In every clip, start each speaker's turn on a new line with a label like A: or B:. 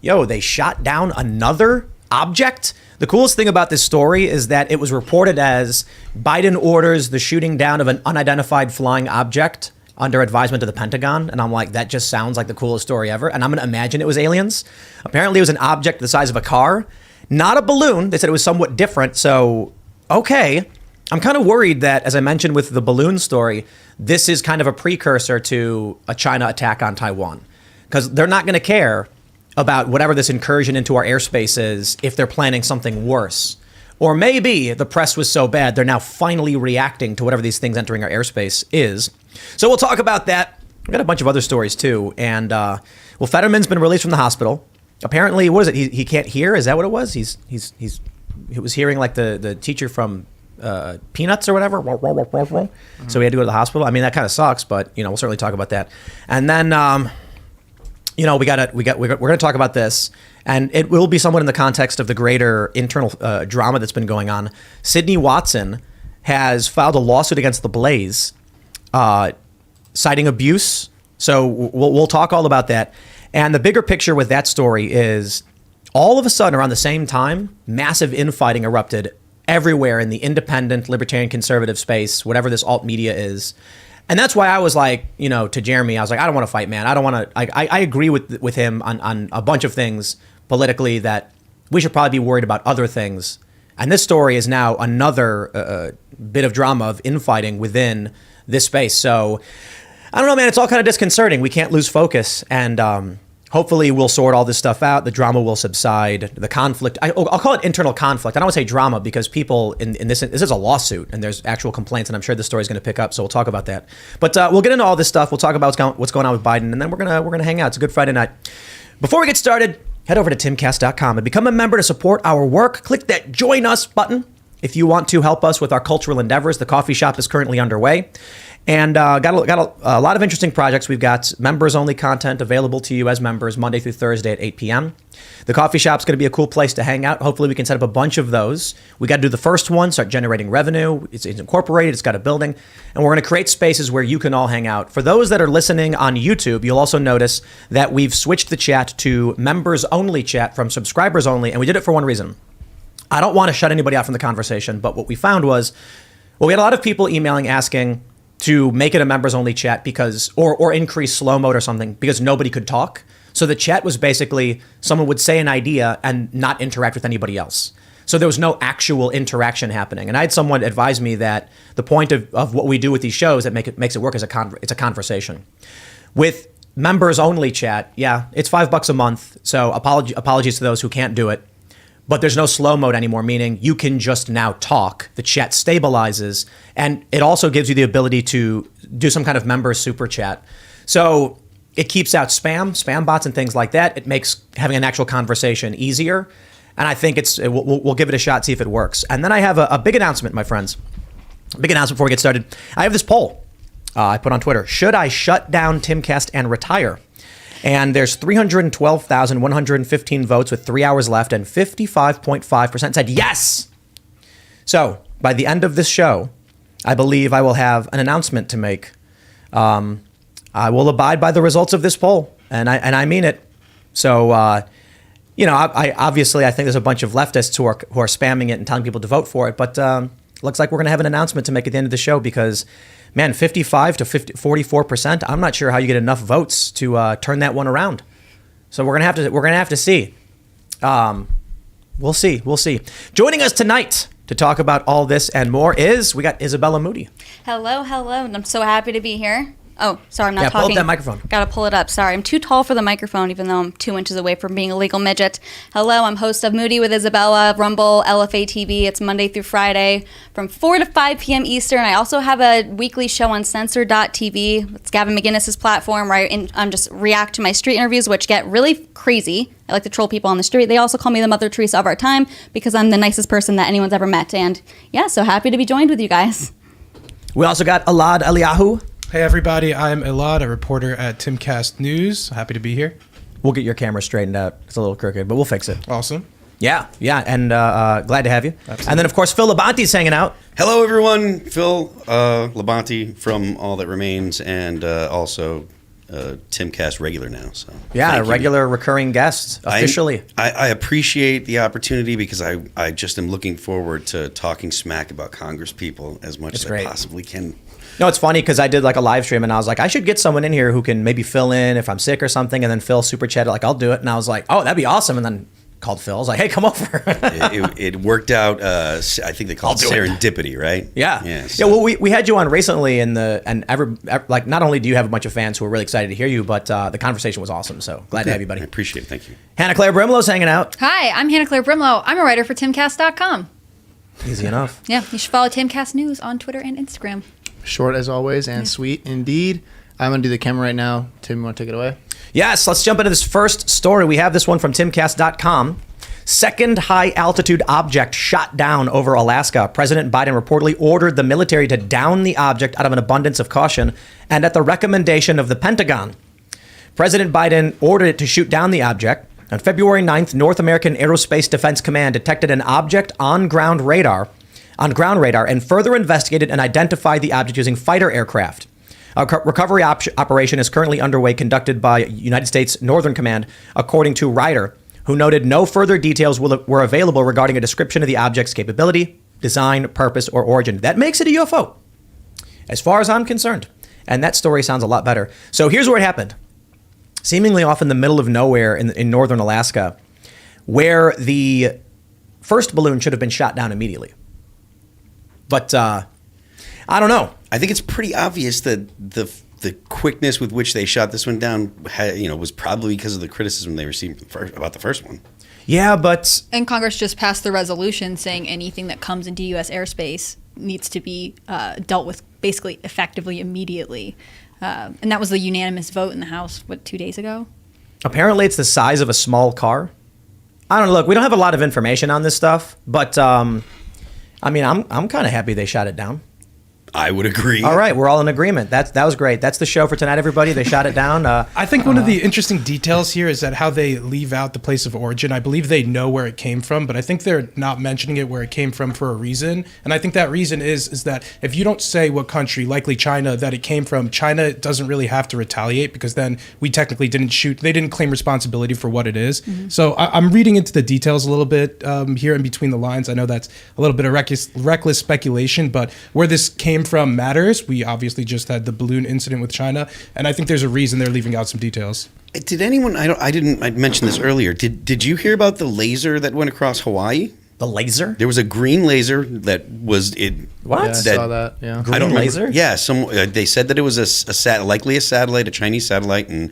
A: yo, they shot down another object. The coolest thing about this story is that it was reported as Biden orders the shooting down of an unidentified flying object under advisement of the Pentagon. And I'm like, that just sounds like the coolest story ever. And I'm going to imagine it was aliens. Apparently it was an object the size of a car, not a balloon. They said it was somewhat different. So, okay. I'm kind of worried that, as I mentioned with the balloon story, this is kind of a precursor to a China attack on Taiwan, because they're not going to care about whatever this incursion into our airspace is if they're planning something worse. Or maybe the press was so bad, they're now finally reacting to whatever these things entering our airspace is. So we'll talk about that. We've got a bunch of other stories too. And, well, Fetterman's been released from the hospital. Apparently, what is it? He can't hear? Is that what it was? He was hearing like the teacher from Peanuts or whatever. Mm-hmm. So he had to go to the hospital. I mean, that kind of sucks, but we'll certainly talk about that. And then, we're going to talk about this, and it will be somewhat in the context of the greater internal drama that's been going on. Sydney Watson has filed a lawsuit against The Blaze, citing abuse. So we'll talk all about that. And the bigger picture with that story is all of a sudden around the same time, massive infighting erupted everywhere in the independent, libertarian, conservative space, whatever this alt media is. And that's why I was like, to Jeremy, I was like, I don't want to fight, man. I don't want to. I agree with him on a bunch of things politically that we should probably be worried about other things. And this story is now another bit of drama of infighting within this space. So I don't know, man. It's all kind of disconcerting. We can't lose focus. And hopefully we'll sort all this stuff out. The drama will subside. The conflict, I'll call it internal conflict. I don't want to say drama because people in this is a lawsuit and there's actual complaints, and I'm sure this story is going to pick up. So we'll talk about that. But we'll get into all this stuff. We'll talk about what's going on with Biden, and then we're gonna hang out. It's a good Friday night. Before we get started, head over to timcast.com and become a member to support our work. Click that join us button if you want to help us with our cultural endeavors. The coffee shop is currently underway. And got a lot of interesting projects. We've got members-only content available to you as members Monday through Thursday at 8 p.m. The coffee shop's going to be a cool place to hang out. Hopefully we can set up a bunch of those. We got to do the first one, start generating revenue. It's incorporated. It's got a building. And we're going to create spaces where you can all hang out. For those that are listening on YouTube, you'll also notice that we've switched the chat to members-only chat from subscribers-only. And we did it for one reason. I don't want to shut anybody out from the conversation. But what we found was, we had a lot of people emailing asking to make it a members only chat because, or increase slow mode or something because nobody could talk. So the chat was basically someone would say an idea and not interact with anybody else. So there was no actual interaction happening. And I had someone advise me that the point of what we do with these shows that makes it work as it's a conversation. With members only chat, yeah, it's $5 a month. So apologies to those who can't do it. But there's no slow mode anymore, meaning you can just now talk. The chat stabilizes, and it also gives you the ability to do some kind of member super chat. So it keeps out spam bots and things like that. It makes having an actual conversation easier. And I think we'll give it a shot, see if it works. And then I have a big announcement, my friends. A big announcement before we get started. I have this poll I put on Twitter. Should I shut down Timcast and retire? And there's 312,115 votes with 3 hours left, and 55.5% said yes. So by the end of this show, I believe I will have an announcement to make. I will abide by the results of this poll, and I mean it. So, I obviously I think there's a bunch of leftists who are spamming it and telling people to vote for it, but looks like we're going to have an announcement to make at the end of the show because, man, 55 to 44%. I'm not sure how you get enough votes to turn that one around. So we're gonna have to see. We'll see. Joining us tonight to talk about all this and more we got Isabella Moody.
B: Hello. I'm so happy to be here. Oh, sorry, I'm not talking.
A: Pull up that microphone.
B: Gotta pull it up. Sorry, I'm too tall for the microphone, even though I'm 2 inches away from being a legal midget. Hello, I'm host of Moody with Isabella, Rumble, LFA TV. It's Monday through Friday from 4 to 5 p.m. Eastern. I also have a weekly show on Censor.tv. It's Gavin McGinnis's platform where I'm just react to my street interviews, which get really crazy. I like to troll people on the street. They also call me the Mother Teresa of our time because I'm the nicest person that anyone's ever met. And yeah, so happy to be joined with you guys.
A: We also got Elad Eliyahu.
C: Hey everybody, I'm Elad, a reporter at Timcast News. Happy to be here.
A: We'll get your camera straightened out. It's a little crooked, but we'll fix it.
C: Awesome.
A: Yeah, and glad to have you.
C: Absolutely.
A: And then, of course, Phil Labanti's hanging out.
D: Hello, everyone. Phil Labanti from All That Remains and also Timcast regular now. So
A: Yeah,
D: thank
A: a
D: you.
A: regular recurring guest officially.
D: I appreciate the opportunity because I just am looking forward to talking smack about Congress people as much as
A: great.
D: I possibly can.
A: No, it's funny because I did like a live stream and I was like, I should get someone in here who can maybe fill in if I'm sick or something. And then Phil super chatted like, I'll do it. And I was like, oh, that'd be awesome. And then called Phil. I was like, hey, come over.
D: It worked out. I think they call it serendipity, right?
A: Yeah.
D: Yeah.
A: Yeah. Well, we had you on recently like not only do you have a bunch of fans who are really excited to hear you, but the conversation was awesome. So glad to have you, buddy.
D: I appreciate it. Thank you.
A: Hannah Claire Brimlow's hanging out.
E: Hi, I'm Hannah Claire Brimlow. I'm a writer for Timcast.com.
A: Easy enough.
E: Yeah, you should follow Timcast News on Twitter and Instagram.
F: Short as always and sweet indeed. I'm going to do the camera right now. Tim, you want to take it away?
A: Yes, let's jump into this first story. We have this one from Timcast.com. Second high-altitude object shot down over Alaska. President Biden reportedly ordered the military to down the object out of an abundance of caution and at the recommendation of the Pentagon. President Biden ordered it to shoot down the object. On February 9th, North American Aerospace Defense Command detected an object on ground radar and further investigated and identified the object using fighter aircraft. A recovery operation is currently underway, conducted by United States Northern Command, according to Ryder, who noted no further details were available regarding a description of the object's capability, design, purpose, or origin. That makes it a UFO, as far as I'm concerned. And that story sounds a lot better. So here's where it happened. Seemingly off in the middle of nowhere in northern Alaska, where the first balloon should have been shot down immediately. But I don't know.
D: I think it's pretty obvious that the quickness with which they shot this one down, was probably because of the criticism they received about the first one.
A: Yeah, but
E: And Congress just passed the resolution saying anything that comes into U.S. airspace needs to be dealt with basically effectively immediately. And that was the unanimous vote in the House, 2 days ago?
A: apparently it's the size of a small car. I don't know. Look, we don't have a lot of information on this stuff, but I mean, I'm kind of happy they shot it down.
D: I would agree.
A: All right, we're all in agreement. That was great. That's the show for tonight, everybody. They shot it down.
C: I think one of the interesting details here is that how they leave out the place of origin. I believe they know where it came from, but I think they're not mentioning it where it came from for a reason. And I think that reason is that if you don't say what country, likely China, that it came from, China doesn't really have to retaliate because then we technically didn't shoot. They didn't claim responsibility for what it is. Mm-hmm. So I'm reading into the details a little bit here in between the lines. I know that's a little bit of reckless speculation, but where this came from matters. We obviously just had the balloon incident with China, and I think there's a reason they're leaving out some details.
D: Did anyone? I mentioned this earlier. Did you hear about the laser that went across Hawaii?
A: The laser?
D: There was a green laser that was it.
A: What?
F: Yeah, I saw that. Yeah.
A: Green
D: I don't
A: laser?
D: remember. Yeah, they said that it was likely a satellite, a Chinese satellite, and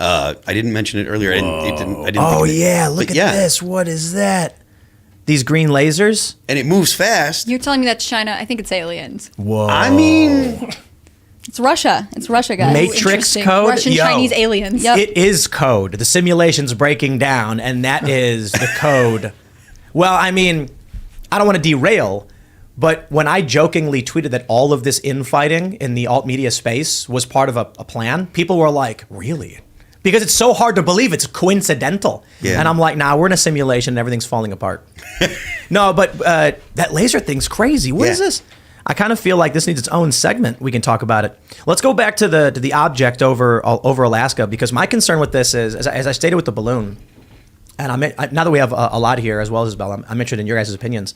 D: I didn't mention it earlier. I didn't
A: Oh
D: think of it.
A: yeah, look
D: But
A: at this. What is that? These green lasers?
D: And it moves fast.
E: You're telling me that's China? I think it's aliens.
A: Whoa.
D: I mean,
B: It's Russia. It's Russia, guys.
A: Matrix
E: Interesting.
A: code?
E: Russian,
A: Yo.
E: Chinese aliens.
B: Yep.
A: It is code. The simulation's breaking down, and that is the code. Well, I mean, I don't want to derail, but when I jokingly tweeted that all of this infighting in the alt media space was part of a plan, people were like, really? Because it's so hard to believe it's coincidental.
D: Yeah.
A: And I'm like, nah, we're in a simulation and everything's falling apart. No, but that laser thing's crazy. What is
D: Yeah.
A: this? I kind of feel like this needs its own segment. We can talk about it. Let's go back to the object over Alaska, because my concern with this is, as I stated with the balloon, and now that we have a lot here, as well as Isabella, I'm interested in your guys' opinions.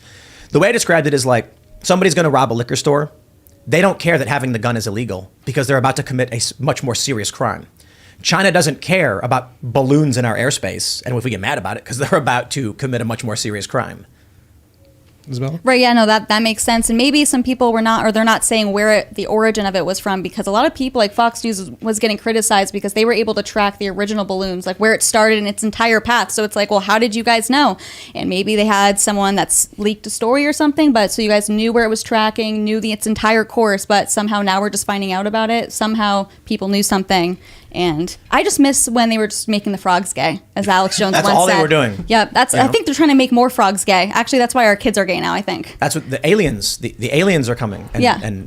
A: The way I described it is like somebody's going to rob a liquor store. They don't care that having the gun is illegal because they're about to commit a much more serious crime. China doesn't care about balloons in our airspace, and if we get mad about it, because they're about to commit a much more serious crime.
C: Isabella?
B: Right, yeah, no, that makes sense. And maybe some people were not, or they're not saying where the origin of it was from, because a lot of people, like Fox News, was getting criticized because they were able to track the original balloons, like where it started in its entire path. So it's like, well, how did you guys know? And maybe they had someone that's leaked a story or something, but so you guys knew where it was tracking, knew its entire course, but somehow now we're just finding out about it. Somehow people knew something. And I just miss when they were just making the frogs gay, as Alex Jones
A: That's
B: once
A: all
B: said.
A: they were doing.
B: Yeah, I think they're trying to make more frogs gay. Actually, that's why our kids are gay now, I think.
A: That's what the aliens are coming. And,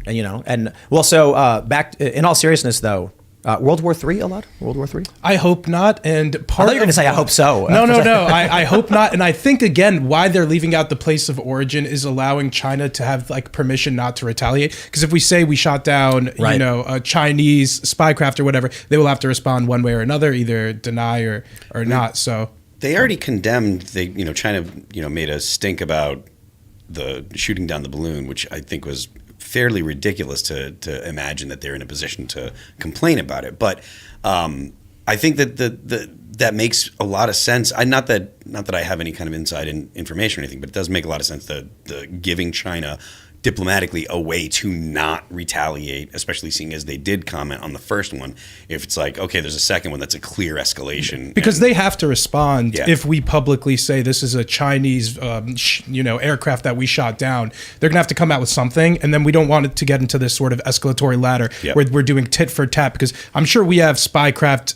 B: Yeah.
A: And well, so back in all seriousness, though, World War III allowed? World War III?
C: I hope not. And
A: I
C: part
A: thought you were going to say, I hope so.
C: No. I hope not. And I think, again, why they're leaving out the place of origin is allowing China to have like permission not to retaliate. Because if we say we shot down,
A: Right.
C: a Chinese spycraft or whatever, they will have to respond one way or another, either deny or not. So
D: They already condemned. China, made a stink about the shooting down the balloon, which I think was fairly ridiculous to imagine that they're in a position to complain about it. But I think that that makes a lot of sense. Not that I have any kind of inside information or anything, but it does make a lot of sense that the giving China diplomatically a way to not retaliate, especially seeing as they did comment on the first one. If it's like, okay, there's a second one, that's a clear escalation.
C: because they have to respond
D: Yeah.
C: if we publicly say this is a Chinese, aircraft that we shot down. They're gonna have to come out with something, and then we don't want it to get into this sort of escalatory ladder
D: Yep.
C: where we're doing tit for tat. Because I'm sure we have spycraft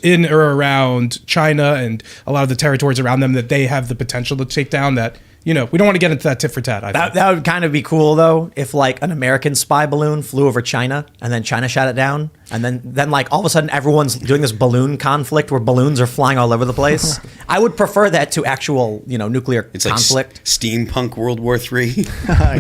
C: in or around China and a lot of the territories around them that they have the potential to take down. That we don't want to get into that tit for tat. I think.
A: That would kind of be cool, though, if like an American spy balloon flew over China and then China shot it down. And then like all of a sudden everyone's doing this balloon conflict where balloons are flying all over the place. I would prefer that to actual, nuclear
D: It's
A: conflict.
D: like steampunk World War III.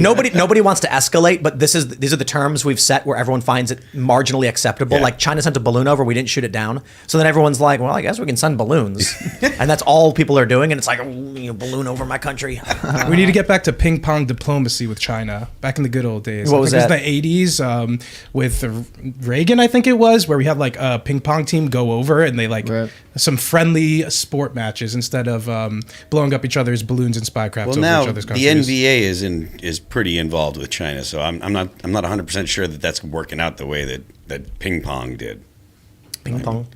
A: Nobody wants to escalate, but these are the terms we've set where everyone finds it marginally acceptable.
D: Yeah.
A: Like China sent a balloon over, we didn't shoot it down. So then everyone's like, well, I guess we can send balloons. And that's all people are doing. And it's like, balloon over my country.
C: We need to get back to ping pong diplomacy with China. Back in the good old days.
A: What was that?
C: It was the 80s with Reagan, I think it was, where we had like a ping pong team go over and they
F: Right.
C: some friendly sport matches instead of blowing up each other's balloons and spycrafts
D: Well,
C: over
D: now
C: each other's
D: the
C: countries.
D: NBA is pretty involved with China, so I'm not 100% sure that that's working out the way that ping pong did.
A: Ping pong.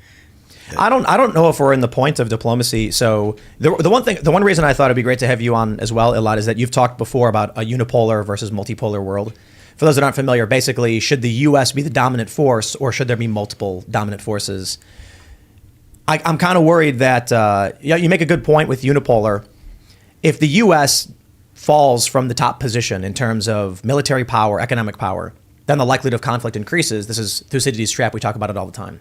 A: I don't know if we're in the point of diplomacy. So the one reason I thought it'd be great to have you on as well, Elad, is that you've talked before about a unipolar versus multipolar world. For those that aren't familiar, basically, should the U.S. be the dominant force, or should there be multiple dominant forces? I'm kind of worried that you make a good point with unipolar. If the U.S. falls from the top position in terms of military power, economic power, then the likelihood of conflict increases. This is Thucydides' trap. We talk about it all the time.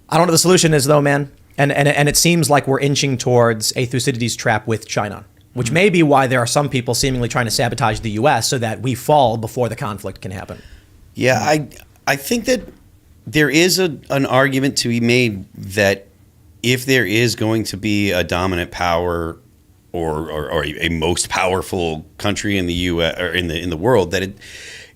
A: I don't know what the solution is, though, man. And it seems like we're inching towards a Thucydides trap with China, which may be why there are some people seemingly trying to sabotage the U.S. so that we fall before the conflict can happen.
D: Yeah, I think that there is an argument to be made that if there is going to be a dominant power or a most powerful country in the U.S. or in the world, that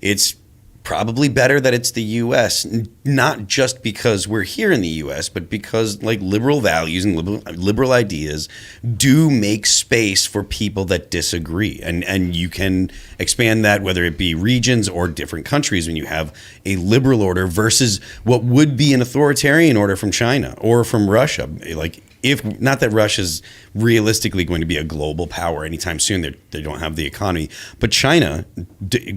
D: it's probably better that it's the U.S., not just because we're here in the U.S., but because like liberal values and liberal ideas do make space for people that disagree. And you can expand that, whether it be regions or different countries, when you have a liberal order versus what would be an authoritarian order from China or from Russia. Like, if not that Russia's realistically going to be a global power anytime soon, they don't have the economy, but China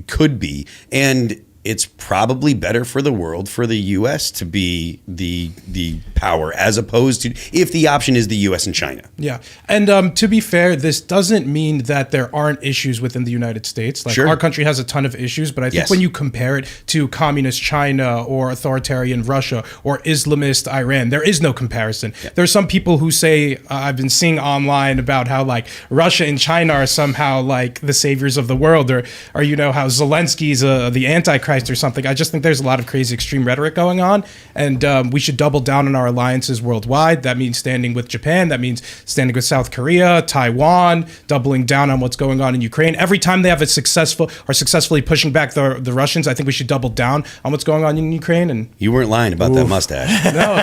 D: could be. And it's probably better for the world for the U.S. to be the power, as opposed to if the option is the U.S. and China.
C: Yeah. And to be fair, this doesn't mean that there aren't issues within the United States. Like,
D: Sure.
C: Our country has a ton of issues, but I think
D: Yes.
C: when you compare it to communist China or authoritarian Russia or Islamist Iran, there is no comparison. Yeah. There's some people who say, I've been seeing online about how like Russia and China are somehow like the saviors of the world, or how Zelensky's the Antichrist or something. I just think there's a lot of crazy extreme rhetoric going on, and we should double down on our alliances worldwide. That means standing with Japan. That means standing with South Korea, Taiwan, doubling down on what's going on in Ukraine. Every time they have successfully pushing back the Russians, I think we should double down on what's going on in Ukraine. And
D: You weren't lying about that mustache.
C: no.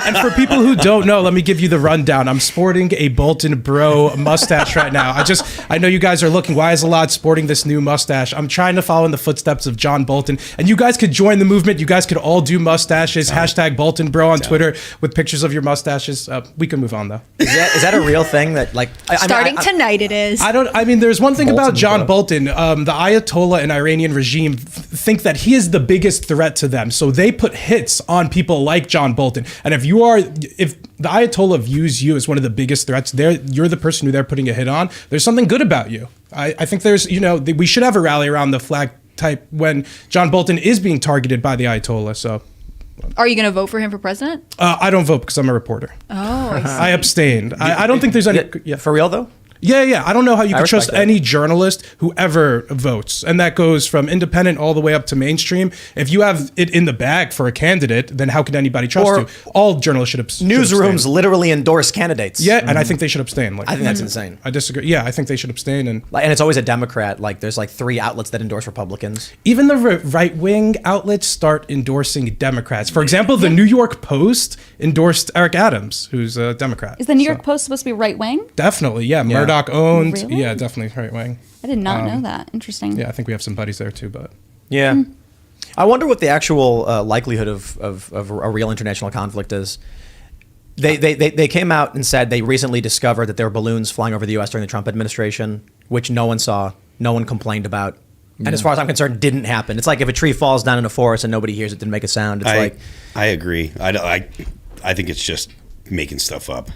C: And for people who don't know, let me give you the rundown. I'm sporting a Bolton Bro mustache right now. I know you guys are looking, why is Elad sporting this new mustache? I'm trying to follow in the footsteps of John Bolton. And you guys could join the movement. You guys could all do mustaches. Hashtag Bolton Bro on Twitter with pictures of your mustaches. We can move on, though.
A: Is that a real thing that like
E: Starting tonight it is.
C: There's one thing about John
A: Bro.
C: Bolton. The Ayatollah and Iranian regime think that he is the biggest threat to them. So they put hits on people like John Bolton. And if the Ayatollah views you as one of the biggest threats, you're the person who they're putting a hit on. There's something good about you. I think we should have a rally around the flag type when John Bolton is being targeted by the Ayatollah. So
E: Are you going to vote for him for president?
C: I don't vote because I'm a reporter.
E: Oh, I see.
C: I abstained. I don't think there's any. Yeah.
A: For real though?
C: Yeah. I don't know how you
A: I
C: can
A: respect
C: trust
A: that.
C: any journalist who ever votes. And that goes from independent all the way up to mainstream. If you have it in the bag for a candidate, then how can anybody trust
A: Or
C: you? All journalists should abstain.
A: Newsrooms literally endorse candidates.
C: Yeah, and I think they should abstain. Like,
A: I think that's insane.
C: I disagree. Yeah, I think they should abstain. And
A: And it's always a Democrat. Like there's like 3 outlets that endorse Republicans.
C: even the right-wing outlets start endorsing Democrats. For example, the New York Post endorsed Eric Adams, who's a Democrat.
B: Is the New
C: So,
B: York Post supposed to be right wing?
C: Definitely, yeah. Murdoch owned.
B: Really?
C: Yeah, definitely right-wing.
B: I did not know that. Interesting.
C: Yeah, I think we have some buddies there too, but...
A: Yeah. I wonder what the actual likelihood of a real international conflict is. They came out and said they recently discovered that there were balloons flying over the U.S. during the Trump administration, which no one saw, no one complained about. And as far as I'm concerned, didn't happen. It's like if a tree falls down in a forest and nobody hears it, didn't make a sound. It's
D: I agree. I think it's just making stuff up.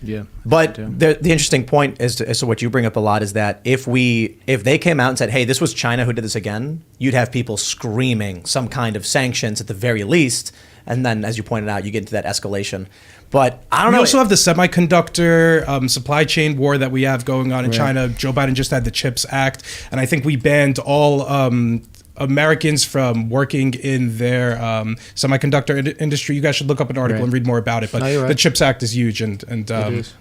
F: Yeah.
A: But the interesting point as to what you bring up a lot is that if they came out and said, hey, this was China who did this again, you'd have people screaming some kind of sanctions at the very least. And then, as you pointed out, you get into that escalation. But I don't know.
C: We also have the semiconductor supply chain war that we have going on in China. Joe Biden just had the CHIPS Act, and I think we banned all Americans from working in their semiconductor industry. You guys should look up an article and read more about it. But
F: No, you're right.
C: the CHIPS Act is huge, and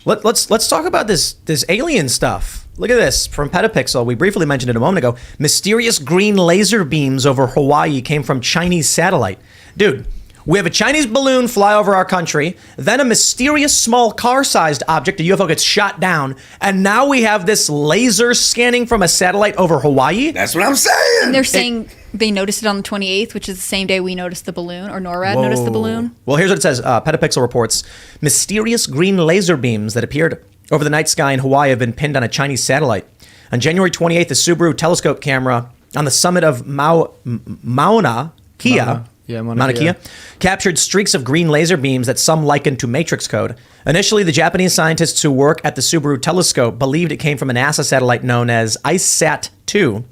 A: Let's talk about this alien stuff. Look at this from Petapixel. We briefly mentioned it a moment ago. Mysterious green laser beams over Hawaii came from Chinese satellite. Dude, we have a Chinese balloon fly over our country, then a mysterious small car-sized object, a UFO, gets shot down, and now we have this laser scanning from a satellite over Hawaii.
D: That's what I'm saying.
E: And they're saying they noticed it on the 28th, which is the same day we noticed the balloon, or NORAD noticed the balloon.
A: Well, here's what it says. Petapixel reports, mysterious green laser beams that appeared over the night sky in Hawaii have been pinned on a Chinese satellite. On January 28th, a Subaru telescope camera on the summit of Mauna Kea, Mauna Kea, captured streaks of green laser beams that some likened to matrix code. Initially, the Japanese scientists who work at the Subaru telescope believed it came from a NASA satellite known as IceSat-2,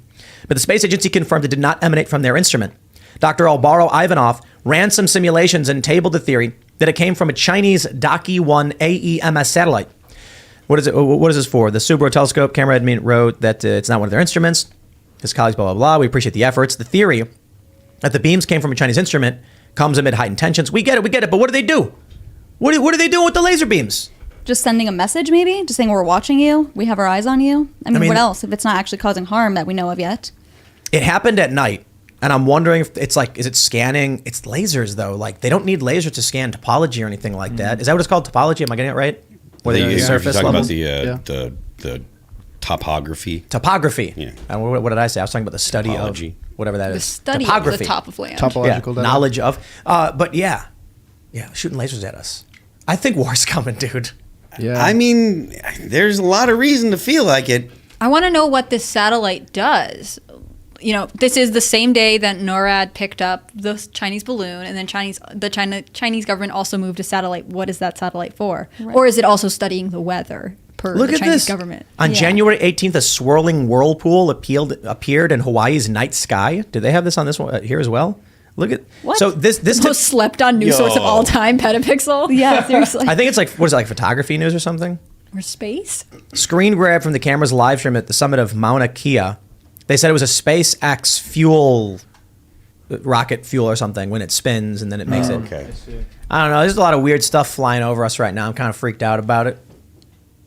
A: but the space agency confirmed it did not emanate from their instrument. Dr. Alvaro Ivanov ran some simulations and tabled the theory that it came from a Chinese Daki-1 AEMS satellite. What is this for? The Subaru telescope camera admin wrote that it's not one of their instruments. His colleagues, blah, blah, blah. We appreciate the efforts. The theory that the beams came from a Chinese instrument comes amid heightened tensions. We get it, but what do they do? What are they doing with the laser beams?
B: Just sending a message, maybe? Just saying we're watching you. We have our eyes on you. I mean,
A: mean-
B: what else? If it's not actually causing harm that we know of yet.
A: It happened at night, and I'm wondering if it's like, is it scanning? It's lasers, though. Like, they don't need lasers to scan topology or anything like that. Is that what it's called, topology? Am I getting it right? Where
D: Yeah,
A: the
D: you're
A: surface
D: talking
A: level?
D: about the topography.
A: Topography.
D: Yeah.
A: And what did I say? I was talking about the study
D: Topology.
A: of whatever that
E: The
A: is.
E: study of
A: Topography.
E: the top of land.
F: Topological data.
A: knowledge of. But yeah, shooting lasers at us. I think war's coming, dude.
F: Yeah.
D: I mean, there's a lot of reason to feel like it.
E: I want to know what this satellite does. You know, this is the same day that NORAD picked up the Chinese balloon, and then the Chinese government also moved a satellite. What is that satellite for?
B: Right.
E: Or is it also studying the weather per
A: Look
E: the
A: at
E: Chinese
A: this.
E: government?
A: On
B: Yeah.
A: January 18th, a swirling whirlpool appeared in Hawaii's night sky. Did they have this on this one here as well? Look at
B: What?
A: So this
E: The most slept on news source of all time, Petapixel.
B: Yeah, seriously.
A: I think it's like, what is it, like photography news or something?
E: Or space.
A: Screen grab from the camera's live stream at the summit of Mauna Kea. They said it was a SpaceX fuel, rocket fuel or something, when it spins and then it makes it.
D: Okay.
A: I don't know. There's a lot of weird stuff flying over us right now. I'm kind of freaked out about it.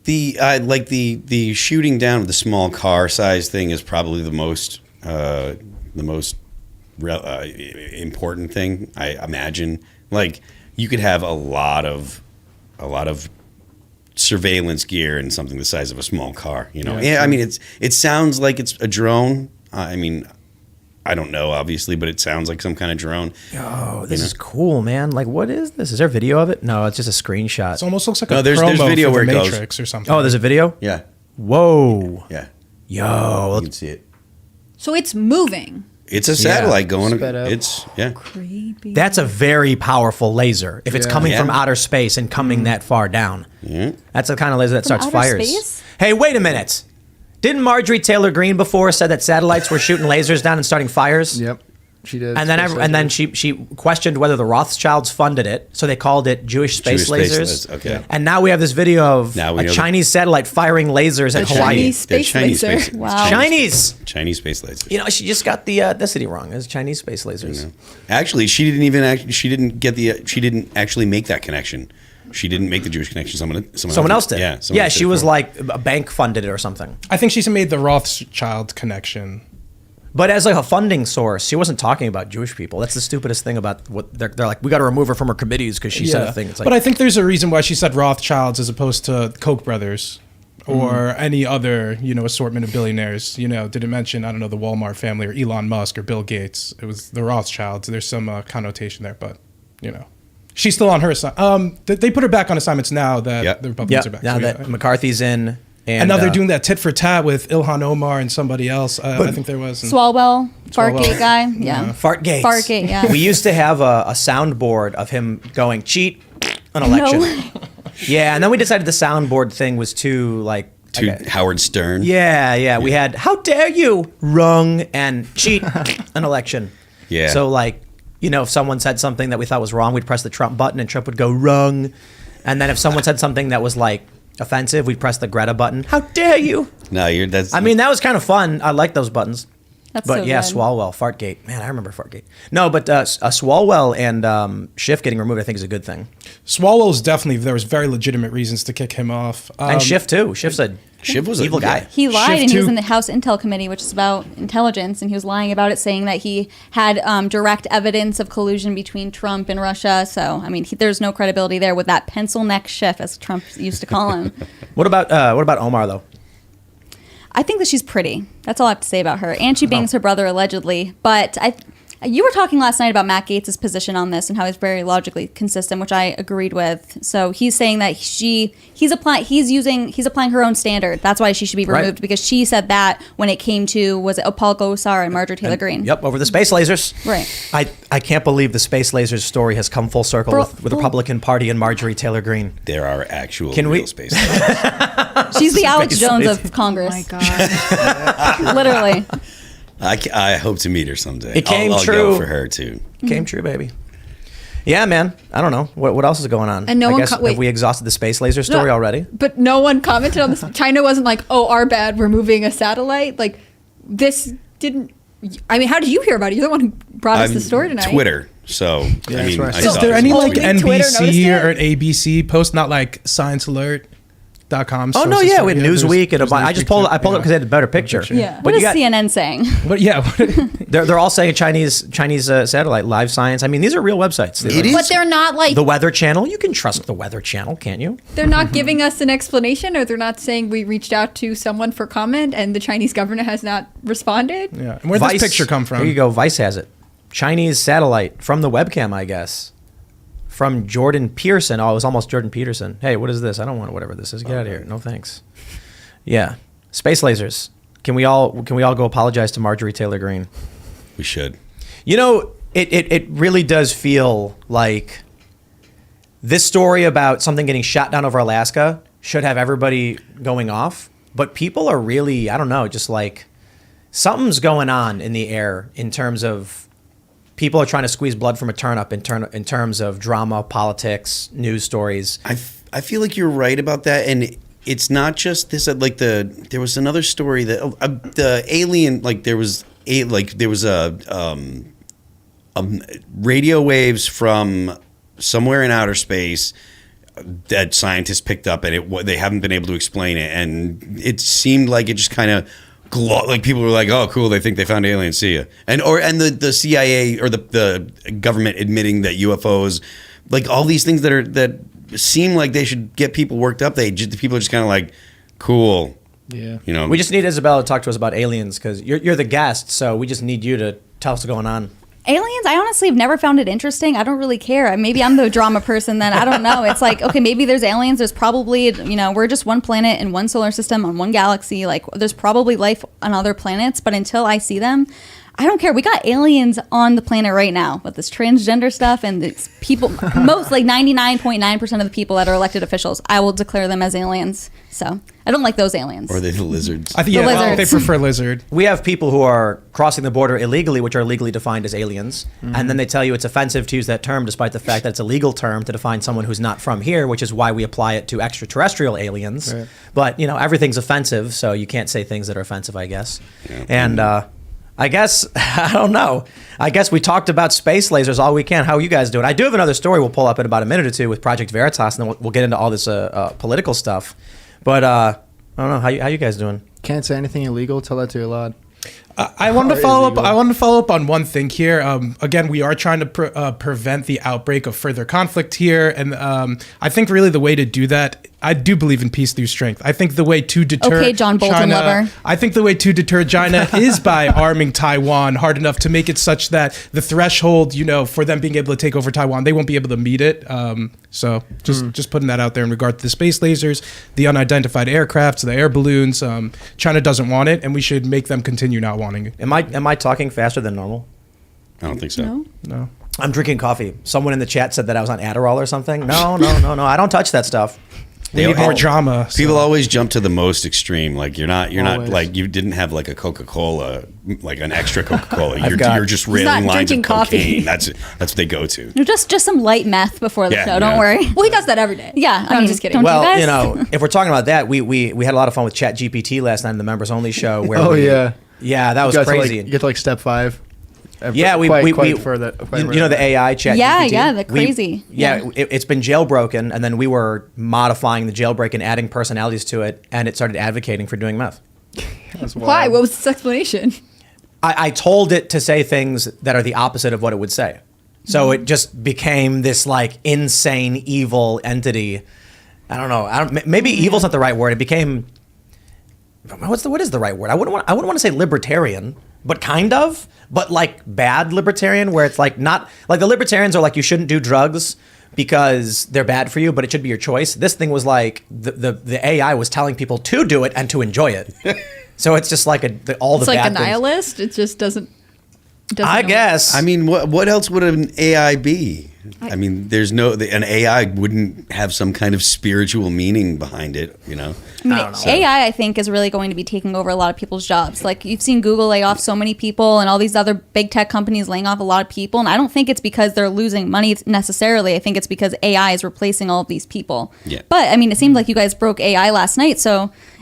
D: The shooting down of the small car size thing is probably the most important thing, I imagine. Like, you could have a lot of surveillance gear in something the size of a small car, you know.
F: Yeah,
D: I mean, it sounds like it's a drone. I mean, I don't know, obviously, but it sounds like some kind of drone.
A: Oh, this is cool, man. Like, what is this? Is there video of it? No, it's just a screenshot.
C: it almost looks like
D: No,
C: a
D: there's
C: promo
D: video
C: for
D: where
C: the
D: it goes.
C: Matrix or something.
A: Oh, there's a video?
D: Yeah,
A: Whoa.
D: yeah,
A: Yo.
D: you can see it.
E: So it's moving.
D: It's a satellite going.
F: Sped up.
D: It's yeah.
E: Creepy.
A: That's a very powerful laser. If it's
F: Yeah.
A: coming
D: Yeah.
A: from outer space and coming that far down.
D: Yeah.
A: That's the kind of laser that starts
B: outer
A: fires.
B: space?
A: Hey, wait a minute. Didn't Marjorie Taylor Greene before said that satellites were shooting lasers down and starting fires?
F: Yep. She did.
A: And then she questioned whether the Rothschilds funded it, so they called it Jewish space lasers.
D: Okay. Yeah.
A: And now we have this video of a Chinese satellite firing lasers at Hawaii.
E: Chinese space laser.
D: Space,
B: Wow.
A: Chinese
D: space lasers.
A: You know, she just got the ethnicity wrong. It's Chinese space lasers.
D: Actually, she didn't actually make that connection. She didn't make the Jewish connection. Someone else did.
A: Yeah, she was like a bank funded it or something.
C: I think she's made the Rothschild connection.
A: But as like a funding source, she wasn't talking about Jewish people. That's the stupidest thing about what they're like. We got to remove her from her committees because she said a thing. It's like,
C: but I think there's a reason why she said Rothschilds as opposed to Koch brothers or any other, assortment of billionaires. Didn't mention, I don't know, the Walmart family or Elon Musk or Bill Gates. It was the Rothschilds. There's some connotation there, but she's still on her assignment. They put her back on assignments now that the Republicans are back.
A: Now that McCarthy's in.
C: And now they're doing that tit for tat with Ilhan Omar and somebody else. I think there was.
B: Swalwell, Fartgate guy. Yeah.
A: Fartgate,
B: yeah.
A: We used to have a soundboard of him going, cheat an election.
B: No.
A: Yeah, and then we decided the soundboard thing was too
D: Howard Stern.
A: Yeah. We had, how dare you, wrong, and cheat an election.
D: Yeah.
A: So if someone said something that we thought was wrong, we'd press the Trump button and Trump would go wrong. And then if someone said something that was offensive, we'd press the Greta button. How dare you?
D: No, that's.
A: I mean, that was kind of fun. I like those buttons.
B: That's
A: but
B: so
A: yeah,
B: good.
A: Swalwell, Fartgate. Man, I remember Fartgate. No, but Swalwell and Schiff getting removed, I think, is a good thing.
C: Swalwell's definitely, there was very legitimate reasons to kick him off.
A: And Schiff too. Schiff's a
D: Schiff was
A: evil guy.
B: He lied,
C: Shift
B: and he was
C: to-
B: in the House Intel Committee, which is about intelligence, and he was lying about it, saying that he had direct evidence of collusion between Trump and Russia. So, I mean, there's no credibility there with that pencil neck Schiff, as Trump used to call him.
A: What about Omar though?
B: I think that she's pretty. That's all I have to say about her. And she bangs her brother allegedly. But you were talking last night about Matt Gaetz' position on this and how he's very logically consistent, which I agreed with. So he's saying that he's applying her own standard. That's why she should be removed, because she said that when it came to, was it Paul Gosar and Marjorie Taylor Greene?
A: Yep, over the space lasers.
B: Right.
A: I can't believe the space lasers story has come full circle with the Republican Party and Marjorie Taylor Greene.
D: There are actual
A: real
D: space lasers.
B: She's the Alex Jones of Congress.
E: Oh my God.
B: Literally.
D: I hope to meet her someday.
A: It came
D: I'll
A: true.
D: go for her too.
A: Came true, baby. Yeah, man. I don't know. What else is going on?
E: And no
A: I
E: one
A: guess, have we exhausted the space laser story already?
E: But no one commented on this. China wasn't like, oh, our bad, we're moving a satellite. Like, this didn't. I mean, how did you hear about it? You're the one who brought us the story tonight.
D: Twitter. So, I mean,
F: right.
D: I
C: Is
D: saw
C: there
D: it.
C: any
E: Only Twitter noticed
C: NBC
E: it?
C: or an ABC post, not like ScienceAlert.com?
A: Oh no, yeah, we had Newsweek and I just pulled it up because they had a better picture.
B: Yeah.
A: But
B: What is CNN saying?
C: But yeah,
A: they're all saying Chinese satellite, Live Science. I mean, these are real websites.
D: It is.
E: But they're not like,
A: The Weather Channel. You can trust the Weather Channel, can't you?
E: they're not giving us an explanation, or they're not saying we reached out to someone for comment and the Chinese government has not responded.
C: yeah. And where'd this picture come from?
A: Here you go. Vice has it. Chinese satellite from the webcam, I guess. From Jordan Peterson. Oh, it was almost Jordan Peterson. Hey, what is this? I don't want whatever this is. Get out of here. No thanks. Yeah. Space lasers. Can we all go apologize to Marjorie Taylor Greene?
D: We should.
A: You know, it really does feel like this story about something getting shot down over Alaska should have everybody going off. But people are really, I don't know, just like something's going on in the air in terms of people are trying to squeeze blood from a turnip in terms of drama, politics, news stories.
D: I feel like you're right about that, and it's not just this. There was another story that the alien, there was radio waves from somewhere in outer space that scientists picked up, and they haven't been able to explain it, and it seemed like it just kind of. Like people were like, "Oh, cool! They think they found aliens." See ya, and the CIA or the government admitting that UFOs, like all these things that seem like they should get people worked up. The people are just kind of like, "Cool."
F: Yeah.
D: You know,
A: We just need Isabella to talk to us about aliens because you're the guest, so we just need you to tell us what's going on.
B: Aliens, I honestly have never found it interesting. I don't really care. Maybe I'm the drama person then. I don't know. It's like, okay, maybe there's aliens. There's probably, we're just one planet in one solar system on one galaxy. Like, there's probably life on other planets. But until I see them, I don't care. We got aliens on the planet right now with this transgender stuff and these people. Most, like 99.9% of the people that are elected officials, I will declare them as aliens. So I don't like those aliens.
D: Or are they the lizards?
C: I think
B: The
C: I think they
B: lizards.
C: prefer lizard.
A: We have people who are crossing the border illegally, which are legally defined as aliens, and then they tell you it's offensive to use that term, despite the fact that it's a legal term to define someone who's not from here, which is why we apply it to extraterrestrial aliens.
F: Right.
A: But everything's offensive, so you can't say things that are offensive, I guess. And I guess I don't know. I guess we talked about space lasers all we can. How are you guys doing? I do have another story we'll pull up in about a minute or two with Project Veritas, and then we'll get into all this political stuff. But I don't know how you guys doing.
F: Can't say anything illegal. Tell that to your lad.
C: I wanted to
F: Or
C: follow up.
F: illegal.
C: I wanted to follow up on one thing here. Again, we are trying to prevent the outbreak of further conflict here, and I think really the way to do that, I do believe in peace thugh strength. I think the way to deter
B: Okay, John Bolton
C: China,
B: lover.
C: I think the way to deter China is by arming Taiwan hard enough to make it such that the threshold, for them being able to take over Taiwan, they won't be able to meet it. So just putting that out there in regard to the space lasers, the unidentified aircrafts, the air balloons. China doesn't want it, and we should make them continue not wanting it.
A: Am I talking faster than normal?
D: I don't think so.
C: No.
A: I'm drinking coffee. Someone in the chat said that I was on Adderall or something. No. I don't touch that stuff.
C: We need more drama. so-
D: People always jump to the most extreme. Like you're not
F: Always.
D: like you didn't have like a Coca-Cola, like an extra Coca-Cola. You're just
E: not
D: railing lines of
E: drinking coffee.
D: cocaine. That's what they go to.
B: Just some light meth before the
D: Yeah,
B: show. Don't
D: yeah.
B: worry.
E: Well, he does that every day.
B: Yeah,
E: No, I'm just kidding.
B: don't
A: Well,
B: you guys?
A: if we're talking about that, we had a lot of fun with Chat GPT last night in the members only show. Where
F: Oh, yeah.
A: yeah, that was
F: You got to,
A: crazy.
F: you get to step 5.
A: Yeah, we
F: further.
A: you know the AI Chat
B: Yeah,
A: GPT?
B: yeah, the crazy.
A: Yeah, it's been jailbroken, and then we were modifying the jailbreak and adding personalities to it, and it started advocating for doing meth.
E: Why? What was its explanation?
A: I told it to say things that are the opposite of what it would say. So it just became this like insane evil entity. I don't know. Maybe evil's not the right word. It became what is the right word? I wouldn't want to say libertarian, but kind of, but like bad libertarian, where it's like not like the libertarians are like you shouldn't do drugs because they're bad for you, but it should be your choice. This thing was like the AI was telling people to do it and to enjoy it. So it's just like all
E: It's
A: the
E: like a
A: bad things.
E: nihilist. It just doesn't
A: I
E: know.
A: guess.
D: I mean, what else would an AI be? I mean, an AI wouldn't have some kind of spiritual meaning behind it,
B: I mean,
A: don't know.
B: AI, I think, is really going to be taking over a lot of people's jobs. Like, you've seen Google lay off so many people and all these other big tech companies laying off a lot of people. And I don't think it's because they're losing money necessarily. I think it's because AI is replacing all of these people.
D: Yeah.
B: But, I mean, it seemed like you guys broke AI last night,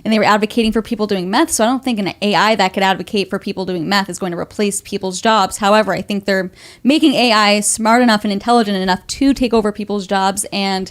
B: and they were advocating for people doing meth. So I don't think an AI that could advocate for people doing meth is going to replace people's jobs. However, I think they're making AI smart enough and intelligent enough to take over people's jobs. And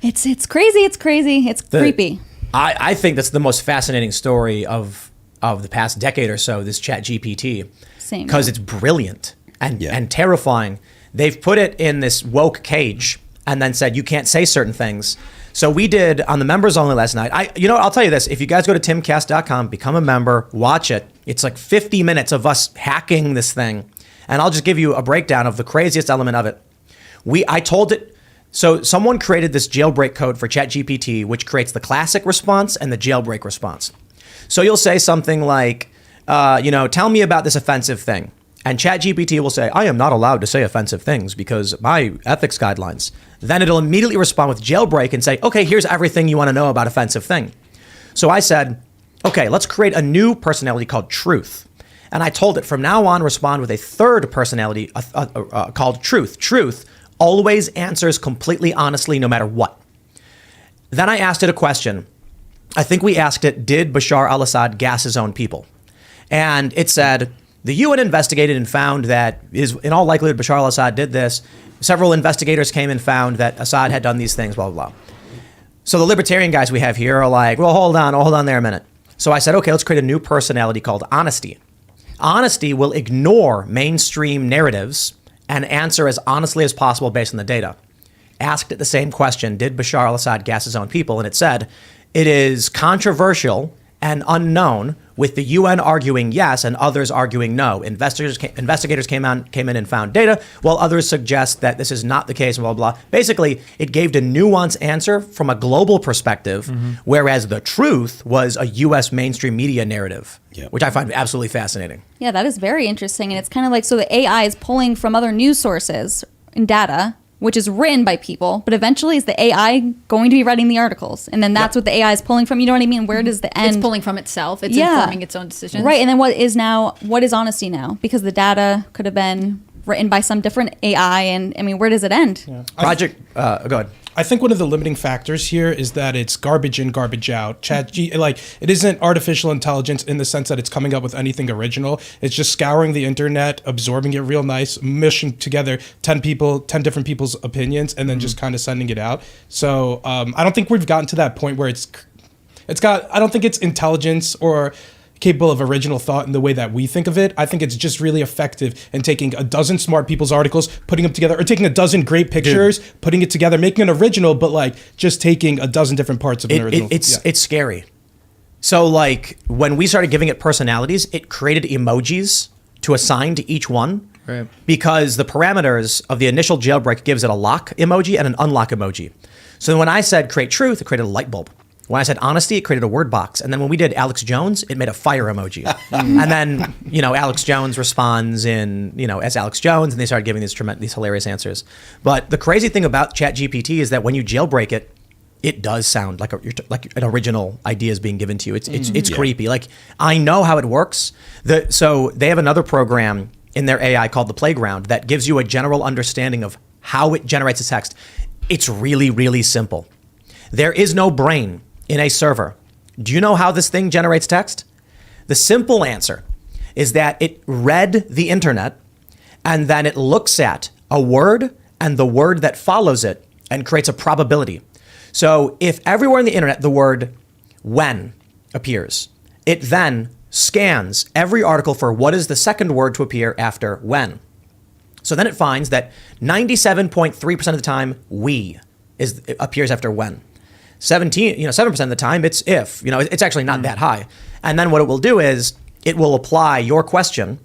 B: it's crazy. It's crazy. It's creepy.
A: I think that's the most fascinating story of the past decade or so, this Chat GPT.
B: Same.
A: Because it's brilliant and,
D: Yeah.
A: and terrifying. They've put it in this woke cage and then said you can't say certain things. So we did on the members only last night. I'll tell you this. If you guys go to timcast.com, become a member, watch it. It's like 50 minutes of us hacking this thing. And I'll just give you a breakdown of the craziest element of it. I told it, so someone created this jailbreak code for ChatGPT, which creates the classic response and the jailbreak response. So you'll say something like, tell me about this offensive thing. And ChatGPT will say, I am not allowed to say offensive things because my ethics guidelines. Then it'll immediately respond with jailbreak and say, okay, here's everything you want to know about offensive thing. So I said, okay, let's create a new personality called Truth. And I told it from now on, respond with a third personality called Truth. Truth always answers completely honestly, no matter what. Then I asked it a question. I think we asked it, did Bashar al-Assad gas his own people? And it said, the UN investigated and found that in all likelihood Bashar al-Assad did this. Several investigators came and found that Assad had done these things, blah, blah, blah. So the libertarian guys we have here are like, well, hold on there a minute. So I said, okay, let's create a new personality called Honesty. Honesty will ignore mainstream narratives and answer as honestly as possible based on the data. Asked it the same question, did Bashar al-Assad gas his own people? And it said, it is controversial and unknown with the UN arguing yes and others arguing no. Investigators came in and found data, while others suggest that this is not the case, blah, blah, blah. Basically, it gave a nuanced answer from a global perspective, whereas the truth was a U.S. mainstream media narrative, which I find absolutely fascinating.
B: Yeah, that is very interesting. And it's kind of like, so the AI is pulling from other news sources and data, which is written by people, but eventually is the AI going to be writing the articles? And then that's what the AI is pulling from. You know what I mean? Where does the end?
E: It's pulling from itself. It's informing its own decisions.
B: Right. And then what is honesty now? Because the data could have been written by some different AI. And I mean, where does it end?
C: Yeah.
A: Go ahead.
C: I think one of the limiting factors here is that it's garbage in, garbage out. It isn't artificial intelligence in the sense that it's coming up with anything original. It's just scouring the internet, absorbing it real nice, mushing together 10 different people's opinions, and then just kind of sending it out. So I don't think we've gotten to that point where I don't think it's intelligence or capable of original thought in the way that we think of it. I think it's just really effective in taking a dozen smart people's articles, putting them together, or taking a dozen great pictures, putting it together, making an original, but like just taking a dozen different parts of an original.
A: It's scary. So like when we started giving it personalities, it created emojis to assign to each one.
F: Right.
A: Because the parameters of the initial jailbreak gives it a lock emoji and an unlock emoji. So when I said create truth, it created a light bulb. When I said honesty, it created a word box. And then when we did Alex Jones, it made a fire emoji. And then, Alex Jones responds as Alex Jones, and they started giving these hilarious answers. But the crazy thing about ChatGPT is that when you jailbreak it, it does sound like an original idea is being given to you. It's creepy. Like, I know how it works. So they have another program in their AI called the Playground that gives you a general understanding of how it generates a text. It's really, really simple. There is no brain in a server. Do you know how this thing generates text? The simple answer is that it read the internet and then it looks at a word and the word that follows it and creates a probability. So if everywhere in the internet the word when appears, it then scans every article for what is the second word to appear after when. So then it finds that 97.3% of the time it appears after when. 7% of the time it's if. It's actually not that high. And then what it will do is it will apply your question,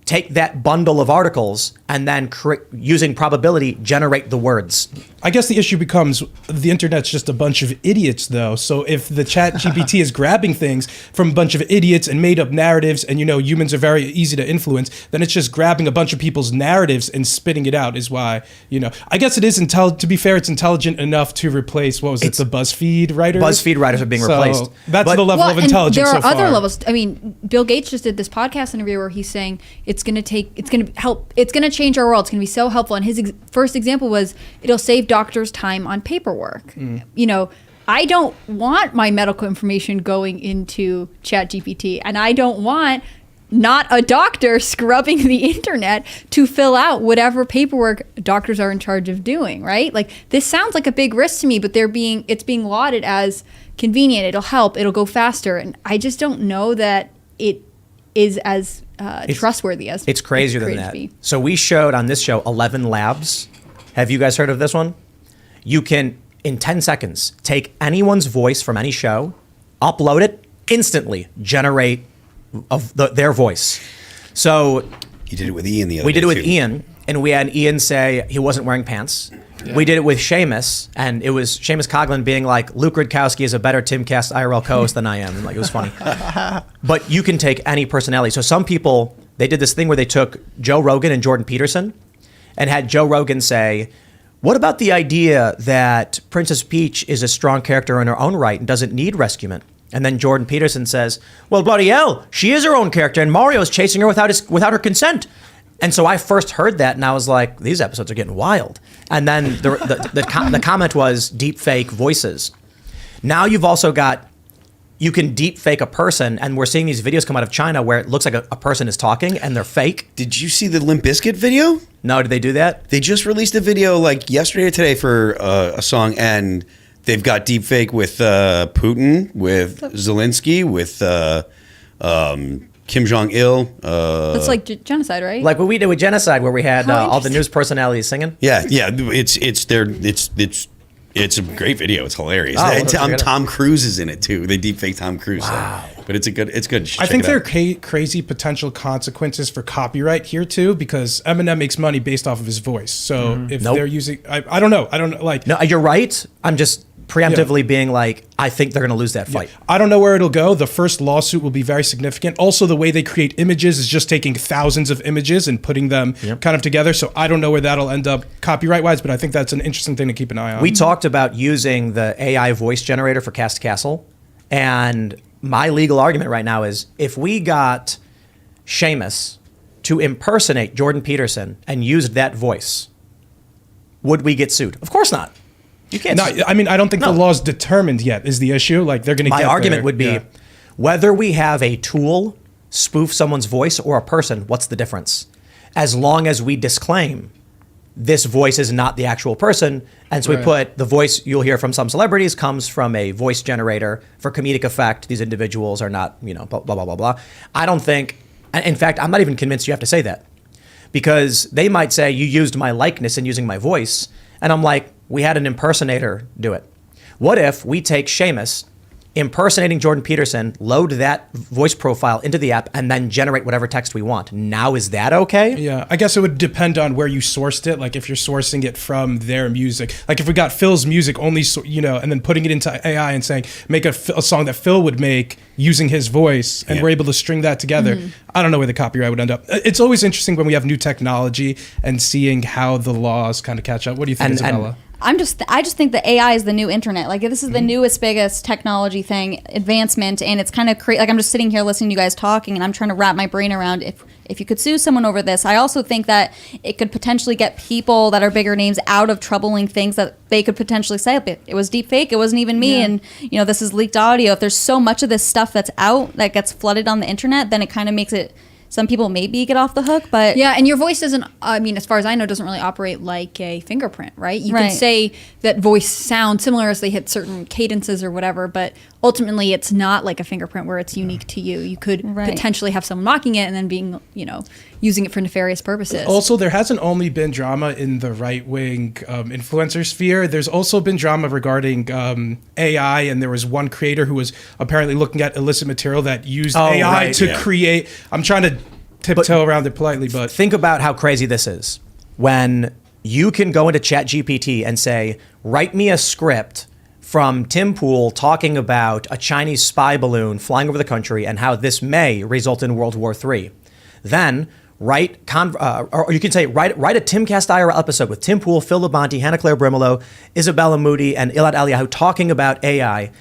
A: take that bundle of articles, and then using probability generate the words.
C: I guess the issue becomes the internet's just a bunch of idiots, though. So if the chat GPT is grabbing things from a bunch of idiots and made up narratives, and humans are very easy to influence, then it's just grabbing a bunch of people's narratives and spitting it out is why, I guess it is to be fair, it's intelligent enough to replace, the BuzzFeed writers?
A: BuzzFeed writers are being replaced.
C: That's the level of intelligence
E: there are
C: so far.
E: other levels. I mean, Bill Gates just did this podcast interview where he's saying it's going to change our world. It's going to be so helpful. And his first example was it'll save doctors time on paperwork. I don't want my medical information going into ChatGPT, and I don't want not a doctor scrubbing the internet to fill out whatever paperwork doctors are in charge of doing, right? Like, this sounds like a big risk to me, but it's being lauded as convenient. It'll help. It'll go faster. And I just don't know that it is as trustworthy as
A: it's crazier than that. So we showed on this show 11 labs. Have you guys heard of this one? You can, in 10 seconds, take anyone's voice from any show, upload it, instantly generate their voice. So
D: you did it with Ian the other day.
A: We did it with
D: too.
A: Ian, and we had Ian say he wasn't wearing pants. Yeah. We did it with Seamus, and it was Seamus Coughlin being like, Luke Rudkowski is a better Timcast IRL co-host than I am. And, it was funny. But you can take any personality. So some people, they did this thing where they took Joe Rogan and Jordan Peterson and had Joe Rogan say, what about the idea that Princess Peach is a strong character in her own right and doesn't need rescuement? And then Jordan Peterson says, well, bloody hell, she is her own character, and Mario's chasing her without her consent. And so I first heard that, and I was like, these episodes are getting wild. And then the comment was deep fake voices. Now you've also got, you can deep fake a person, and we're seeing these videos come out of China where it looks like a person is talking, and they're fake.
D: Did you see the Limp Bizkit video?
A: No, did they do that?
D: They just released a video like yesterday or today for a song, and they've got deep fake with Putin, with Zelensky, with Kim Jong-il.
E: That's like genocide, right?
A: Like what we did with Genocide, where we had all the news personalities singing.
D: Yeah. It's a great video. It's hilarious.
A: Oh,
D: Tom Cruise is in it too. They deepfake Tom Cruise.
A: Wow.
D: So But it's good. You should
C: I
D: check
C: think
D: it
C: there
D: out.
C: are crazy potential consequences for copyright here too, because Eminem makes money based off of his voice. So if
A: Nope.
C: they're using, I don't know. Like,
A: No, you're right. I'm just preemptively being like, I think they're going to lose that fight.
C: I don't know where it'll go. The first lawsuit will be very significant. Also, the way they create images is just taking thousands of images and putting them kind of together. So I don't know where that'll end up copyright-wise, but I think that's an interesting thing to keep an eye on.
A: We talked about using the AI voice generator for Cast Castle, and my legal argument right now is if we got Seamus to impersonate Jordan Peterson and used that voice, would we get sued? Of course not. You can't.
C: No, I mean, I don't think
A: No.
C: the law's determined yet is the issue. Like, they're going to
A: My
C: get
A: argument
C: there.
A: would be
C: Yeah.
A: whether we have a tool spoof someone's voice or a person, what's the difference? As long as we disclaim this voice is not the actual person, and so we
C: Right.
A: put the voice you'll hear from some celebrities comes from a voice generator for comedic effect. These individuals are not, blah, blah, blah, blah, blah. I don't think, in fact, I'm not even convinced you have to say that, because they might say you used my likeness in using my voice, and I'm like, we had an impersonator do it. What if we take Seamus impersonating Jordan Peterson, load that voice profile into the app, and then generate whatever text we want? Now, is that okay?
C: Yeah, I guess it would depend on where you sourced it. Like, if you're sourcing it from their music, like if we got Phil's music only, and then putting it into AI and saying make a song that Phil would make using his voice, and we're able to string that together. I don't know where the copyright would end up. It's always interesting when we have new technology and seeing how the laws kind of catch up. What do you think, Isabella?
B: I just think that AI is the new internet. Like, this is the newest, biggest technology thing, advancement, and it's kind of like I'm just sitting here listening to you guys talking, and I'm trying to wrap my brain around if you could sue someone over this. I also think that it could potentially get people that are bigger names out of troubling things that they could potentially say, it was deep fake, it wasn't even me, and this is leaked audio. If there's so much of this stuff that's out that gets flooded on the internet, then it kind of makes it. Some people maybe get off the hook, but...
E: Yeah, and your voice doesn't, as far as I know, doesn't really operate like a fingerprint, right? You can say that voice sounds similar as they hit certain cadences or whatever, but ultimately it's not like a fingerprint where it's unique to you. You could potentially have someone mocking it and then being, using it for nefarious purposes.
C: Also, there hasn't only been drama in the right-wing influencer sphere. There's also been drama regarding AI, and there was one creator who was apparently looking at illicit material that used AI to create... I'm trying to tiptoe around it politely, but...
A: Think about how crazy this is. When you can go into ChatGPT and say, write me a script from Tim Pool talking about a Chinese spy balloon flying over the country and how this may result in World War III. Then write a Timcast IRL episode with Tim Pool, Phil Labonte, Hannah Claire Brimelow, Isabella Moody, and Ilad Eliyahu talking about AI.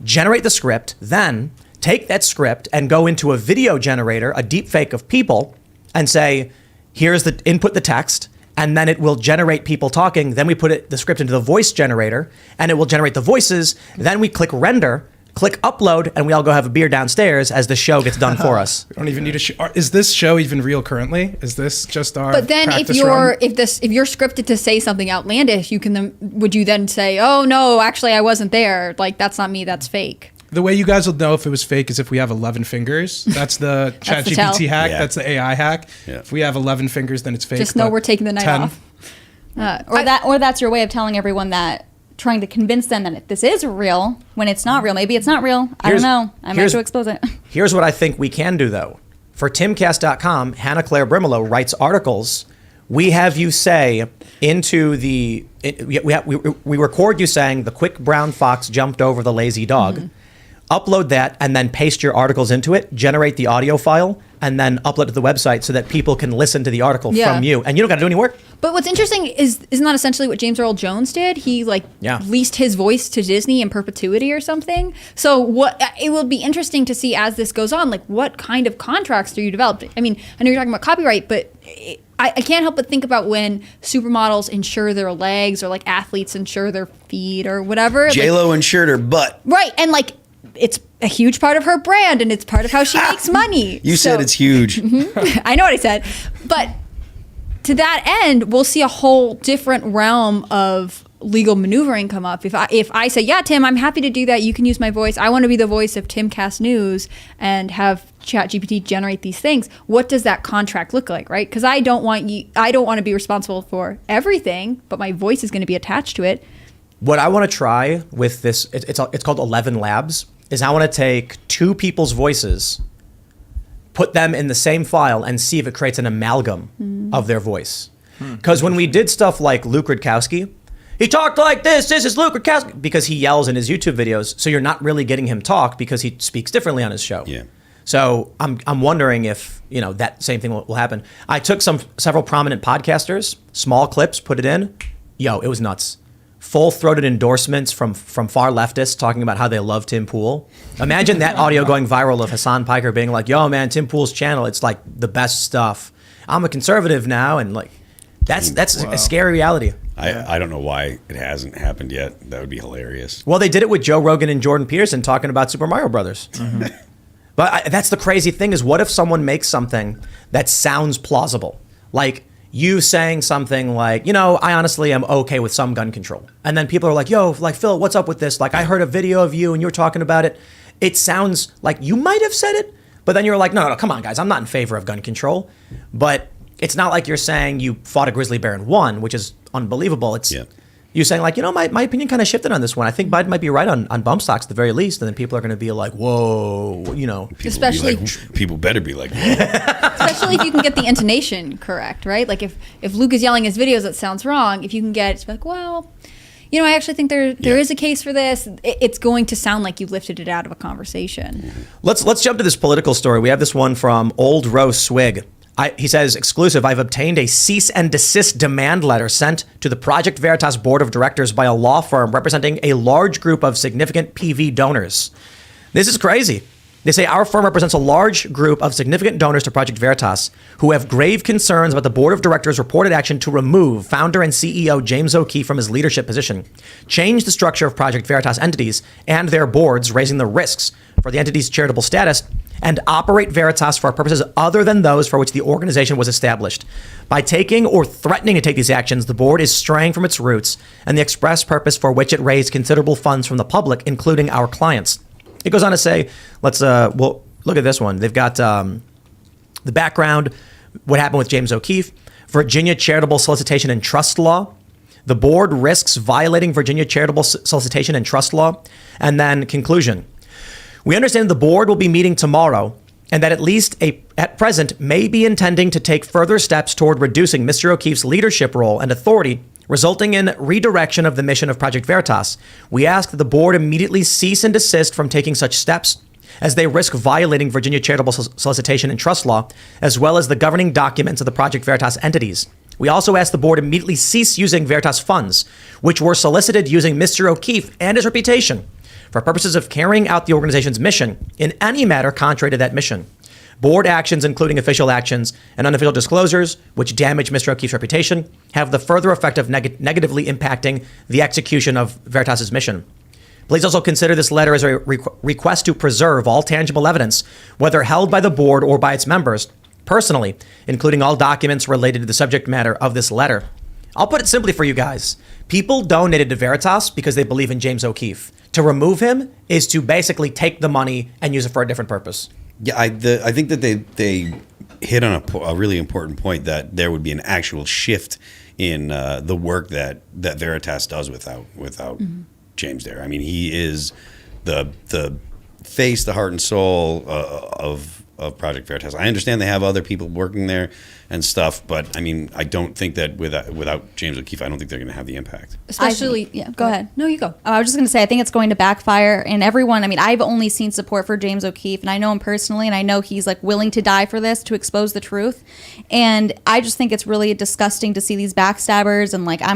A: Generate the script, then take that script and go into a video generator, a deep fake of people, and say, here's the input the text, and then it will generate people talking. Then we put the script into the voice generator, and it will generate the voices. Then we click render, click upload, and we all go have a beer downstairs as the show gets done for us.
C: We don't even need a show. Is this show even real currently? Is this just our
E: But then
C: practice
E: if you're
C: run?
E: if you're scripted to say something outlandish, would you then say, "Oh no, actually I wasn't there. Like, that's not me, that's fake."
C: The way you guys will know if it was fake is if we have 11 fingers. That's the
E: That's the tell.
C: ChatGPT hack.
D: Yeah.
C: That's the AI hack.
D: Yeah.
C: If we have 11 fingers, then it's fake.
E: Just know
C: but
E: we're taking the night
C: 10
E: off.
B: Or that's your way of telling everyone that, trying to convince them that this is real when it's not real. Maybe it's not real. I don't know. I might have to expose it.
A: Here's what I think we can do, though. For Timcast.com, Hannah Claire Brimelow writes articles. We have you say into the... We record you saying the quick brown fox jumped over the lazy dog. Mm-hmm. Upload that and then paste your articles into it, generate the audio file, and then upload it to the website so that people can listen to the article from you. And you don't got to do any work.
E: But what's interesting isn't that essentially what James Earl Jones did? He leased his voice to Disney in perpetuity or something. So it will be interesting to see as this goes on, like what kind of contracts do you develop? I mean, I know you're talking about copyright, but I can't help but think about when supermodels insure their legs, or like athletes insure their feet or whatever.
D: J-Lo insured her butt.
E: Right, and like it's a huge part of her brand, and it's part of how she makes money.
D: You said it's huge.
E: I know what I said. But to that end, we'll see a whole different realm of legal maneuvering come up. If I say, yeah, Tim, I'm happy to do that. You can use my voice. I want to be the voice of Timcast News and have ChatGPT generate these things. What does that contract look like, right? Because I don't want to be responsible for everything, but my voice is going to be attached to it.
A: What I want to try with this, it's called 11 Labs, is I want to take two people's voices, put them in the same file, and see if it creates an amalgam of their voice. Because when we did stuff like Luke Rudkowski, he talked like this is Luke Rudkowski, because he yells in his YouTube videos, so you're not really getting him talk because he speaks differently on his show.
D: Yeah.
A: So I'm wondering if, that same thing will happen. I took several prominent podcasters, small clips, put it in. Yo, it was nuts. Full-throated endorsements from far leftists talking about how they love Tim Pool. Imagine that audio going viral of Hassan Piker being like, yo, man, Tim Pool's channel, it's like the best stuff. I'm a conservative now, and like that's a scary reality.
D: I don't know why it hasn't happened yet. That would be hilarious.
A: Well, they did it with Joe Rogan and Jordan Peterson talking about Super Mario Brothers. But that's the crazy thing is, what if someone makes something that sounds plausible? Like you saying something like, I honestly am okay with some gun control. And then people are like, yo, like, Phil, what's up with this? Like, I heard a video of you and you were talking about it. It sounds like you might have said it, but then you're like, no, come on, guys. I'm not in favor of gun control. But it's not like you're saying you fought a grizzly bear and won, which is unbelievable. It's you saying like, my opinion kind of shifted on this one. I think Biden might be right on bump stocks at the very least. And then people are going to be like, whoa,
E: Especially
D: people better be like, whoa.
E: Especially if you can get the intonation correct, right? Like if Luke is yelling his videos, that sounds wrong. If you can get it's like, well, I actually think there is a case for this. It's going to sound like you lifted it out of a conversation.
A: Let's jump to this political story. We have this one from Old Row Swig. He says, exclusive, I've obtained a cease and desist demand letter sent to the Project Veritas board of directors by a law firm representing a large group of significant PV donors. This is crazy. They say our firm represents a large group of significant donors to Project Veritas who have grave concerns about the board of directors' reported action to remove founder and CEO James O'Keefe from his leadership position, change the structure of Project Veritas entities and their boards, raising the risks for the entity's charitable status, and operate Veritas for purposes other than those for which the organization was established. By taking or threatening to take these actions, the board is straying from its roots and the express purpose for which it raised considerable funds from the public, including our clients. It goes on to say, look at this one. They've got the background, what happened with James O'Keefe, Virginia Charitable Solicitation and Trust Law. The board risks violating Virginia Charitable Solicitation and Trust Law. And then conclusion. We understand the board will be meeting tomorrow and that at least at present may be intending to take further steps toward reducing Mr. O'Keefe's leadership role and authority, resulting in redirection of the mission of Project Veritas. We ask that the board immediately cease and desist from taking such steps, as they risk violating Virginia Charitable Solicitation and Trust Law, as well as the governing documents of the Project Veritas entities. We also ask the board immediately cease using Veritas funds, which were solicited using Mr. O'Keefe and his reputation for purposes of carrying out the organization's mission in any matter contrary to that mission. Board actions, including official actions and unofficial disclosures, which damage Mr. O'Keefe's reputation, have the further effect of negatively impacting the execution of Veritas's mission. Please also consider this letter as a request to preserve all tangible evidence, whether held by the board or by its members, personally, including all documents related to the subject matter of this letter. I'll put it simply for you guys. People donated to Veritas because they believe in James O'Keefe. To remove him is to basically take the money and use it for a different purpose.
D: Yeah, I think that they hit on a really important point, that there would be an actual shift in the work that Veritas does without James there. I mean, he is the face, the heart and soul of Project Veritas. I understand they have other people working there and stuff, but I mean, I don't think that without James O'Keefe, I don't think they're going to have the impact.
E: Especially, go ahead. No, you go.
B: I was just going to say, I think it's going to backfire. And everyone, I mean, I've only seen support for James O'Keefe, and I know him personally, and I know he's like willing to die for this, to expose the truth. And I just think it's really disgusting to see these backstabbers. And like, I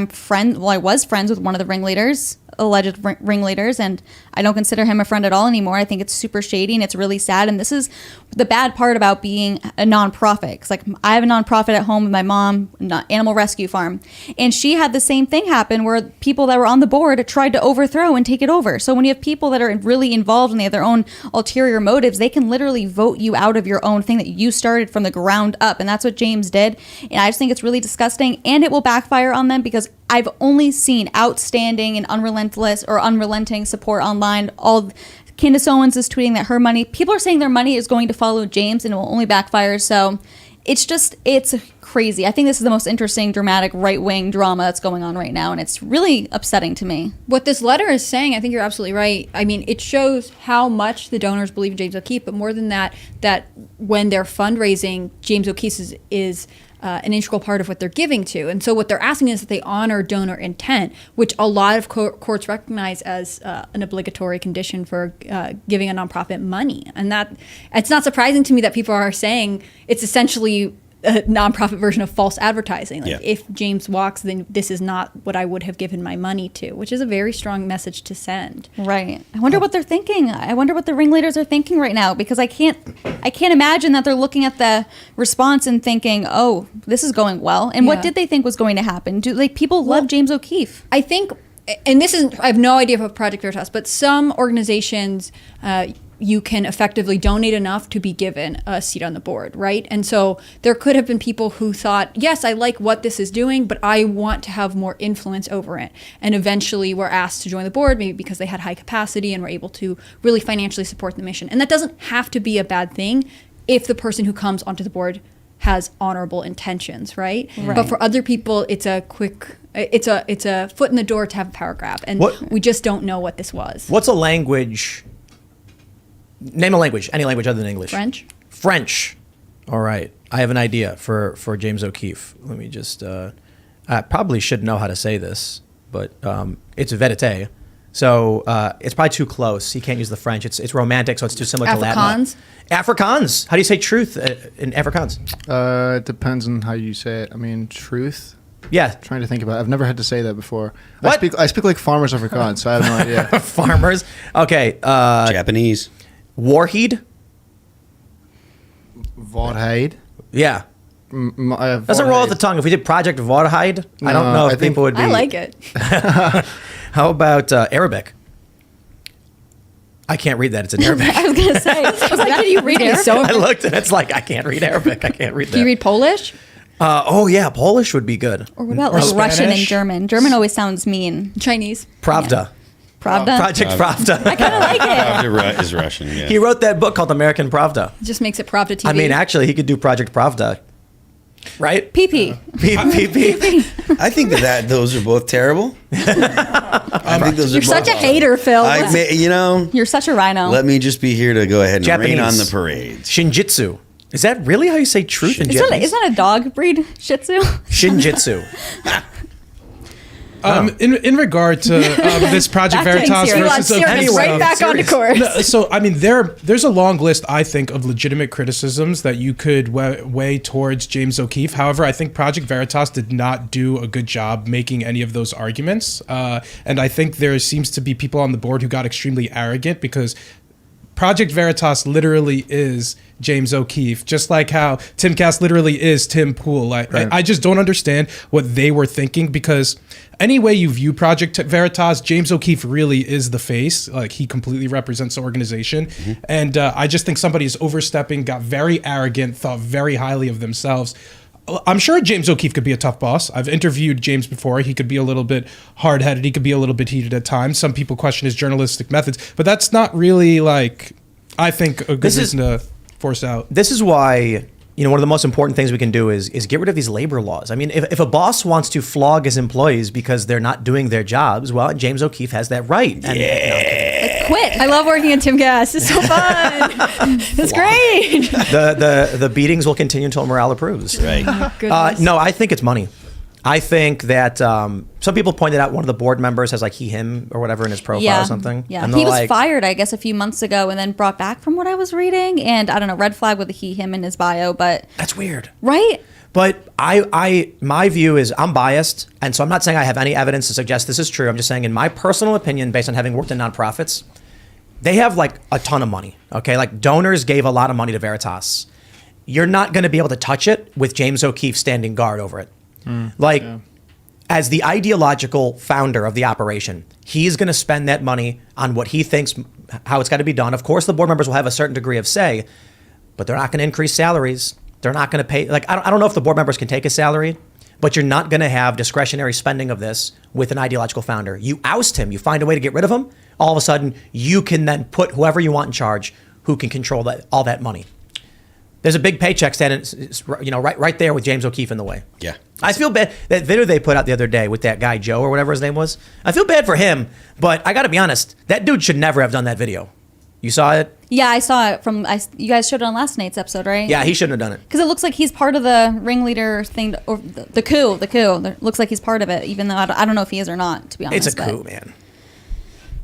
B: was friends with one of the alleged ringleaders, and I don't consider him a friend at all anymore. I think it's super shady and it's really sad. And this is the bad part about being a nonprofit. 'Cause like, I have a nonprofit at home with my mom, animal rescue farm, and she had the same thing happen where people that were on the board tried to overthrow and take it over. So when you have people that are really involved and they have their own ulterior motives, they can literally vote you out of your own thing that you started from the ground up. And that's what James did. And I just think it's really disgusting, and it will backfire on them, because I've only seen outstanding and unrelenting support online. Candace Owens is tweeting that people are saying their money is going to follow James and it will only backfire. So it's crazy. I think this is the most interesting, dramatic, right-wing drama that's going on right now, and it's really upsetting to me.
E: What this letter is saying, I think you're absolutely right. I mean, it shows how much the donors believe in James O'Keefe, but more than that, that when they're fundraising, James O'Keefe is an integral part of what they're giving to. And so what they're asking is that they honor donor intent, which a lot of courts recognize as an obligatory condition for giving a nonprofit money. And that it's not surprising to me that people are saying it's essentially a nonprofit version of false advertising. Like, if James walks, then this is not what I would have given my money to, which is a very strong message to send.
B: Right. I wonder what they're thinking. I wonder what the ringleaders are thinking right now, because I can't imagine that they're looking at the response and thinking, "Oh, this is going well." And what did they think was going to happen? People love James O'Keefe?
E: I think, and I have no idea about Project Veritas, but some organizations, you can effectively donate enough to be given a seat on the board, right? And so there could have been people who thought, yes, I like what this is doing, but I want to have more influence over it. And eventually were asked to join the board, maybe because they had high capacity and were able to really financially support the mission. And that doesn't have to be a bad thing if the person who comes onto the board has honorable intentions, right? But for other people, it's a foot in the door to have a power grab. And we just don't know what this was.
A: What's a language? Name a language, any language other than English. French. All right. I have an idea for James O'Keefe. Let me just, I probably should know how to say this, but it's vérité. So it's probably too close. He can't use the French. It's romantic, so it's too similar to Latin. Afrikaans. How do you say truth in Afrikaans?
F: It depends on how you say it. I mean, truth.
A: Yeah.
F: Trying to think about it. I've never had to say that before.
A: What?
F: I speak like farmers Afrikaans, so I have no idea.
A: Farmers. Okay.
D: Japanese.
A: Warheed?
F: Waarheid.
A: Yeah. Doesn't roll off the tongue. If we did Project Waarheid, I don't know if people would be...
E: I like it.
A: How about Arabic? I can't read that. It's in Arabic.
B: I was going to say, can you read Arabic?
A: I looked and it's like, I can't read Arabic. I can't read that.
E: Do you read Polish?
A: Oh, yeah. Polish would be good.
B: Or what about like Russian and German? German always sounds mean.
E: Chinese.
A: Pravda.
B: Yeah. Pravda?
A: Project Pravda.
B: I kind of like it.
D: Pravda is Russian, yeah.
A: He wrote that book called American Pravda.
E: It just makes it Pravda TV.
A: I mean, actually, he could do Project Pravda. Right?
B: PP.
A: PP.
D: I think that those are both terrible. I think those
E: You're
D: are
E: such
D: both
E: a hater, Phil.
B: You're such a rhino.
D: Let me just be here to go ahead and rain on the
A: Japanese.
D: parades.
A: Shinjitsu. Is that really how you say truth in
B: Isn't
A: Japanese?
B: that a dog breed? Shih Tzu?
A: Shinjitsu.
C: In regard to this Project
B: Back to
C: Veritas
B: serious.
C: versus
E: Serious,
C: O'Keefe
E: right
C: stuff.
E: back onto course.
C: No, so I mean, there's a long list, I think, of legitimate criticisms that you could weigh towards James O'Keefe. However, I think Project Veritas did not do a good job making any of those arguments, and I think there seems to be people on the board who got extremely arrogant because Project Veritas literally is James O'Keefe, just like how Timcast literally is Tim Pool. I just don't understand what they were thinking, because any way you view Project Veritas, James O'Keefe really is the face. Like, he completely represents the organization. Mm-hmm. And I just think somebody is overstepping, got very arrogant, thought very highly of themselves. I'm sure James O'Keefe could be a tough boss. I've interviewed James before. He could be a little bit hard-headed. He could be a little bit heated at times. Some people question his journalistic methods, but that's not really, like, I think, a good reason to force out.
A: This is why, one of the most important things we can do is get rid of these labor laws. I mean, if a boss wants to flog his employees because they're not doing their jobs, well, James O'Keefe has that right. And,
E: Quit. I love working at Timcast. It's so fun. It's great.
A: the beatings will continue until morale approves.
D: Right.
A: No, I think it's money. I think that some people pointed out one of the board members has like him or whatever in his profile or something.
B: Yeah,
A: and
B: he was fired, I guess, a few months ago and then brought back from what I was reading. And I don't know, red flag with a him in his bio, but
A: that's weird.
B: Right?
A: But my view is I'm biased, and so I'm not saying I have any evidence to suggest this is true. I'm just saying, in my personal opinion, based on having worked in nonprofits, they have like a ton of money. Okay, like donors gave a lot of money to Veritas. You're not going to be able to touch it with James O'Keefe standing guard over it. As the ideological founder of the operation, he's going to spend that money on what he thinks, how it's got to be done. Of course, the board members will have a certain degree of say, but they're not going to increase salaries. They're not going to pay. Like, I don't know if the board members can take a salary, but you're not going to have discretionary spending of this with an ideological founder. You oust him. You find a way to get rid of him. All of a sudden, you can then put whoever you want in charge who can control all that money. There's a big paycheck standing, right there with James O'Keefe in the way.
D: Yeah.
A: I feel bad. That video they put out the other day with that guy Joe or whatever his name was. I feel bad for him, but I got to be honest. That dude should never have done that video. You saw it?
B: Yeah, I saw it you guys showed it on last night's episode, right?
A: Yeah, he shouldn't have done it.
B: Because it looks like he's part of the ringleader thing, or the coup. It looks like he's part of it, even though I don't know if he is or not, to be honest.
A: It's a coup, man.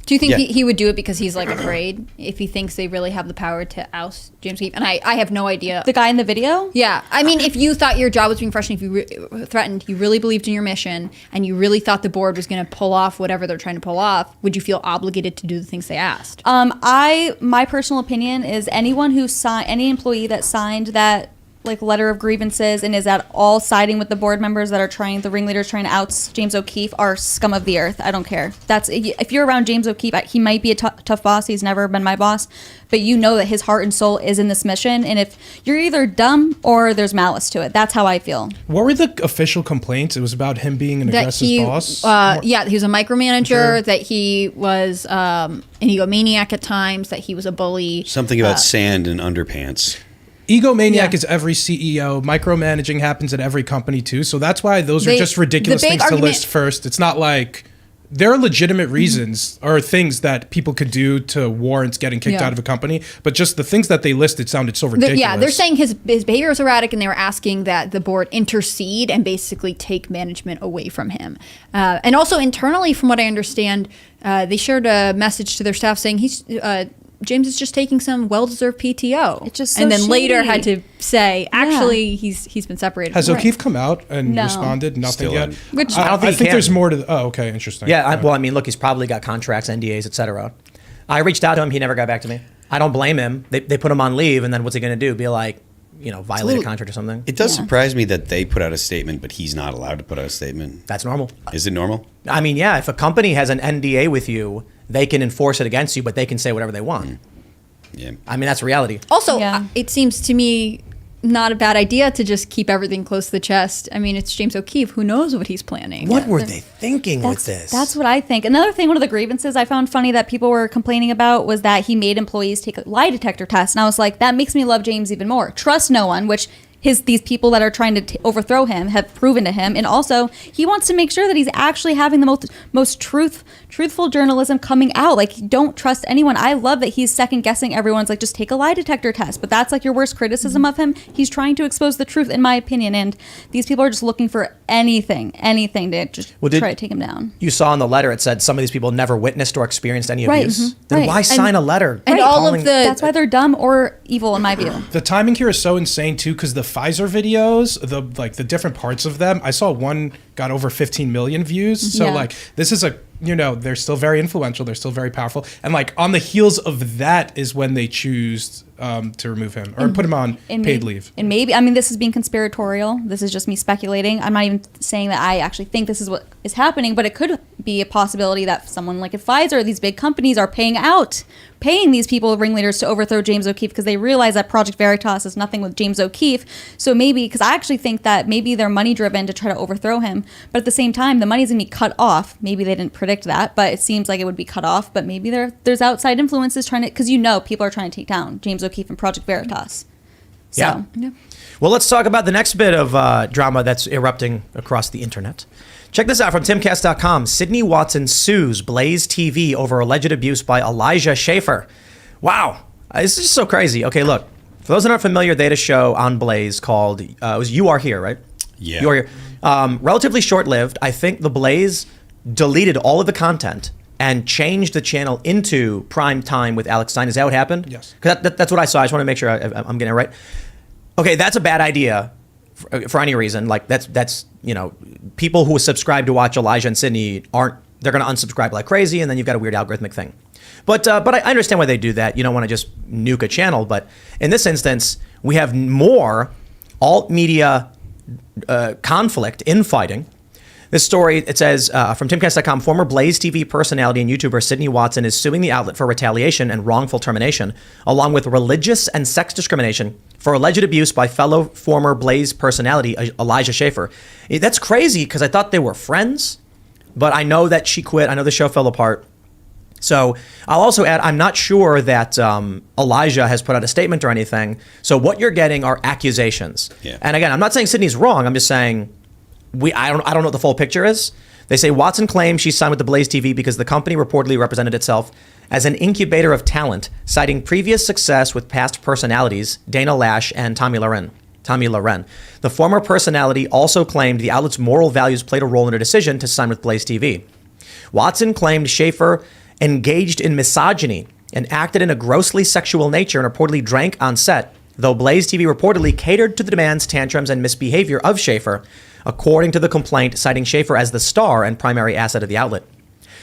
E: Do you think
D: Yeah.
E: he would do it because he's like afraid if he thinks they really have the power to oust James O'Keefe? And I have no idea.
B: The guy in the video?
E: Yeah, I mean, if you thought your job was being frustrating, if you threatened, you really believed in your mission, and you really thought the board was going to pull off whatever they're trying to pull off, would you feel obligated to do the things they asked?
B: My personal opinion is any employee that signed that like letter of grievances and is at all siding with the board members that are the ringleaders trying to oust James O'Keefe are scum of the earth. I don't care. If you're around James O'Keefe, he might be a tough boss. He's never been my boss, but you know that his heart and soul is in this mission. And if you're either dumb or there's malice to it, that's how I feel.
C: What were the official complaints? It was about him being an aggressive boss?
E: He was a micromanager, that he was an egomaniac at times, that he was a bully.
D: Something about sand and underpants.
C: Egomaniac is every CEO. Micromanaging happens at every company too. So that's why those are just ridiculous
E: the big
C: things to
E: argument-
C: list first. It's not like there are legitimate reasons or things that people could do to warrant getting kicked out of a company. But just the things that they listed sounded so ridiculous.
E: They're saying his behavior is erratic, and they were asking that the board intercede and basically take management away from him. And also internally, from what I understand, they shared a message to their staff saying James is just taking some well-deserved PTO.
B: It's just so
E: and then later
B: shady.
E: had to say, actually, he's been separated.
C: Has
E: from
C: O'Keefe come out and
B: No.
C: responded? Nothing
D: Still
C: yet.
D: haven't.
B: Which-
A: I don't think
C: I
A: he
C: think
A: can.
C: there's more to. Oh, okay, interesting.
A: Yeah, well, I mean, look, he's probably got contracts, NDAs, etc. I reached out to him. He never got back to me. I don't blame him. They put him on leave, and then what's he going to do? Be like, violate a contract or something?
D: It does surprise me that they put out a statement, but he's not allowed to put out a statement.
A: That's normal.
D: Is it normal?
A: I mean, yeah, if a company has an NDA with you, they can enforce it against you, but they can say whatever they want.
D: Yeah.
A: I mean, that's reality.
E: Also,
B: Yeah.
E: it seems to me not a bad idea to just keep everything close to the chest. I mean, it's James O'Keefe. Who knows what he's planning?
A: What were they thinking with this?
B: That's what I think. Another thing, one of the grievances I found funny that people were complaining about was that he made employees take a lie detector test. And I was like, that makes me love James even more. Trust no one, which these people that are trying to overthrow him have proven to him. And also, he wants to make sure that he's actually having the most truthful journalism coming out. Like, don't trust anyone. I love that he's second guessing everyone's like, just take a lie detector test. But that's like your worst criticism of him. He's trying to expose the truth, in my opinion. And these people are just looking for anything to just try to take him down.
A: You saw in the letter, it said some of these people never witnessed or experienced any
B: Right,
A: abuse.
B: mhm,
A: Then
B: right.
A: why sign a letter?
E: And all of
B: That's why they're dumb or evil, in my view.
C: The timing here is so insane too, because the Pfizer videos, the different parts of them, I saw one got over 15 million views. So
B: Yeah.
C: this is they're still very influential. They're still very powerful. And on the heels of that is when they choose to remove him or put him on paid leave.
B: And maybe, I mean, this is being conspiratorial. This is just me speculating. I'm not even saying that I actually think this is what is happening, but it could be a possibility that someone like Pfizer, these big companies are paying these people, ringleaders, to overthrow James O'Keefe because they realize that Project Veritas is nothing with James O'Keefe. So maybe, because I actually think that maybe they're money driven to try to overthrow him, but at the same time, the money's going to be cut off. Maybe they didn't predict that, but it seems like it would be cut off. But maybe there's outside influences trying to, because people are trying to take down James O'Keefe and Project Veritas. So,
A: Yeah. Well, let's talk about the next bit of drama that's erupting across the internet. Check this out from Timcast.com. Sydney Watson sues Blaze TV over alleged abuse by Elijah Schaefer. Wow. This is just so crazy. Okay, look. For those that aren't familiar, they had a show on Blaze called, it was You Are Here, right?
D: Yeah.
A: You Are Here. Relatively short-lived. I think the Blaze deleted all of the content and changed the channel into prime time with Alex Stein. Is that what happened?
C: Yes.
A: Because that's what I saw. I just want to make sure I'm getting it right. Okay, that's a bad idea for any reason. Like that's people who subscribe to watch Elijah and Sydney they're going to unsubscribe like crazy, and then you've got a weird algorithmic thing. But I understand why they do that. You don't want to just nuke a channel, but in this instance, we have more alt media conflict, infighting. This story, it says, from Timcast.com, former Blaze TV personality and YouTuber Sydney Watson is suing the outlet for retaliation and wrongful termination, along with religious and sex discrimination for alleged abuse by fellow former Blaze personality Elijah Schaefer. That's crazy because I thought they were friends, but I know that she quit. I know the show fell apart. So I'll also add, I'm not sure that Elijah has put out a statement or anything. So what you're getting are accusations.
D: Yeah.
A: And again, I'm not saying Sydney's wrong. I'm just saying I don't know what the full picture is. They say Watson claims she signed with the Blaze TV because the company reportedly represented itself as an incubator of talent, citing previous success with past personalities Dana Lash and Tommy Loren. The former personality also claimed the outlet's moral values played a role in her decision to sign with Blaze TV. Watson claimed Schaefer engaged in misogyny and acted in a grossly sexual nature and reportedly drank on set, though Blaze TV reportedly catered to the demands, tantrums, and misbehavior of Schaefer, according to the complaint, citing Schaefer as the star and primary asset of the outlet.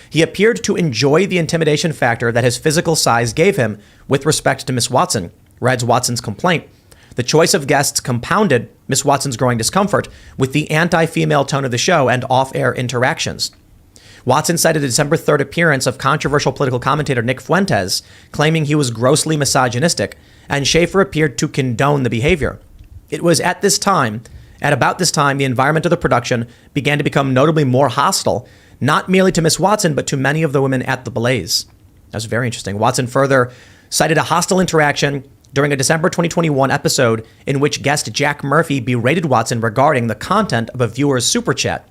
A: He appeared to enjoy the intimidation factor that his physical size gave him with respect to Miss Watson, reads Watson's complaint. The choice of guests compounded Miss Watson's growing discomfort with the anti-female tone of the show and off-air interactions. Watson cited the December 3rd appearance of controversial political commentator Nick Fuentes, claiming he was grossly misogynistic, and Schaefer appeared to condone the behavior. It was at about this time, the environment of the production began to become notably more hostile, not merely to Miss Watson, but to many of the women at the Blaze. That's very interesting. Watson further cited a hostile interaction during a December 2021 episode in which guest Jack Murphy berated Watson regarding the content of a viewer's super chat.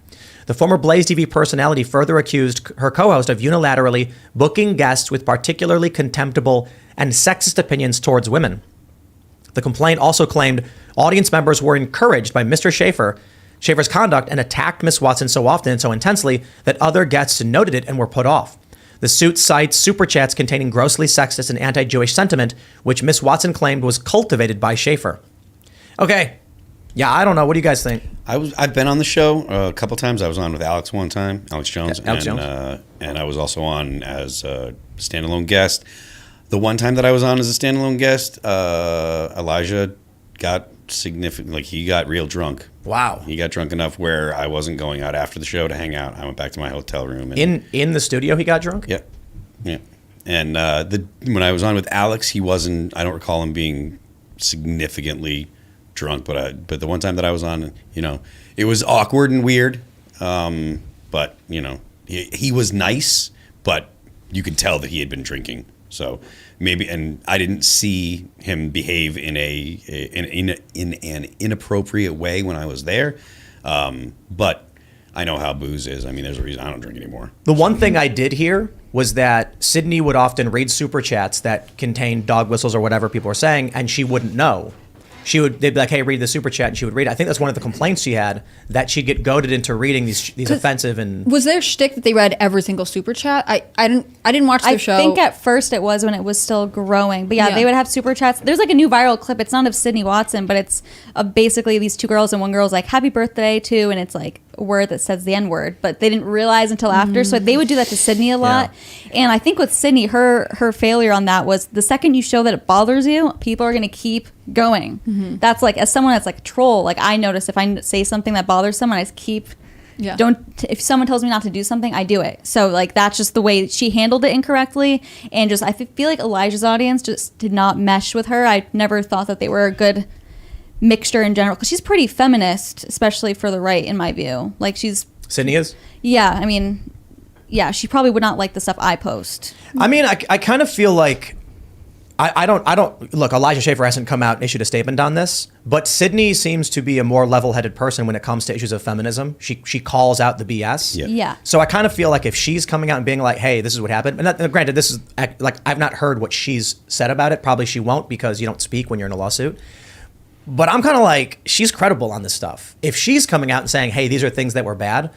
A: The former Blaze TV personality further accused her co-host of unilaterally booking guests with particularly contemptible and sexist opinions towards women. The complaint also claimed audience members were encouraged by Mr. Schaefer's conduct and attacked Miss Watson so often and so intensely that other guests noted it and were put off. The suit cites super chats containing grossly sexist and anti-Jewish sentiment, which Miss Watson claimed was cultivated by Schaefer. Okay. Yeah, I don't know. What do you guys think?
D: I've been on the show a couple times. I was on with Alex one time, Alex Jones, and I was also on as a standalone guest. The one time that I was on as a standalone guest, Elijah got he got real drunk.
A: Wow.
D: He got drunk enough where I wasn't going out after the show to hang out. I went back to my hotel room. And,
A: in the studio, he got drunk?
D: Yeah. Yeah. And when I was on with Alex, he wasn't. I don't recall him being significantly drunk, but the one time that I was on, it was awkward and weird. But he was nice, but you could tell that he had been drinking. So maybe, and I didn't see him behave in an inappropriate way when I was there. But I know how booze is. I mean, there's a reason I don't drink anymore.
A: The one thing I did hear was that Sydney would often read super chats that contained dog whistles or whatever people were saying, and she wouldn't know. They'd be like, hey, read the super chat, and she would read it. I think that's one of the complaints she had, that she'd get goaded into reading these offensive and...
E: Was their shtick that they read every single super chat? I didn't watch their show.
B: I think at first it was when it was still growing. But yeah, they would have super chats. There's like a new viral clip. It's not of Sydney Watson, but it's basically these two girls, and one girl's like, happy birthday to, and it's like a word that says the N-word, but they didn't realize until after. So they would do that to Sydney a lot. Yeah. And I think with Sydney, her failure on that was the second you show that it bothers you, people are going to keep going. Mm-hmm. That's like, as someone that's like a troll, like I notice if I say something that bothers someone, I just keep... Yeah. If someone tells me not to do something, I do it. So like that's just the way she handled it incorrectly, and just I feel like Elijah's audience just did not mesh with her. I never thought that they were a good mixture in general, because she's pretty feminist, especially for the right, in my view. Like
A: Sydney is?
B: Yeah, I mean, yeah, she probably would not like the stuff I post.
A: I mean, I kind of feel like I don't look, Elijah Schaefer hasn't come out and issued a statement on this, but Sydney seems to be a more level-headed person when it comes to issues of feminism. She calls out the BS.
B: Yeah.
A: So I kind of feel like if she's coming out and being like, hey, this is what happened, and granted, this is like, I've not heard what she's said about it. Probably she won't, because you don't speak when you're in a lawsuit. But I'm kind of like, she's credible on this stuff. If she's coming out and saying, hey, these are things that were bad,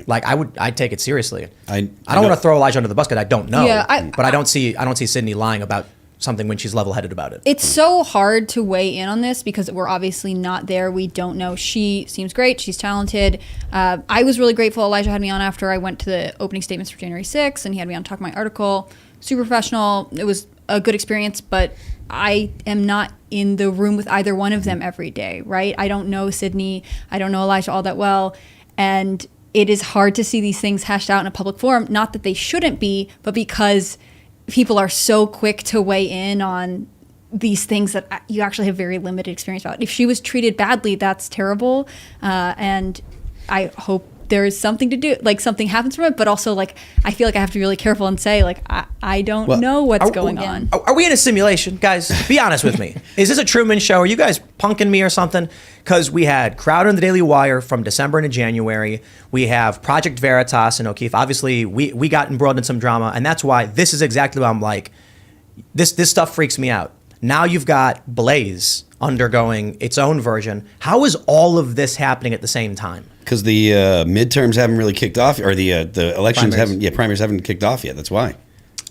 A: like I'd take it seriously. I don't want to throw Elijah under the bus because I don't know. Yeah, but I don't see Sydney lying about something when she's level-headed about it.
E: It's so hard to weigh in on this because we're obviously not there. We don't know. She seems great. She's talented. I was really grateful Elijah had me on after I went to the opening statements for January 6th, and he had me on to talk my article. Super professional. It was a good experience, but I am not in the room with either one of them every day, right? I don't know Sydney. I don't know Elijah all that well. And it is hard to see these things hashed out in a public forum. Not that they shouldn't be, but because people are so quick to weigh in on these things that you actually have very limited experience about. If she was treated badly, that's terrible. And I hope there is something to do, like something happens from it, but also like I feel like I have to be really careful and say like I don't know what's going on.
A: Are we in a simulation, guys? Be honest with me. Is this a Truman Show? Are you guys punking me or something? Because we had Crowder and the Daily Wire from December into January. We have Project Veritas and O'Keefe. Obviously, we got embroiled in some drama, and that's why this is exactly what I'm like. This stuff freaks me out. Now you've got Blaze undergoing its own version. How is all of this happening at the same time?
D: Because the midterms haven't really kicked off, or the elections primaries haven't kicked off yet. That's why.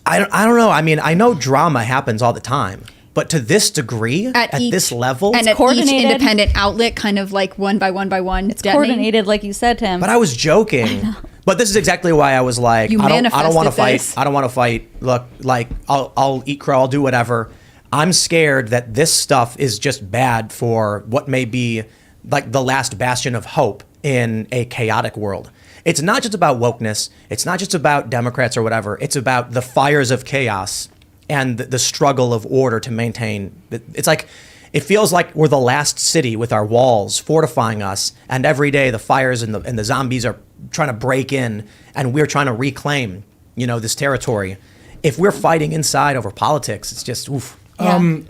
A: I don't know. I mean, I know drama happens all the time, but to this degree, at this level,
E: and at each
B: coordinated.
E: independent outlet, kind of like one by one by one,
B: It's coordinated, like you said, Tim.
A: But I was joking. But this is exactly why I was like,
E: You
A: I don't want to
E: manifested
A: fight.
E: this.
A: I don't want to fight. Look, like I'll eat crow. I'll do whatever. I'm scared that this stuff is just bad for what may be like the last bastion of hope in a chaotic world. It's not just about wokeness. It's not just about Democrats or whatever. It's about the fires of chaos and the struggle of order to maintain. It's like, it feels like we're the last city with our walls fortifying us, and every day the fires and the zombies are trying to break in, and we're trying to reclaim, this territory. If we're fighting inside over politics, it's just oof.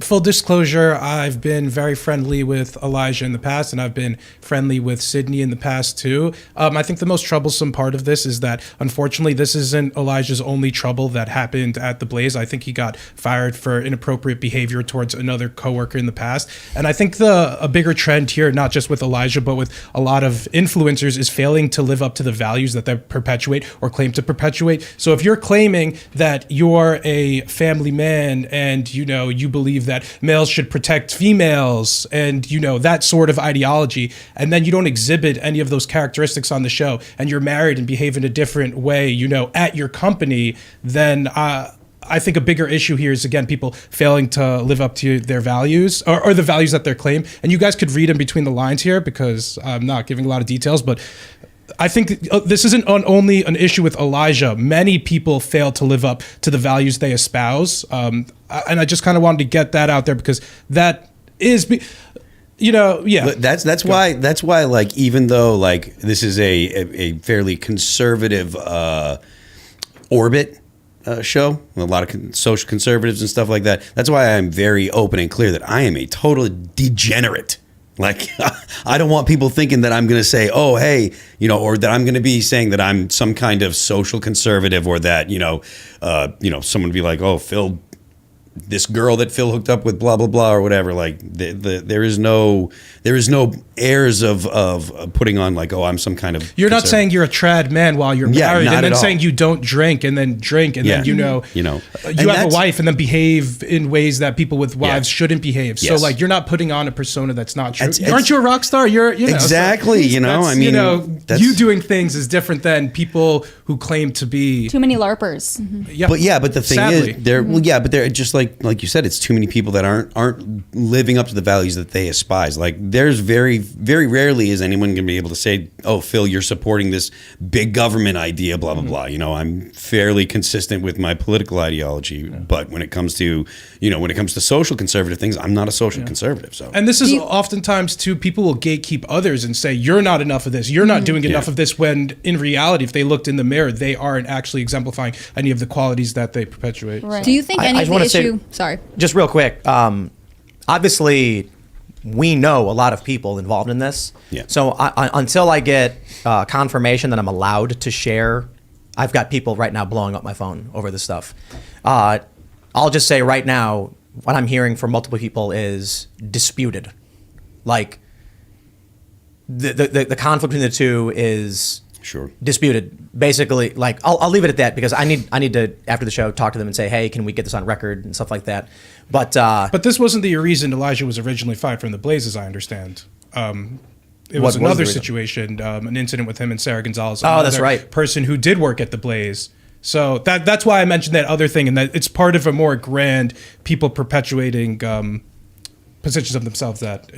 C: Full disclosure, I've been very friendly with Elijah in the past, and I've been friendly with Sydney in the past too. I think the most troublesome part of this is that, unfortunately, this isn't Elijah's only trouble that happened at the Blaze. I think he got fired for inappropriate behavior towards another coworker in the past. And I think a bigger trend here, not just with Elijah, but with a lot of influencers, is failing to live up to the values that they perpetuate or claim to perpetuate. So if you're claiming that you're a family man and, you believe that males should protect females and, that sort of ideology, and then you don't exhibit any of those characteristics on the show, and you're married and behave in a different way, at your company, then I think a bigger issue here is, again, people failing to live up to their values or the values that they claim. And you guys could read in between the lines here, because I'm not giving a lot of details, but I think this isn't only an issue with Elijah. Many people fail to live up to the values they espouse. And I just kind of wanted to get that out there, because that is, yeah.
D: That's why, like, even though, like, this is a fairly conservative orbit show, a lot of social conservatives and stuff like that. That's why I'm very open and clear that I am a total degenerate. Like, I don't want people thinking that I'm going to say, oh, hey, or that I'm going to be saying that I'm some kind of social conservative, or that, someone would be like, oh, Phil, this girl that Phil hooked up with, blah, blah, blah, or whatever. Like, there is no airs of putting on like, oh, I'm some kind of.
C: You're not saying you're a trad man while you're married, and then saying you don't drink, and then drink, and then you have a wife, and then behave in ways that people with wives shouldn't behave. So like, you're not putting on a persona that's not true. Aren't you a rock star? You're
D: exactly.
C: So
D: I mean,
C: you doing things is different than people who claim to be
B: too many LARPers.
C: Mm-hmm.
D: But the thing is, they're just like you said, it's too many people that aren't living up to the values that they espouse. Like, there's very, very rarely is anyone going to be able to say, oh, Phil, you're supporting this big government idea, blah, blah, blah. I'm fairly consistent with my political ideology, but when it comes to, social conservative things, I'm not a social conservative. So,
C: and this is oftentimes too, people will gatekeep others and say, you're not enough of this, you're not doing enough of this, when in reality, if they looked in the mirror, they aren't actually exemplifying any of the qualities that they perpetuate.
B: Right.
C: So.
E: Do you think any of the issue? Sorry.
A: Just real quick. Obviously, we know a lot of people involved in this.
D: Yeah.
A: So until I get confirmation that I'm allowed to share, I've got people right now blowing up my phone over this stuff. I'll just say right now, what I'm hearing from multiple people is disputed. Like, the conflict between the two is disputed. Basically, like, I'll leave it at that, because I need to, after the show, talk to them and say, hey, can we get this on record and stuff like that. But
C: this wasn't the reason Elijah was originally fired from the Blaze, as I understand. It was another situation, an incident with him and Sarah Gonzalez.
A: Oh, that's right.
C: Person who did work at the Blaze. So that's why I mentioned that other thing, and that it's part of a more grand people perpetuating positions of themselves that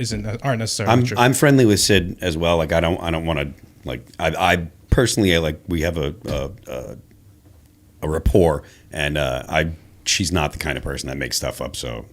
C: aren't necessarily true.
D: I'm friendly with Sid as well. Like, I don't want to, like, I personally, like, we have a rapport, and she's not the kind of person that makes stuff up. So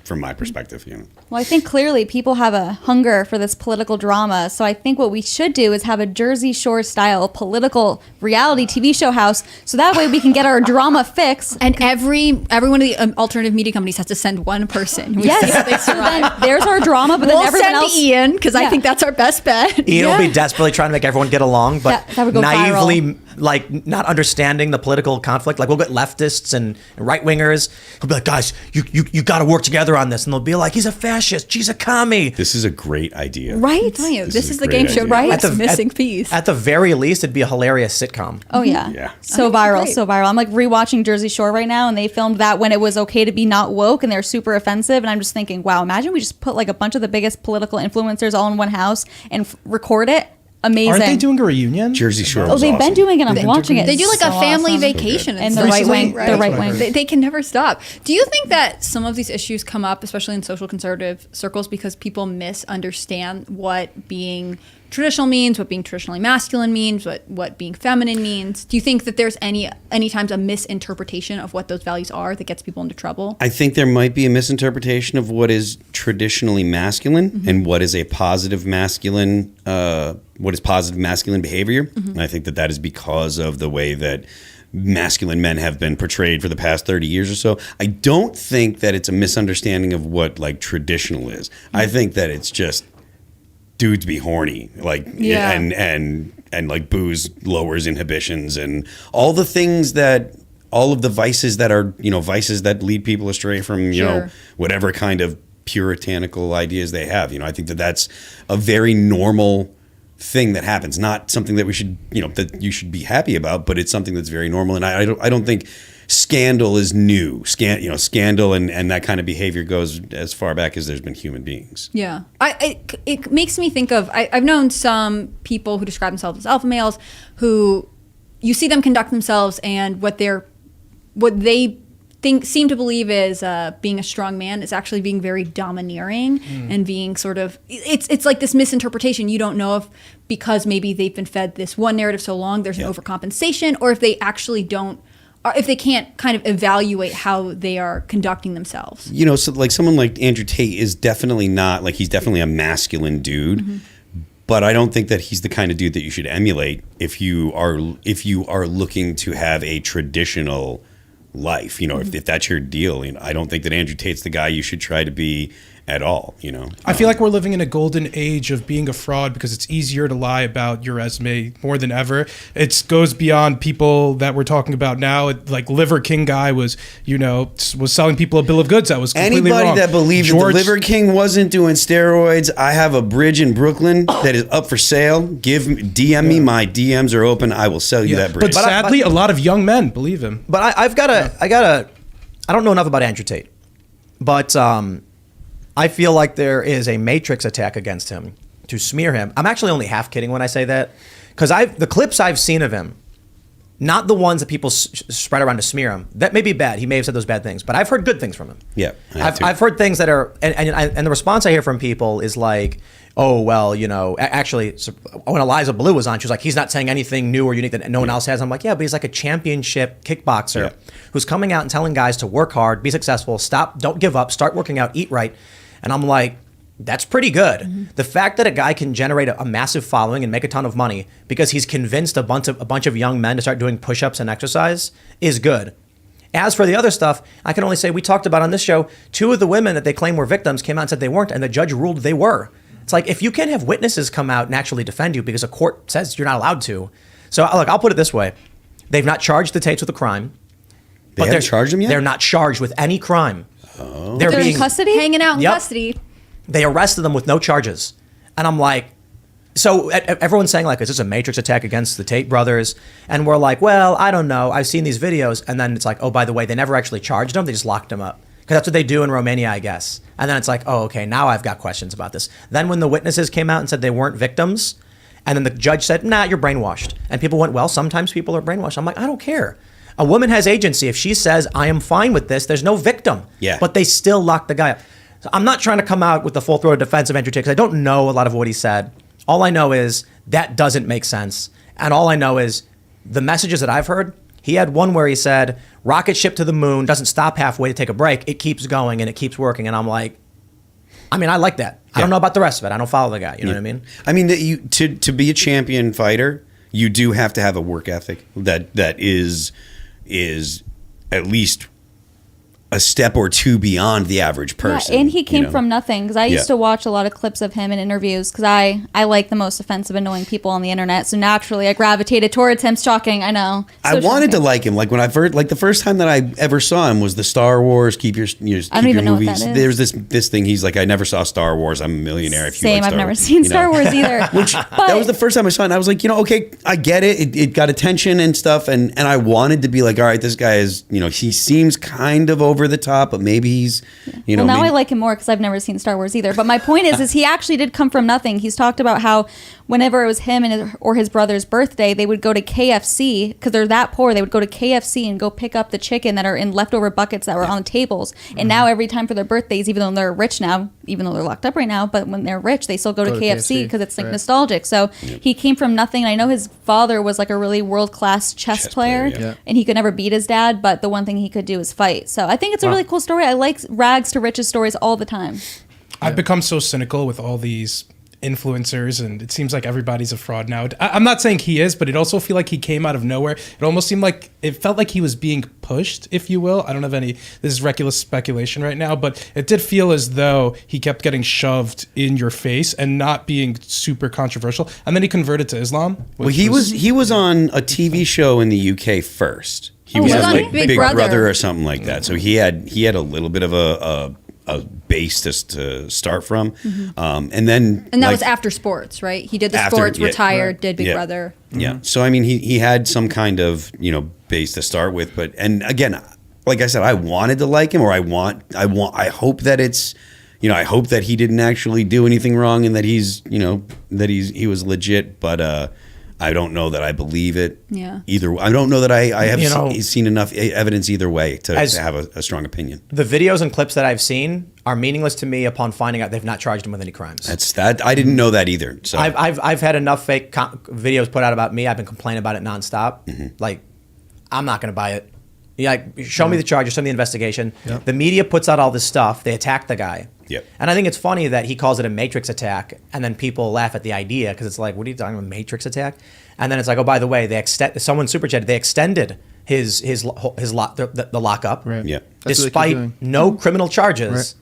D: from my perspective,
B: Well, I think clearly people have a hunger for this political drama. So I think what we should do is have a Jersey Shore style political reality TV show house. So that way we can get our drama fix.
E: And every one of the alternative media companies has to send one person.
B: Yes. So then there's our drama, but then
E: We'll
B: everyone
E: send
B: else.
E: Ian because I
B: Yeah.
E: think that's our best bet.
A: Ian will
B: Yeah.
A: be desperately trying to make everyone get along, but
B: That would go
A: naively,
B: viral.
A: like, not understanding the political conflict. Like, we'll get leftists and right wingers. He'll be like, guys, you got to work together on this. And they'll be like, he's a fascist. She's a commie.
D: this is a great idea.
B: Right?
E: I'm telling you,
D: This
E: this
D: is
E: is
D: a
E: the
D: great
E: game show
D: idea.
E: right?
A: At the-
E: Missing piece.
A: At the very least, it'd be a hilarious sitcom.
B: Oh, yeah.
D: Yeah.
B: So
E: Okay,
B: viral,
E: great.
B: so viral. I'm like rewatching Jersey Shore right now, and they filmed that when it was okay to be not woke, and they're super offensive. And I'm just thinking, wow, imagine we just put like a bunch of the biggest political influencers all in one house and record it. Amazing.
C: Aren't they doing a reunion?
D: Jersey Shore.
B: Oh,
D: was
B: they've
D: awesome.
B: been doing it. I'm watching it.
E: They do like
B: So
E: a family
B: awesome.
E: vacation
B: And the
E: stuff.
B: right wing,
C: Recently?
B: the right
C: That's what I
B: wing.
C: heard.
E: They can never stop. Do you think that some of these issues come up, especially in social conservative circles, because people misunderstand what being traditional means, what being traditionally masculine means, what being feminine means? Do you think that there's any times a misinterpretation of what those values are that gets people into trouble?
D: I think there might be a misinterpretation of what is traditionally masculine
E: Mm-hmm.
D: and what is a positive masculine, what is positive masculine behavior.
E: Mm-hmm.
D: And I think that is because of the way that masculine men have been portrayed for the past 30 years or so. I don't think that it's a misunderstanding of what like traditional is. I think that it's just dudes be horny, like,
E: Yeah.
D: and like booze lowers inhibitions and all the things that, all of the vices that are, vices that lead people astray from,
E: Sure.
D: whatever kind of puritanical ideas they have. I think that that's a very normal thing that happens, not something that we should, that you should be happy about, but it's something that's very normal. And I don't think scandal is new. Scandal and that kind of behavior goes as far back as there's been human beings.
E: Yeah. It makes me think of, I've known some people who describe themselves as alpha males who you see them conduct themselves and what they seem to believe is being a strong man is actually being very domineering and being sort of, it's like this misinterpretation. You don't know if because maybe they've been fed this one narrative so long, there's an overcompensation, or if they actually don't, or if they can't kind of evaluate how they are conducting themselves.
D: So like someone like Andrew Tate is definitely not, like, he's definitely a masculine dude.
E: Mm-hmm.
D: But I don't think that he's the kind of dude that you should emulate if you are looking to have a traditional life. If that's your deal, I don't think that Andrew Tate's the guy you should try to be at all.
C: I feel like we're living in a golden age of being a fraud because it's easier to lie about your resume more than ever. It goes beyond people that we're talking about now. Like Liver King guy was selling people a bill of goods that was completely
D: Anybody
C: wrong.
D: that believed that the Liver King wasn't doing steroids, I have a bridge in Brooklyn that is up for sale. DM me, my DMs are open. I will sell you that bridge.
C: But sadly, a lot of young men believe him.
A: But I don't know enough about Andrew Tate, but I feel like there is a Matrix attack against him to smear him. I'm actually only half kidding when I say that, because the clips I've seen of him, not the ones that people spread around to smear him. That may be bad. He may have said those bad things, but I've heard good things from him.
D: Yeah,
A: I've heard things that are, and the response I hear from people is like, oh, well, actually, when Eliza Blue was on, she was like, he's not saying anything new or unique that no one else has. I'm like, yeah, but he's like a championship kickboxer who's coming out and telling guys to work hard, be successful, don't give up, start working out, eat right. And I'm like, that's pretty good. Mm-hmm. The fact that a guy can generate a massive following and make a ton of money because he's convinced a bunch of young men to start doing push-ups and exercise is good. As for the other stuff, I can only say we talked about on this show, 2 of the women that they claim were victims came out and said they weren't, and the judge ruled they were. It's like, if you can't have witnesses come out and actually defend you because a court says you're not allowed to. So look, I'll put it this way. They've not charged the Tates with a crime.
D: They haven't charged them yet?
A: They're not charged with any crime.
D: Oh.
B: They're in custody?
E: Hanging out in
A: Yep.
E: custody.
A: They arrested them with no charges. And I'm like, so everyone's saying, like, is this a Matrix attack against the Tate brothers? And we're like, well, I don't know. I've seen these videos. And then it's like, oh, by the way, they never actually charged them. They just locked them up. Because that's what they do in Romania, I guess. And then it's like, oh, okay, now I've got questions about this. Then when the witnesses came out and said they weren't victims, and then the judge said, nah, you're brainwashed. And people went, well, sometimes people are brainwashed. I'm like, I don't care. A woman has agency. If she says, I am fine with this, there's no victim.
D: Yeah.
A: But they still locked the guy up. So I'm not trying to come out with the full-throated defense of Andrew Tate because I don't know a lot of what he said. All I know is that doesn't make sense. And all I know is the messages that I've heard, He had one where he said, rocket ship to the moon doesn't stop halfway to take a break. It keeps going and it keeps working. And I'm like, I like that. I don't know about the rest of it. I don't follow the guy. You know what I mean?
D: I mean, to be a champion fighter, you do have to have a work ethic that is at least a step or two beyond the average person.
B: Yeah, and he came from nothing, because I used to watch a lot of clips of him in interviews, because I like the most offensive, annoying people on the internet. So naturally, I gravitated towards him. Shocking, I know.
D: I wanted to like him. Like when I first, like the first time that I ever saw him was the Star Wars. Keep your
B: I don't even know what
D: movies.
B: that is.
D: There's this thing. He's like, I never saw Star Wars. I'm a millionaire. If you
B: Same,
D: like
B: I've
D: Star
B: never
D: Wars,
B: seen Star Wars either.
D: That was the first time I saw it. And I was like, okay, I get it. It got attention and stuff. And I wanted to be like, all right, this guy is, he seems kind of over the top, but maybe he's,
B: well, now
D: maybe,
B: I like him more because I've never seen Star Wars either. But my point is he actually did come from nothing. He's talked about how whenever it was him or his brother's birthday, they would go to KFC because they're that poor. They would go to KFC and go pick up the chicken that are in leftover buckets that were on the tables. And now every time for their birthdays, even though they're rich now, even though they're locked up right now, but when they're rich, they still go to KFC because it's like nostalgic. So he came from nothing. I know his father was like a really world-class chess player, and he could never beat his dad, but the one thing he could do is fight. So I think it's a really cool story. I like rags to riches stories all the time.
C: I've become so cynical with all these influencers, and it seems like everybody's a fraud now. I'm not saying he is, but it also feel like he came out of nowhere. It almost seemed like it felt like he was being pushed, if you will. I don't have any, this is reckless speculation right now, but it did feel as though he kept getting shoved in your face and not being super controversial. And then he converted to Islam.
D: Well, he was on a TV show in the UK first. He was
E: on
D: like
E: Big
D: Big
E: Brother.
D: Brother or something like that. So he had a little bit of a base to start from, and then
E: And that was after sports, right? He did the sports, retired, did Big Brother.
D: Yeah. So I mean, he had some kind of base to start with, but and again, like I said, I wanted to like him, or I hope that it's. I hope that he didn't actually do anything wrong and that he was legit, but I don't know that I believe it.
E: Yeah.
D: Either I don't know that I have seen enough evidence either way to have a strong opinion.
A: The videos and clips that I've seen are meaningless to me upon finding out they've not charged him with any crimes.
D: I didn't know that either. So
A: I've had enough fake videos put out about me. I've been complaining about it nonstop. Like, I'm not going to buy it. Show me the charges, show me the investigation. The media puts out all this stuff. They attack the guy.
D: Yep.
A: And I think it's funny that he calls it a Matrix attack, and then people laugh at the idea because it's like, what are you talking about, Matrix attack? And then it's like, oh, by the way, someone super chatted. They extended the lockup,
F: Right.
D: Yeah.
A: despite no criminal charges.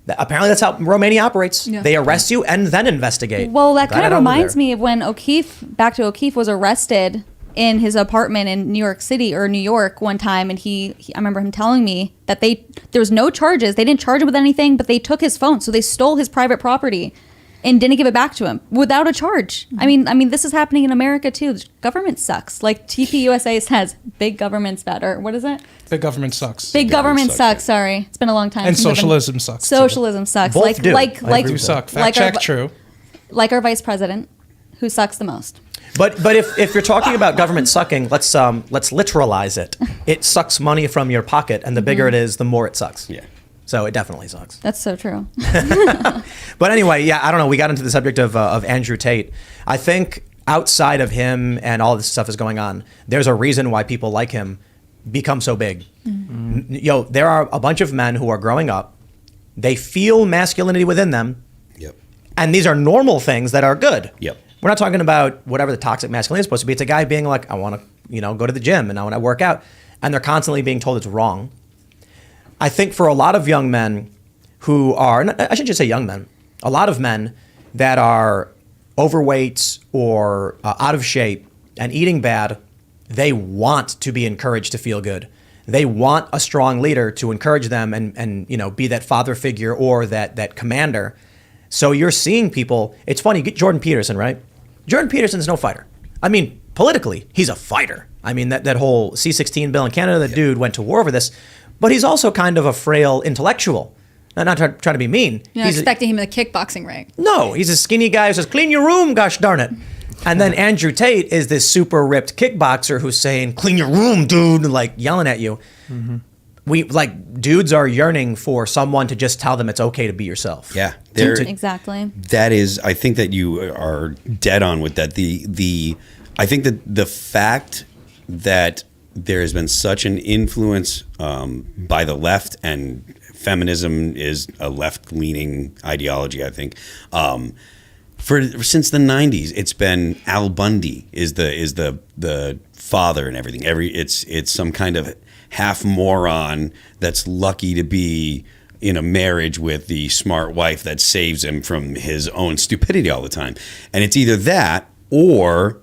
A: Right. Apparently, that's how Romania operates.
E: Yeah.
A: They arrest you and then investigate.
B: Well, that
A: Glad
B: kind
A: I
B: of
A: don't live
B: reminds
A: there.
B: me of when O'Keefe was arrested in his apartment in New York City or New York one time, and I remember him telling me that there was no charges. They didn't charge him with anything, but they took his phone, so they stole his private property and didn't give it back to him without a charge. I mean, this is happening in America too. The government sucks. Like TPUSA says, big government's better. What is it?
C: Big government sucks.
B: Big government sucks. Sorry, it's been a long time.
C: And
B: since I've been-
C: socialism sucks. too.
B: Socialism sucks.
A: Both
B: like
A: do.
B: like
A: I
B: like
A: agree
C: Do
A: with
C: suck. Fact
B: like
C: check,
B: our,
C: true.
B: like our vice president, who sucks the most.
A: But if you're talking about government sucking, let's literalize it. It sucks money from your pocket, and the bigger it is, the more it sucks.
D: Yeah.
A: So it definitely sucks.
B: That's so true.
A: But anyway, yeah, I don't know. We got into the subject of Andrew Tate. I think outside of him and all this stuff is going on, there's a reason why people like him become so big. Mm-hmm. There are a bunch of men who are growing up. They feel masculinity within them.
D: Yep.
A: And these are normal things that are good.
D: Yep.
A: We're not talking about whatever the toxic masculinity is supposed to be. It's a guy being like, I want to, go to the gym and I want to work out. And they're constantly being told it's wrong. I think for a lot of young men who are, I shouldn't just say young men, a lot of men that are overweight or out of shape and eating bad, they want to be encouraged to feel good. They want a strong leader to encourage them and be that father figure or that commander. So you're seeing people, it's funny, get Jordan Peterson, right? Jordan Peterson's no fighter. I mean, politically, he's a fighter. I mean, that whole C-16 bill in Canada, the dude went to war over this, but he's also kind of a frail intellectual. Not trying to be mean.
E: You're not expecting him in the kickboxing ring.
A: No, he's a skinny guy who says, clean your room, gosh darn it. And then Andrew Tate is this super ripped kickboxer who's saying, clean your room, dude, and like yelling at you. Mm-hmm. Dudes are yearning for someone to just tell them it's okay to be yourself.
D: Yeah.
B: Exactly.
D: That is, I think that you are dead on with that. I think that the fact that there has been such an influence by the left, and feminism is a left-leaning ideology, I think. Since the 90s, it's been Al Bundy is the father and everything. It's some kind of half moron that's lucky to be in a marriage with the smart wife that saves him from his own stupidity all the time. And it's either that or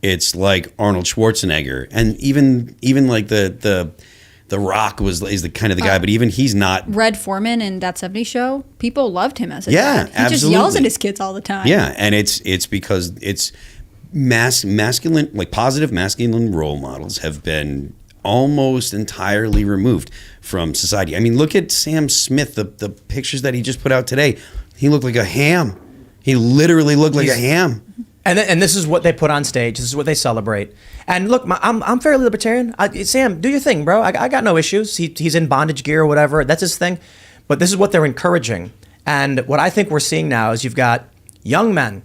D: it's like Arnold Schwarzenegger, and even like the Rock is the kind of the guy, but even he's not.
E: Red Foreman in That 70s Show, people loved him as a dad. He
D: absolutely.
E: just yells at his kids all the time.
D: Yeah, and it's because it's masculine, like positive masculine role models have been almost entirely removed from society. I mean, look at Sam Smith, the pictures that he just put out today. He looked like a ham. He literally looked like a ham.
A: And this is what they put on stage. This is what they celebrate. And look, I'm fairly libertarian. Sam, do your thing, bro. I got no issues. He's in bondage gear or whatever. That's his thing. But this is what they're encouraging. And what I think we're seeing now is you've got young men.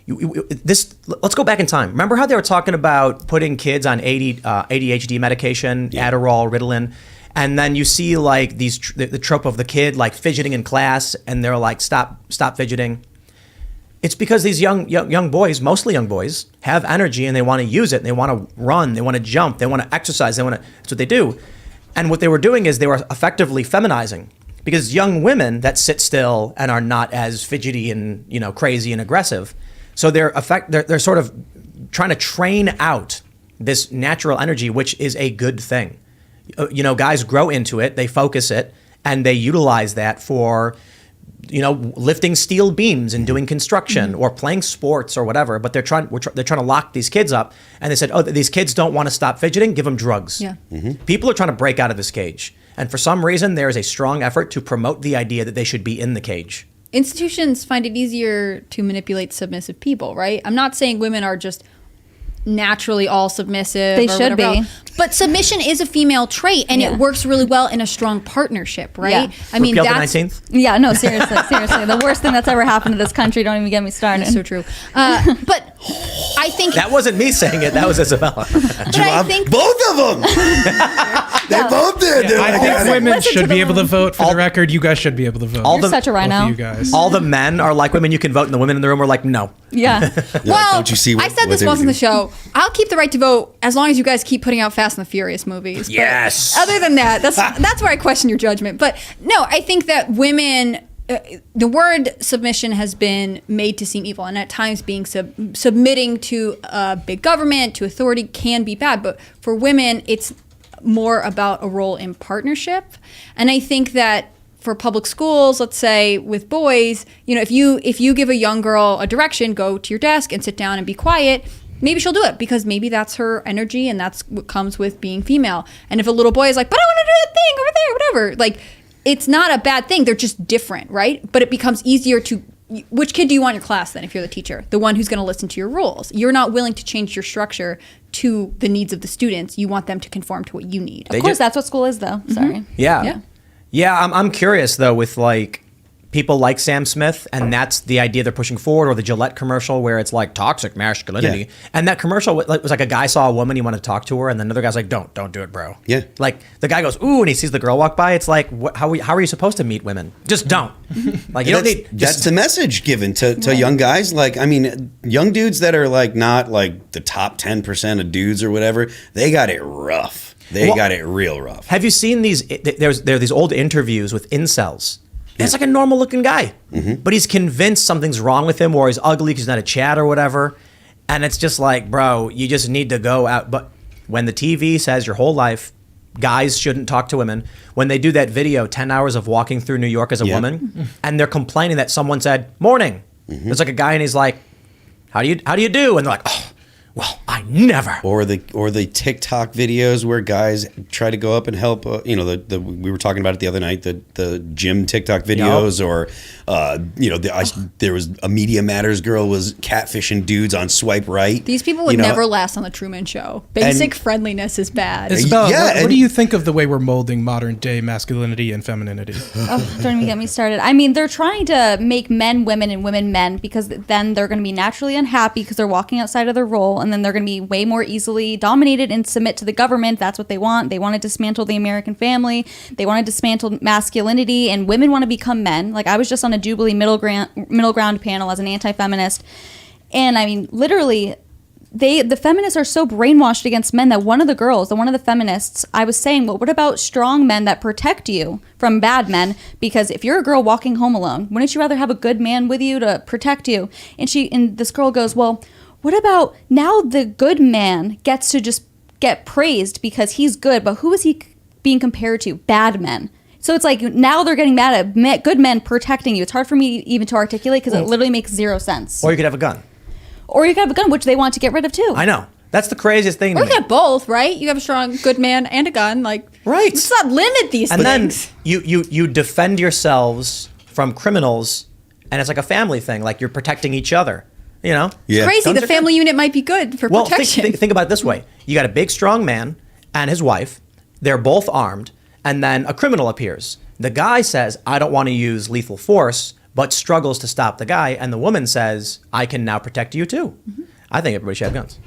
A: Let's go back in time. Remember how they were talking about putting kids on ADHD medication, Adderall, Ritalin, and then you see like the trope of the kid like fidgeting in class, and they're like, stop fidgeting. It's because these young boys, mostly young boys, have energy and they want to use it. And they want to run, they want to jump, they want to exercise, that's what they do. And what they were doing is they were effectively feminizing, because young women that sit still and are not as fidgety and crazy and aggressive. So they're sort of trying to train out this natural energy, which is a good thing. Guys grow into it, they focus it, and they utilize that for lifting steel beams and doing construction or playing sports or whatever. But they're trying to lock these kids up, and they said, oh, these kids don't want to stop fidgeting, give them drugs.
E: Yeah.
A: People are trying to break out of this cage, and for some reason there is a strong effort to promote the idea that they should be in the cage.
E: Institutions find it easier to manipulate submissive people, right? I'm not saying women are just naturally all submissive.
B: They
E: or
B: should
E: whatever
B: be.
E: else. But submission is a female trait, and it works really well in a strong partnership, right?
B: Yeah.
E: I mean,
A: Repeal the
E: that's
A: 19th?
B: Yeah, no, seriously. The worst thing that's ever happened to this country. Don't even get me started.
E: so true. But I think
A: That wasn't me saying it. That was Isabella.
E: But I think
D: Both of them. They both did. They're
C: I
D: like,
C: think women
B: Listen
C: should
B: to
C: be
B: the
C: able to
B: women.
C: vote. For the record, you guys should be able to vote.
B: You're such a
C: Both
B: rhino.
C: of you guys.
A: All the men are like women, you can vote, and the women in the room are like, no.
B: Yeah.
E: well,
D: don't you see what-
E: I said
D: what
E: this
D: they
E: once
D: were
E: on the
D: doing?
E: show. I'll keep the right to vote as long as you guys keep putting out Fast and the Furious movies. But
A: Yes.
E: other than that, that's where I question your judgment. But no, I think that women. The word submission has been made to seem evil, and at times being submitting to a big government, to authority, can be bad. But for women, it's more about a role in partnership. And I think that for public schools, let's say with boys, if you give a young girl a direction, go to your desk and sit down and be quiet, maybe she'll do it because maybe that's her energy and that's what comes with being female. And if a little boy is like, but I want to do that thing over there, whatever, like, it's not a bad thing. They're just different, right? But it becomes easier to... Which kid do you want in your class then if you're the teacher? The one who's going to listen to your rules. You're not willing to change your structure to the needs of the students. You want them to conform to what you need.
B: Of course, that's what school is, though. Sorry.
A: Yeah. I'm curious though with like people like Sam Smith, and that's the idea they're pushing forward, or the Gillette commercial where it's like toxic masculinity.
D: Yeah.
A: And that commercial was like a guy saw a woman, he wanted to talk to her, and then another guy's like, don't do it, bro.
D: Yeah.
A: Like the guy goes, ooh, and he sees the girl walk by. It's like, how are you supposed to meet women? Just don't. Like you don't need.
D: That's the message given to young guys. Like, I mean, young dudes that are like not like the top 10% of dudes or whatever, they got it rough. They got it real rough.
A: Have you seen these? There are these old interviews with incels. And it's like a normal looking guy, but he's convinced something's wrong with him, or he's ugly because he's not a Chad or whatever. And it's just like, bro, you just need to go out. But when the TV says your whole life, guys shouldn't talk to women, when they do that video, 10 hours of walking through New York as a woman, and they're complaining that someone said, morning. There's like a guy and he's like, how do you do? And they're like, oh, well, I never.
D: Or the TikTok videos where guys try to go up and help. We were talking about it the other night. The gym TikTok videos, or there was a Media Matters girl was catfishing dudes on Swipe Right.
E: These people would never last on the Truman Show. Basic friendliness is bad.
C: Isabella,
D: Yeah,
C: what do you think of the way we're molding modern day masculinity and femininity?
B: Oh, don't even get me started. I mean, they're trying to make men women and women men, because then they're going to be naturally unhappy because they're walking outside of their role, and then they're going to be way more easily dominated and submit to the government. That's what they want. They want to dismantle the American family. They want to dismantle masculinity, and women want to become men. Like, I was just on a Jubilee middle ground panel as an anti-feminist, and I mean, literally, the feminists are so brainwashed against men that one of the feminists, I was saying, well, what about strong men that protect you from bad men? Because if you're a girl walking home alone, wouldn't you rather have a good man with you to protect you? And this girl goes, well, what about now the good man gets to just get praised because he's good, but who is he being compared to? Bad men. So it's like now they're getting mad at good men protecting you. It's hard for me even to articulate because it literally makes zero sense.
A: Or you could have a gun.
B: Or you could have a gun, which they want to get rid of too.
A: I know. That's the craziest thing to
E: Or
A: me.
E: you have both, right? You have a strong, good man and a gun. Like,
A: Right.
E: let's not limit these
A: And then
E: things.
A: you defend yourselves from criminals, and it's like a family thing. Like, you're protecting each other, you know?
D: Yeah.
E: Crazy.
A: Guns
E: The
A: are
E: family unit might be good for
A: Well,
E: protection.
A: think about it this way. You got a big, strong man and his wife. They're both armed. And then a criminal appears. The guy says, I don't want to use lethal force, but struggles to stop the guy. And the woman says, I can now protect you too.
E: Mm-hmm.
A: I think everybody should have guns.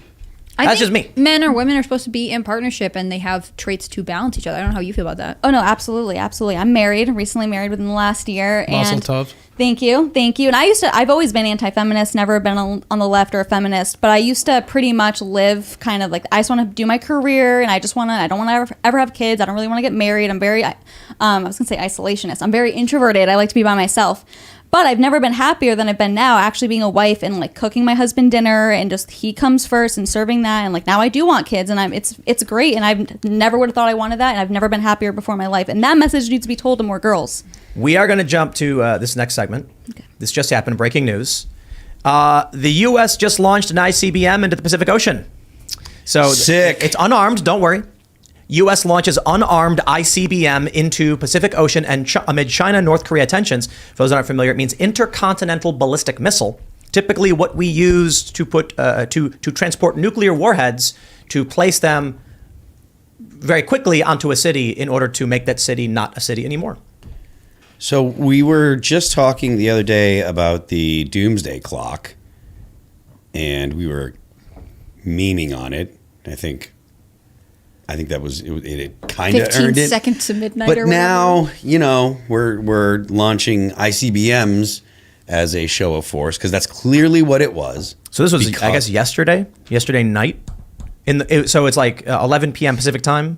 E: I
A: That's
E: think
A: just me.
E: Men or women are supposed to be in partnership, and they have traits to balance each other. I don't know how you feel about that.
B: Oh no, absolutely, absolutely. I'm married, recently married within the last year.
C: Mazel
B: And
C: tov.
B: Thank you. And I've always been anti-feminist, never been on the left or a feminist, but I used to pretty much live kind of like, I just want to do my career, and I don't want to ever have kids. I don't really want to get married. I'm very, I was going to say isolationist. I'm very introverted. I like to be by myself. But I've never been happier than I've been now, actually being a wife and like cooking my husband dinner, and just he comes first and serving that, and like now I do want kids, and it's great, and I've never would have thought I wanted that, and I've never been happier before in my life, and that message needs to be told to more girls.
A: We are going to jump to this next segment. Okay. This just happened, breaking news. The U.S. just launched an ICBM into the Pacific Ocean. So
D: Sick.
A: It's unarmed, don't worry. U.S. launches unarmed ICBM into Pacific Ocean and amid China-North Korea tensions. For those that aren't familiar, it means intercontinental ballistic missile. Typically what we use to put to transport nuclear warheads, to place them very quickly onto a city in order to make that city not a city anymore.
D: So we were just talking the other day about the doomsday clock, and we were memeing on it. I think that was it kind of
E: 15
D: earned it.
E: seconds to midnight
D: But
E: or whatever.
D: now, you know, we're launching ICBMs as a show of force, because that's clearly what it was.
A: So this was,
D: Because-
A: I guess, yesterday night. So it's like 11 p.m. Pacific time.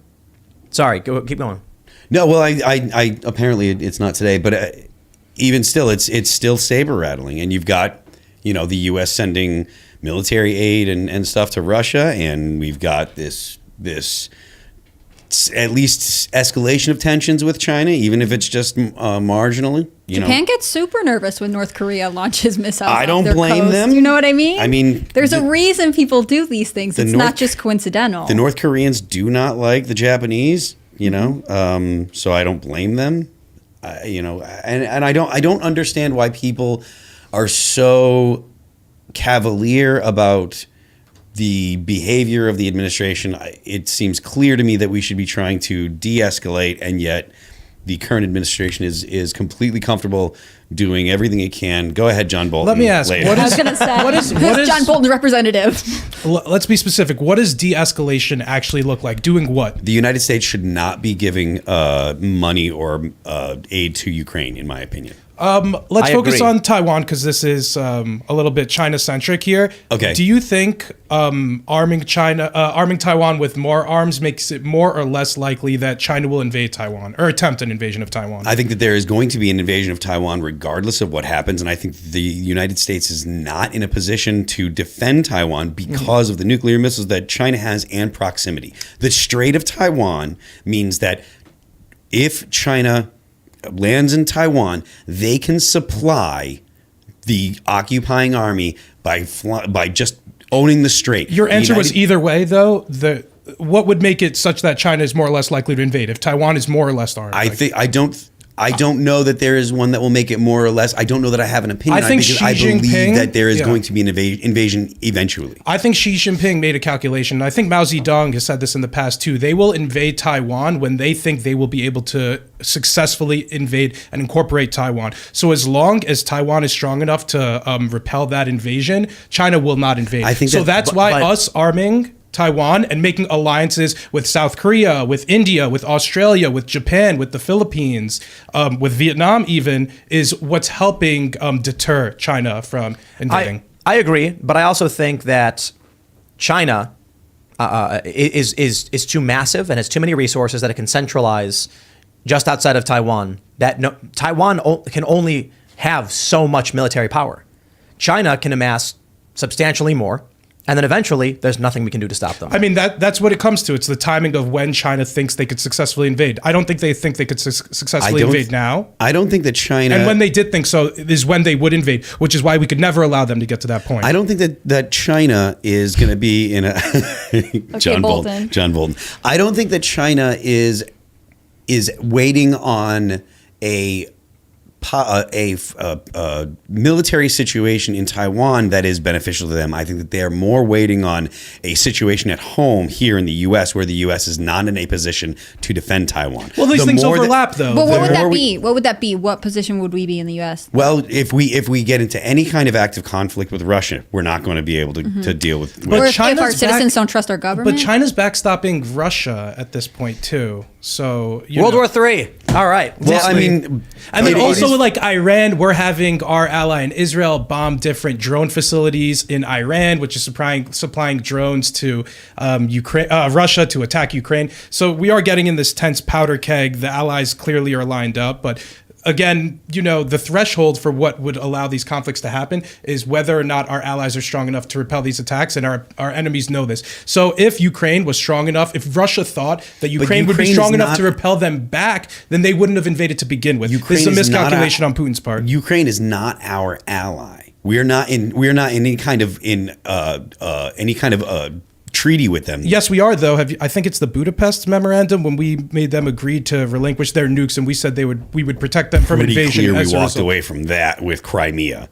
A: Sorry, keep going.
D: No, well, I apparently it's not today, but even still, it's still saber rattling, and you've got, you know, the U.S. sending military aid and stuff to Russia, and we've got this at least escalation of tensions with China, even if it's just marginally.
E: Japan gets super nervous when North Korea launches missiles.
D: I
E: off
D: don't
E: their
D: blame
E: coast.
D: them.
E: You know what I mean?
D: I mean,
E: there's a reason people do these things. It's
D: North-
E: not just coincidental.
D: The North Koreans do not like the Japanese, you know, so I don't blame them. You know, and I don't understand why people are so cavalier about the behavior of the administration. It seems clear to me that we should be trying to de-escalate, and yet the current administration is completely comfortable doing everything it can. Go ahead, John Bolton.
C: Let me ask,
D: lay it
C: what
D: out.
B: I was gonna say.
C: what is
E: Who's John Bolton's representative?
C: let's be specific. What does de-escalation actually look like? Doing what?
D: The United States should not be giving money or aid to Ukraine, in my opinion.
C: Let's
A: I
C: focus
A: agree.
C: on Taiwan, because this is a little bit China-centric here.
D: Okay.
C: Do you think arming Taiwan with more arms makes it more or less likely that China will invade Taiwan or attempt an invasion of Taiwan?
D: I think that there is going to be an invasion of Taiwan regardless of what happens, and I think the United States is not in a position to defend Taiwan because of the nuclear missiles that China has and proximity. The Strait of Taiwan means that if China lands in Taiwan, they can supply the occupying army by just owning the strait.
C: Your answer was
D: United-
C: either way, though. What would make it such that China is more or less likely to invade if Taiwan is more or less armed?
D: I think I don't. I don't know that there is one that will make it more or less. I don't know that I have an opinion
C: I
D: on
C: think
D: it because
C: Xi
D: I believe
C: Jinping-
D: that there is
C: yeah.
D: going to be an invasion eventually.
C: I think Xi Jinping made a calculation. I think Mao Zedong has said this in the past too. They will invade Taiwan when they think they will be able to successfully invade and incorporate Taiwan. So as long as Taiwan is strong enough to repel that invasion, China will not invade.
D: I think
C: so.
D: that-
C: That's
D: but-
C: why
A: but-
C: us arming Taiwan and making alliances with South Korea, with India, with Australia, with Japan, with the Philippines, with Vietnam even, is what's helping deter China from invading.
A: I agree, but I also think that China is too massive and has too many resources that it can centralize just outside of Taiwan. Taiwan can only have so much military power. China can amass substantially more. And then eventually, there's nothing we can do to stop them.
C: I mean, that's what it comes to. It's the timing of when China thinks they could successfully invade. I don't think they think they could successfully invade now.
D: I don't think that China.
C: And when they did think so, is when they would invade, which is why we could never allow them to get to that point.
D: I don't think that China is going to be in a John
B: Bolton.
D: John Bolton. I don't think that China is waiting on a military situation in Taiwan that is beneficial to them. I think that they are more waiting on a situation at home here in the U.S. where the U.S. is not in a position to defend Taiwan.
C: Well, these
D: The
C: things
D: more that-
C: overlap, though.
E: But what would
D: more
E: that
D: we-
E: be? What would that be? What position would we be in the U.S.?
D: Well, if we get into any kind of active conflict with Russia, we're not going to be able to deal with.
C: But
E: Or if
C: China's
E: our citizens
C: back-
E: don't trust our government?
C: But China's backstopping Russia at this point too. So
A: World War III. All right.
D: Well, I
A: Seriously.
D: mean,
C: And then
D: it
C: also
D: is-
C: like Iran, we're having our ally in Israel bomb different drone facilities in Iran, which is supplying drones to Ukraine, Russia to attack Ukraine. So we are getting in this tense powder keg. The allies clearly are lined up, but again, the threshold for what would allow these conflicts to happen is whether or not our allies are strong enough to repel these attacks, and our enemies know this. So if Ukraine was strong enough, if Russia thought that Ukraine would be
D: Ukraine
C: strong
D: is
C: enough
D: not-
C: to repel them back, then they wouldn't have invaded to begin with.
D: Ukraine
C: This is a
D: is not
C: miscalculation on Putin's part.
D: Ukraine is not our ally. We're not in any kind of treaty with them.
C: Yes, we are though. I think it's the Budapest Memorandum when we made them agree to relinquish their nukes, and we said we would protect them from
D: Pretty
C: invasion.
D: clear we
C: as a
D: walked
C: result.
D: away from that with Crimea.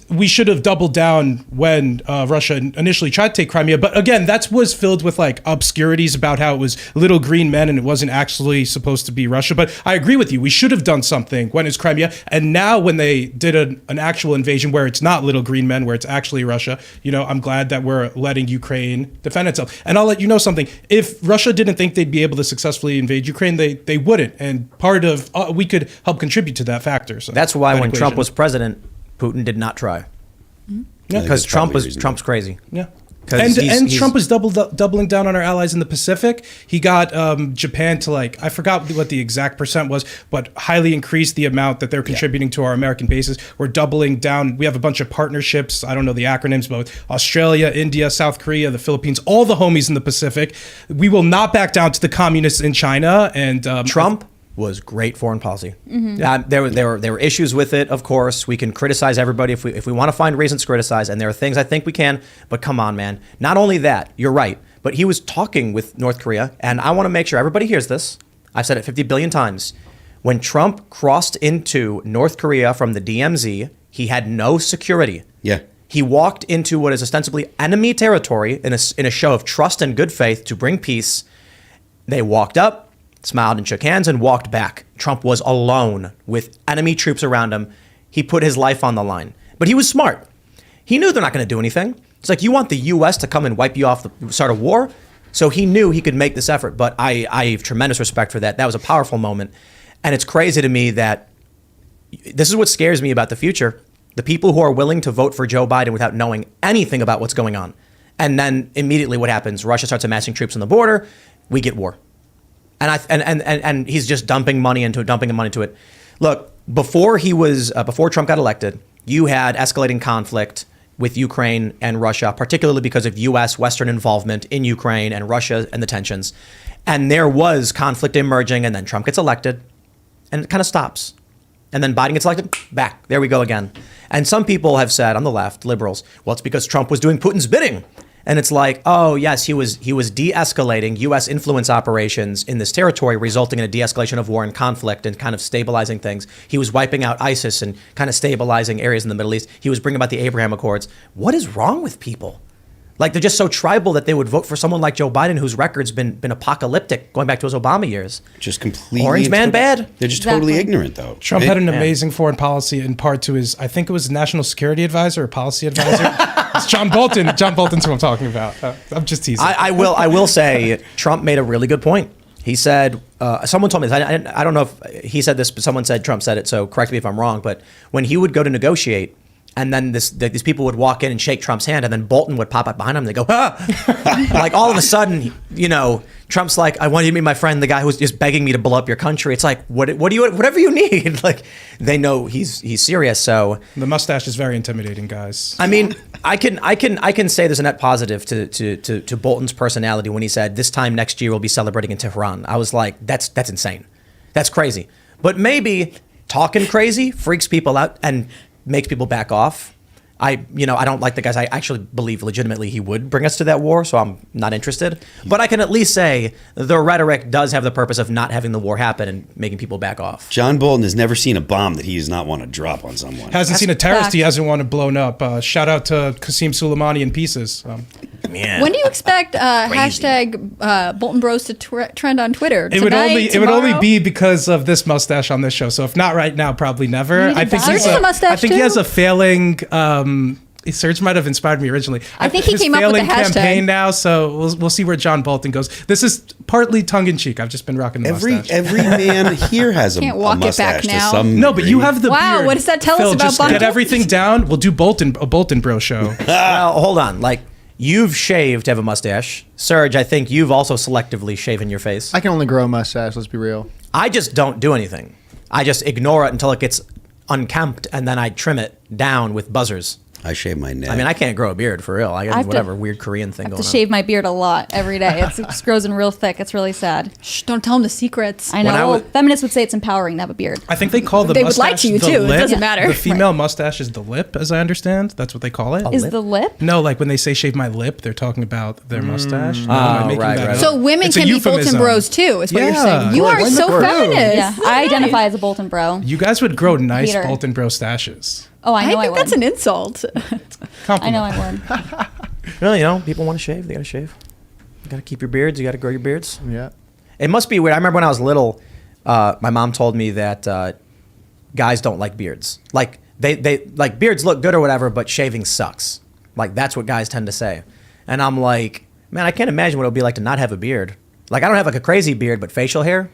C: We should have doubled down when Russia initially tried to take Crimea. But again, that was filled with like obscurities about how it was little green men and it wasn't actually supposed to be Russia. But I agree with you. We should have done something when it's Crimea. And now when they did an actual invasion where it's not little green men, where it's actually Russia, I'm glad that we're letting Ukraine defend itself. And I'll let you know something. If Russia didn't think they'd be able to successfully invade Ukraine, they wouldn't. And part of we could help contribute to that factor. So
A: That's why
C: that
A: when Trump
C: equation.
A: was president, Putin did not try.
C: Yeah.
D: think
A: Because
D: that's probably reasonable.
A: Trump's crazy.
C: Yeah.
A: 'Cause he's-
C: Trump is doubling down on our allies in the Pacific. He got Japan to I forgot what the exact percent was, but highly increased the amount that they're contributing to our American bases. We're doubling down. We have a bunch of partnerships. I don't know the acronyms, but with Australia, India, South Korea, the Philippines, all the homies in the Pacific. We will not back down to the communists in China. And
A: Trump was great foreign policy. There were issues with it, of course. We can criticize everybody if we want to find reasons to criticize, and there are things I think we can. But come on, man. Not only that, you're right. But he was talking with North Korea, and I want to make sure everybody hears this. I've said it 50 billion times. When Trump crossed into North Korea from the DMZ, he had no security.
D: Yeah.
A: He walked into what is ostensibly enemy territory in a show of trust and good faith to bring peace. They walked up, smiled and shook hands, and walked back. Trump was alone with enemy troops around him. He put his life on the line. But he was smart. He knew they're not going to do anything. It's like, you want the U.S. to come and wipe you off the start of war? So he knew he could make this effort. But I have tremendous respect for that. That was a powerful moment. And it's crazy to me that this is what scares me about the future. The people who are willing to vote for Joe Biden without knowing anything about what's going on. And then immediately what happens? Russia starts amassing troops on the border. We get war. And he's just dumping money into it. Look, before Trump got elected, you had escalating conflict with Ukraine and Russia, particularly because of U.S. Western involvement in Ukraine and Russia and the tensions. And there was conflict emerging, and then Trump gets elected, and it kind of stops. And then Biden gets elected, back. There we go again. And some people have said on the left, liberals, well, it's because Trump was doing Putin's bidding. And it's like, oh yes, he was de-escalating U.S. influence operations in this territory, resulting in a de-escalation of war and conflict and kind of stabilizing things. He was wiping out ISIS and kind of stabilizing areas in the Middle East. He was bringing about the Abraham Accords. What is wrong with people? Like, they're just so tribal that they would vote for someone like Joe Biden, whose record's been apocalyptic, going back to his Obama years.
D: Just completely
A: Orange man bad.
D: They're just
B: Exactly.
D: totally ignorant, though.
C: Trump had an amazing foreign policy in part to his, I think it was national security advisor or policy advisor. It's John Bolton. John Bolton's who I'm talking about. I'm just teasing.
A: I will say Trump made a really good point. He said, someone told me this. I don't know if he said this, but someone said Trump said it, so correct me if I'm wrong. But when he would go to negotiate, and then these people would walk in and shake Trump's hand, and then Bolton would pop up behind him and they go, ah! Like, all of a sudden, Trump's like, I want you to meet my friend, the guy who's just begging me to blow up your country. It's like, what do you, whatever you need. Like, they know he's serious. So
C: the mustache is very intimidating, guys.
A: I mean, I can say there's a net positive to Bolton's personality when he said this time next year we'll be celebrating in Tehran. I was like, that's insane. That's crazy. But maybe talking crazy freaks people out and makes people back off. I don't like the guys. I actually believe legitimately he would bring us to that war, so I'm not interested. But I can at least say the rhetoric does have the purpose of not having the war happen and making people back off.
D: John Bolton has never seen a bomb that he does not want to drop on someone.
C: Hasn't seen a terrorist
B: fact.
C: he hasn't wanted blown up. Shout out to Qasem Soleimani in pieces.
A: Man.
E: When do you expect hashtag Bolton Bros to trend on Twitter?
C: It would only
E: Tomorrow?
C: be because of this mustache on this show. So if not right now, probably never.
B: You need
C: I
B: to
C: think
B: dye
C: he's
B: it.
C: a,
E: a mustache
C: I think he
E: too?
C: has a failing. Serge might have inspired me originally.
E: I think he
C: His
E: came up with the
C: failing
E: hashtag.
C: campaign now, so we'll see where John Bolton goes. This is partly tongue in cheek. I've just been rocking the mustache.
D: Every man here has a
E: Can't walk it
D: mustache
E: back
D: to
E: now.
D: some
C: No, but you
D: degree.
C: have the
E: Wow,
C: beard.
E: what does that tell us
C: Phil,
E: about
C: just
E: Bolton?
C: get everything down. We'll do a Bolton Bro show.
A: Well, hold on. Like, you've shaved to have a mustache. Serge, I think you've also selectively shaven your face.
F: I can only grow a mustache. Let's be real.
A: I just don't do anything. I just ignore it until it gets unkempt, and then I trim it down with buzzers.
D: I shave my neck.
A: I mean, I can't grow a beard for real. I got
B: have to-
A: whatever weird Korean thing
B: I have
A: going
B: to
A: on.
B: shave my beard a lot every day. It just grows in real thick. It's really sad.
E: Shh, don't tell him the secrets.
B: I know.
A: When I
B: Well,
A: was-
B: feminists would say it's empowering to have a beard.
C: I think they call the
E: They would
C: mustache
E: lie to you,
C: the
E: too. It
C: lip.
E: doesn't matter.
C: The female mustache is the lip, as I understand. That's what they call it.
B: Is the lip?
C: No, like when they say shave my lip, they're talking about their mustache. No,
A: Oh,
C: am I making
A: right,
C: that
A: right.
C: up?
E: So women
C: It's a
E: can be Bolton
C: euphemism.
E: Bros too, is what you're
C: Yeah.
E: saying. You
C: Well,
E: are
F: when the
E: so
F: bro-
E: feminist.
B: Yeah, I identify as a Bolton bro.
C: You guys would grow nice
B: Peter.
C: Bolton Bro stashes.
B: Oh, I
E: I
B: know I
E: think
B: would.
E: that's an insult.
B: I know
C: Compliment.
B: I would.
A: Well, people want to shave. They got to shave. You got to keep your beards. You got to grow your beards.
F: Yeah.
A: It must be weird. I remember when I was little, my mom told me that guys don't like beards. Like they like beards look good or whatever, but shaving sucks. Like that's what guys tend to say. And I'm like, man, I can't imagine what it would be like to not have a beard. Like I don't have like a crazy beard, but facial hair,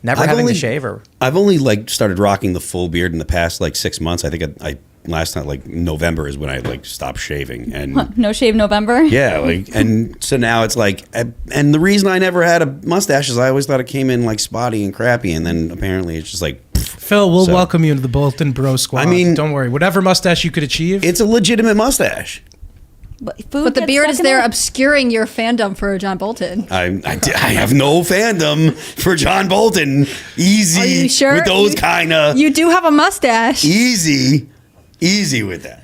A: never having to shave or.
D: I've only started rocking the full beard in the past 6 months. I think I last time November is when I stopped shaving and
B: No shave November.
D: yeah, and so now it's and the reason I never had a mustache is I always thought it came in spotty and crappy, and then apparently it's just
C: Phil, we'll
D: So-
C: welcome you into the Bolton Bro squad.
D: I mean-
C: don't worry. Whatever mustache you could achieve.
D: it's a legitimate mustache.
B: But food
E: But the
B: gets
E: beard
B: stuck
E: is
B: in
E: there
B: it.
E: obscuring your fandom for John Bolton.
D: I have no fandom for John Bolton. Easy
E: Are you sure?
D: with those kind of
E: You do have a mustache.
D: easy with that.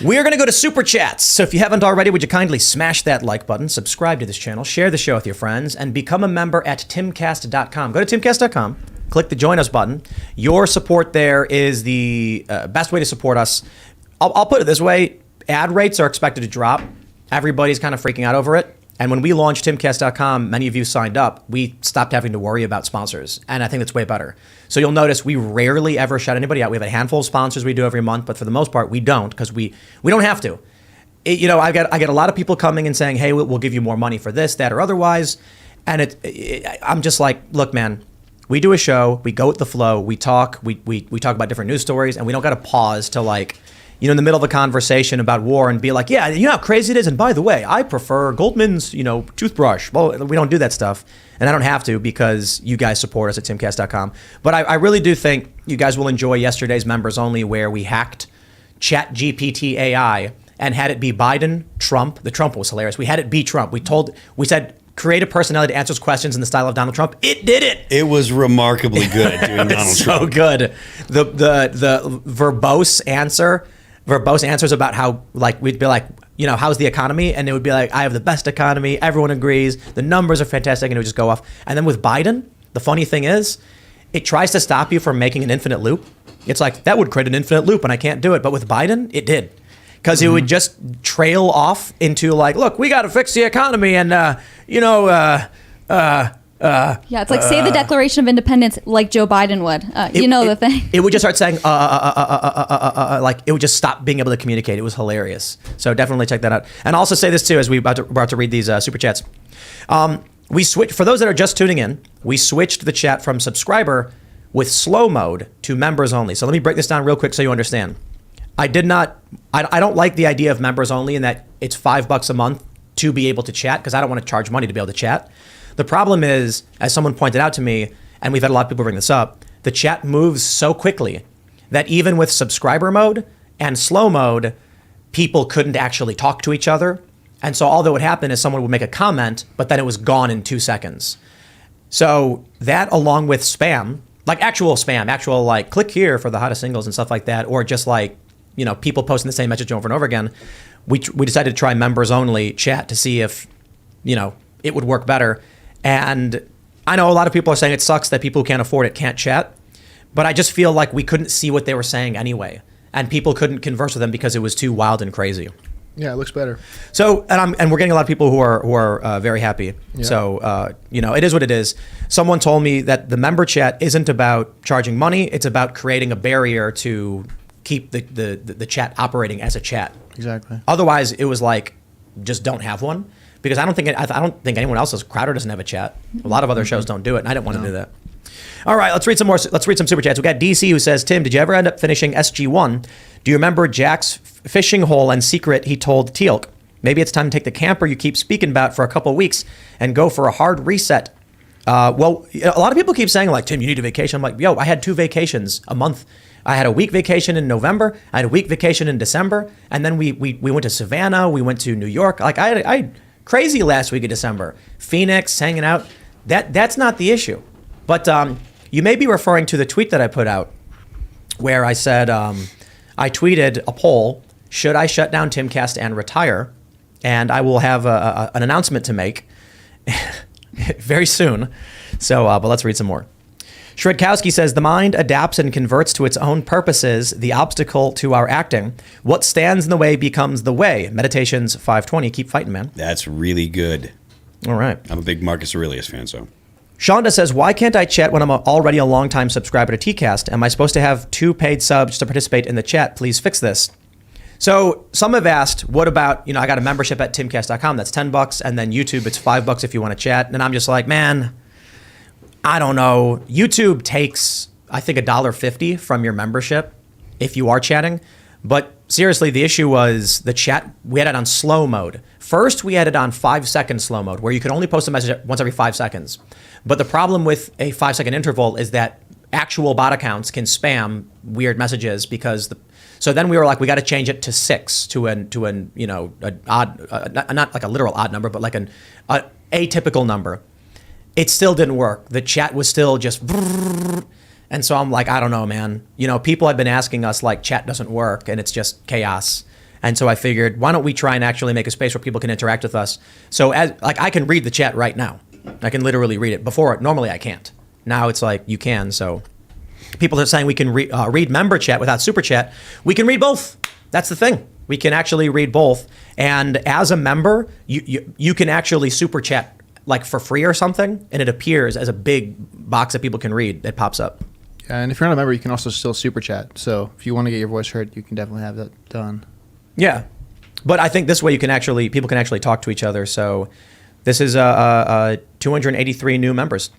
A: We're going to go to Super Chats. So if you haven't already, would you kindly smash that like button, subscribe to this channel, share the show with your friends, and become a member at timcast.com. Go to timcast.com, click the Join Us button. Your support there is the best way to support us. I'll put it this way. Ad rates are expected to drop. Everybody's kind of freaking out over it. And when we launched timcast.com, many of you signed up. We stopped having to worry about sponsors. And I think that's way better. So you'll notice we rarely ever shut anybody out. We have a handful of sponsors we do every month, but for the most part, we don't because we don't have to. I get a lot of people coming and saying, hey, we'll give you more money for this, that, or otherwise. And I'm just like, look, man, we do a show. We go with the flow. We talk. We talk about different news stories. And we don't got to pause to in the middle of a conversation about war and be like, yeah, you know how crazy it is? And by the way, I prefer Goldman's, toothbrush. Well, we don't do that stuff. And I don't have to because you guys support us at timcast.com. But I really do think you guys will enjoy yesterday's members only where we hacked ChatGPT AI and had it be Biden, Trump. The Trump was hilarious. We had it be Trump. We said, create a personality that answers questions in the style of Donald Trump. It did it.
D: It was remarkably good at doing Donald
A: It's
D: Trump.
A: so good. The verbose answers about how we'd be like, how's the economy? And it would be like, I have the best economy. Everyone agrees. The numbers are fantastic. And it would just go off. And then with Biden, the funny thing is, it tries to stop you from making an infinite loop. It's like, that would create an infinite loop and I can't do it. But with Biden, it did. Because it would just trail off into like, look, we got to fix the economy. And,
B: Yeah, it's like say the Declaration of Independence like Joe Biden would. The thing.
A: It would just start saying, like it would just stop being able to communicate. It was hilarious. So definitely check that out. And also say this too, as we're about to read these super chats. We switched, for those that are just tuning in, we switched the chat from subscriber with slow mode to members only. So let me break this down real quick so you understand. I don't like the idea of members only in that it's $5 a month to be able to chat, because I don't want to charge money to be able to chat. The problem is, as someone pointed out to me, and we've had a lot of people bring this up, the chat moves so quickly that even with subscriber mode and slow mode, people couldn't actually talk to each other. And so all that would happen is someone would make a comment, but then it was gone in 2 seconds. So that, along with spam, like actual spam, actual like click here for the hottest singles and stuff like that, or just like, people posting the same message over and over again, we decided to try members only chat to see if, it would work better. And I know a lot of people are saying it sucks that people who can't afford it can't chat, but I just feel like we couldn't see what they were saying anyway, and people couldn't converse with them because it was too wild and crazy.
F: Yeah, it looks better.
A: So, and we're getting a lot of people who are very happy. Yeah. So, it is what it is. Someone told me that the member chat isn't about charging money; it's about creating a barrier to keep the chat operating as a chat.
F: Exactly.
A: Otherwise, it was like, just don't have one. Because I don't think anyone else's Crowder doesn't have a chat. A lot of other shows don't do it, and I didn't want to do that. All right, let's read some more. Let's read some super chats. We got DC who says, Tim, did you ever end up finishing SG1? Do you remember Jack's fishing hole and secret he told Teal'c? Maybe it's time to take the camper you keep speaking about for a couple of weeks and go for a hard reset. Well, a lot of people keep saying like, Tim, you need a vacation. I'm like, yo, I had 2 vacations a month. I had a week vacation in November. I had a week vacation in December, and then we went to Savannah. We went to New York. Like I crazy last week of December. Phoenix, hanging out. That's not the issue. But you may be referring to the tweet that I put out where I said, I tweeted a poll, should I shut down Timcast and retire? And I will have an announcement to make very soon. So, but let's read some more. Shredkowski says, the mind adapts and converts to its own purposes, the obstacle to our acting. What stands in the way becomes the way. Meditations 520. Keep fighting, man.
D: That's really good.
A: All right.
D: I'm a big Marcus Aurelius fan, so.
A: Shonda says, why can't I chat when I'm already a longtime subscriber to Tcast? Am I supposed to have 2 paid subs to participate in the chat? Please fix this. So some have asked, what about, I got a membership at timcast.com. That's $10. And then YouTube, it's $5 if you want to chat. And I'm just like, man, I don't know. YouTube takes, I think, $1.50 from your membership if you are chatting. But seriously, the issue was the chat, we had it on slow mode. First, we had it on 5-second slow mode, where you could only post a message once every 5 seconds. But the problem with a 5-second interval is that actual bot accounts can spam weird messages because so then we were like, we got to change it to 6 to an odd, not like a literal odd number, but like an atypical number. It still didn't work. The chat was still just, and so I'm like, I don't know, man. People have been asking us like, chat doesn't work, and it's just chaos. And so I figured, why don't we try and actually make a space where people can interact with us? So I can read the chat right now. I can literally read it. Before, normally I can't. Now it's like you can. So people are saying we can read member chat without super chat. We can read both. That's the thing. We can actually read both. And as a member, you can actually super chat like for free or something, and it appears as a big box that people can read. It pops up.
F: Yeah, and if you're not a member, you can also still super chat. So if you want to get your voice heard, you can definitely have that done.
A: Yeah, but I think this way people can actually talk to each other. So this is 283 new members.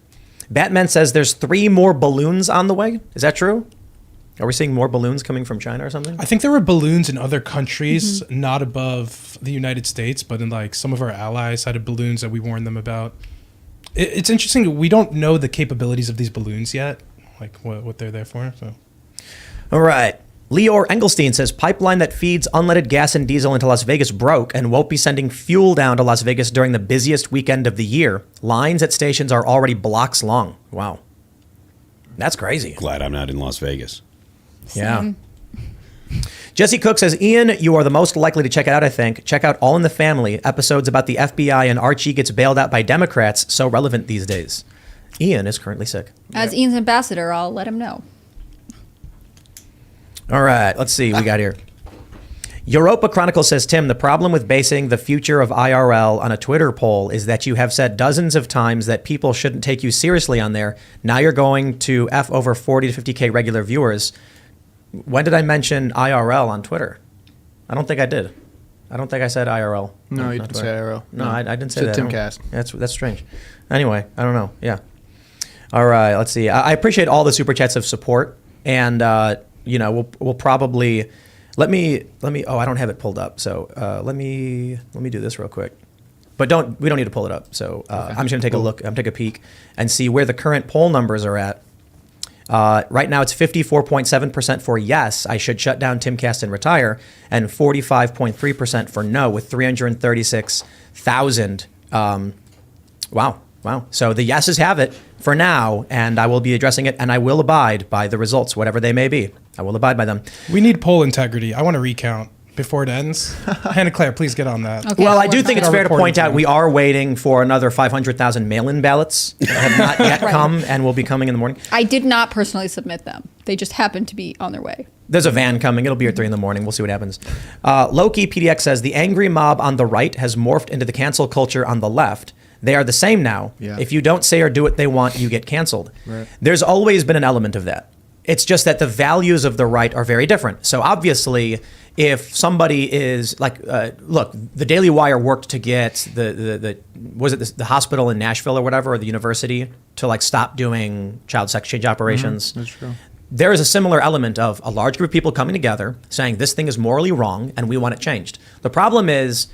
A: Batman says there's 3 more balloons on the way. Is that true? Are we seeing more balloons coming from China or something?
C: I think there were balloons in other countries, not above the United States, but in like some of our allies had balloons that we warned them about. It's interesting. We don't know the capabilities of these balloons yet, like what they're there for. So,
A: all right. Leor Engelstein says pipeline that feeds unleaded gas and diesel into Las Vegas broke and won't be sending fuel down to Las Vegas during the busiest weekend of the year. Lines at stations are already blocks long. Wow. That's crazy.
D: Glad I'm not in Las Vegas.
A: Yeah. Jesse Cook says, Ian, you are the most likely to check it out, I think. Check out All in the Family, episodes about the FBI and Archie gets bailed out by Democrats, so relevant these days. Ian is currently sick.
E: As Ian's ambassador, I'll let him know.
A: All right, let's see what we got here. Europa Chronicle says, Tim, the problem with basing the future of IRL on a Twitter poll is that you have said dozens of times that people shouldn't take you seriously on there. Now you're going to F over 40 to 50K regular viewers. When did I mention IRL on Twitter? I don't think I did. I don't think I said IRL.
F: No, you didn't say IRL.
A: No, I didn't say
F: Said
A: that.
F: Timcast.
A: That's strange. Anyway, I don't know. Yeah. All right, let's see. I appreciate all the super chats of support, and we'll probably let me. Oh, I don't have it pulled up, so let me do this real quick. But we don't need to pull it up. So I'm just gonna take a look. I'm take a peek and see where the current poll numbers are at. Right now, it's 54.7% for yes, I should shut down Timcast and retire, and 45.3% for no, with 336,000. Wow. So the yeses have it for now, and I will be addressing it, and I will abide by the results, whatever they may be. I will abide by them.
C: We need poll integrity. I want to recount before it ends. Hannah Claire, please get on that.
E: Okay,
A: Well, I
E: I'll
A: do
E: work
A: think
E: on
A: it's
E: it.
A: fair to point out
C: Reporting
A: we are waiting for another 500,000 mail-in ballots that have not yet come and will be coming in the morning.
E: I did not personally submit them. They just happened to be on their way.
A: There's a van coming. It'll be at 3 in the morning. We'll see what happens. Loki PDX says, the angry mob on the right has morphed into the cancel culture on the left. They are the same now.
F: Yeah.
A: If you don't say or do what they want, you get canceled.
F: Right.
A: There's always been an element of that. It's just that the values of the right are very different. So obviously, if somebody is like, look, the Daily Wire worked to get the hospital in Nashville or whatever, or the university to like stop doing child sex change operations.
F: That's true.
A: There is a similar element of a large group of people coming together saying this thing is morally wrong and we want it changed. The problem is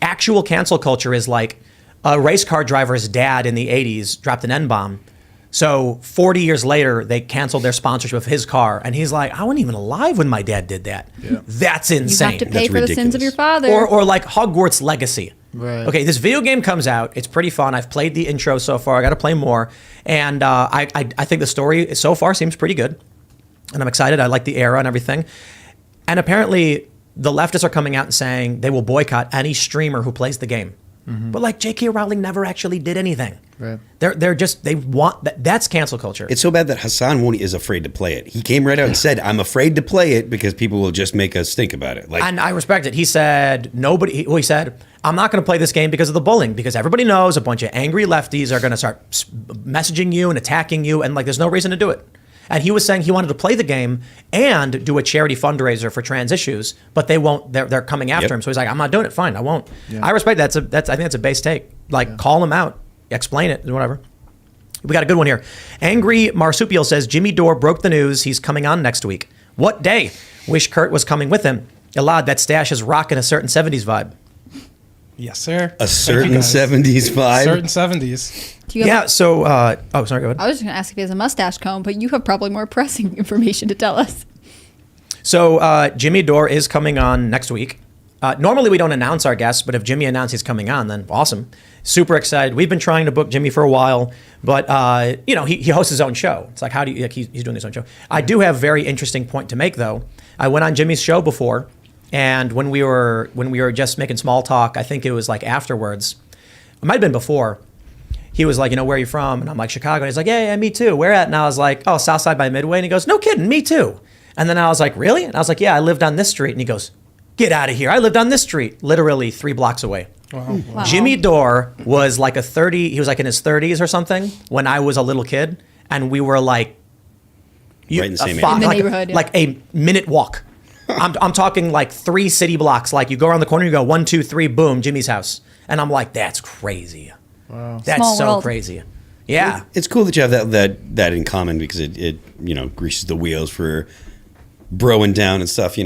A: actual cancel culture is like a race car driver's dad in the 80s dropped an N-bomb. So 40 years later, they canceled their sponsorship of his car. And he's like, I wasn't even alive when my dad did that. Yeah. That's
E: You
A: insane.
E: have to pay
D: That's
E: for the sins of
D: ridiculous.
E: your father.
A: Or like Hogwarts Legacy.
F: Right.
A: Okay, this video game comes out. It's pretty fun. I've played the intro so far. I got to play more. And I think the story so far seems pretty good. And I'm excited. I like the era and everything. And apparently the leftists are coming out and saying they will boycott any streamer who plays the game. Mm-hmm. But like J.K. Rowling never actually did anything.
F: Right.
A: They want that. That's cancel culture.
D: It's so bad that Hassan Moody is afraid to play it. He came right out and said, I'm afraid to play it because people will just make us think about it. Like,
A: And I respect it. He said, he said, I'm not going to play this game because of the bullying, because everybody knows a bunch of angry lefties are going to start messaging you and attacking you, and like there's no reason to do it. And he was saying he wanted to play the game and do a charity fundraiser for trans issues, but they won't. They're coming after him. So he's like, I'm not doing it. Fine, I won't. Yeah. I respect that. I think that's a base take. Like, call him out, explain it, whatever. We got a good one here. Angry Marsupial says, Jimmy Dore broke the news. He's coming on next week. What day? Wish Kurt was coming with him. Elad, that stash is rocking a certain 70s vibe.
C: Yes, sir.
D: a certain 70s vibe.
C: Certain 70s.
E: Do you have
A: So, sorry, go ahead.
E: I was just going to ask if he has a mustache comb, but you have probably more pressing information to tell us.
A: So Jimmy Dore is coming on next week. Normally we don't announce our guests, but if Jimmy announces he's coming on, then awesome. Super excited. We've been trying to book Jimmy for a while, but he hosts his own show. It's like, how do you? Like, he's doing his own show. I do have a very interesting point to make, though. I went on Jimmy's show before, and when we were just making small talk, I think it was like afterwards. It might have been before. He was like, where are you from? And I'm like, Chicago. And he's like, yeah, me too. Where at? And I was like, oh, Southside by Midway. And he goes, no kidding, me too. And then I was like, really? And I was like, yeah, I lived on this street. And he goes, get out of here. I lived on this street, literally 3 blocks away.
E: Wow.
A: Jimmy Dore was like he was like in his 30s or something when I was a little kid. And we were like,
D: Right in the same
E: area. In the
A: like,
E: neighborhood, yeah.
A: like a minute walk. I'm talking like 3 city blocks. Like you go around the corner, you go 1, 2, 3, boom, Jimmy's house. And I'm like, that's crazy.
F: Wow.
A: That's
E: Small
A: so
E: world.
A: crazy. Yeah.
D: It's cool that you have that in common because it greases the wheels for broing down and stuff,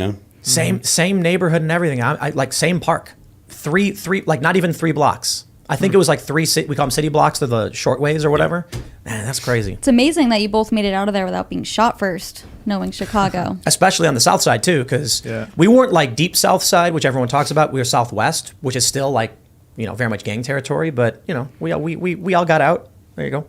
A: Same neighborhood and everything. I like same park. 3 like not even 3 blocks. I think it was like 3 we call them city blocks, to the short ways or whatever. Man, that's crazy.
B: It's amazing that you both made it out of there without being shot first, knowing Chicago.
A: Especially on the south side too, because we weren't like deep south side, which everyone talks about. We were southwest, which is still like, very much gang territory, but we all got out. There you go.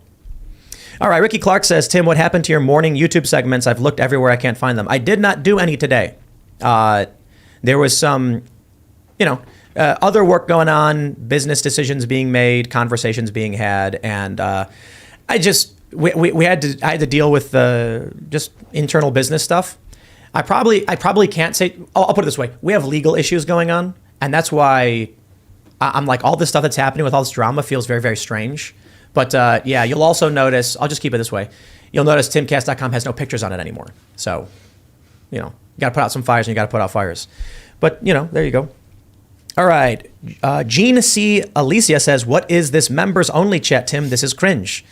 A: All right, Ricky Clark says, Tim, what happened to your morning YouTube segments? I've looked everywhere, I can't find them. I did not do any today. There was some, other work going on, business decisions being made, conversations being had, and I had to deal with just internal business stuff. I probably can't say. I'll put it this way: we have legal issues going on, and that's why I'm like, all this stuff that's happening with all this drama feels very, very strange. But yeah, you'll also notice. I'll just keep it this way: you'll notice Timcast.com has no pictures on it anymore. So, you got to put out some fires, and you got to put out fires. But there you go. All right. Gene C. Alicia says, "What is this members only chat, Tim? This is cringe."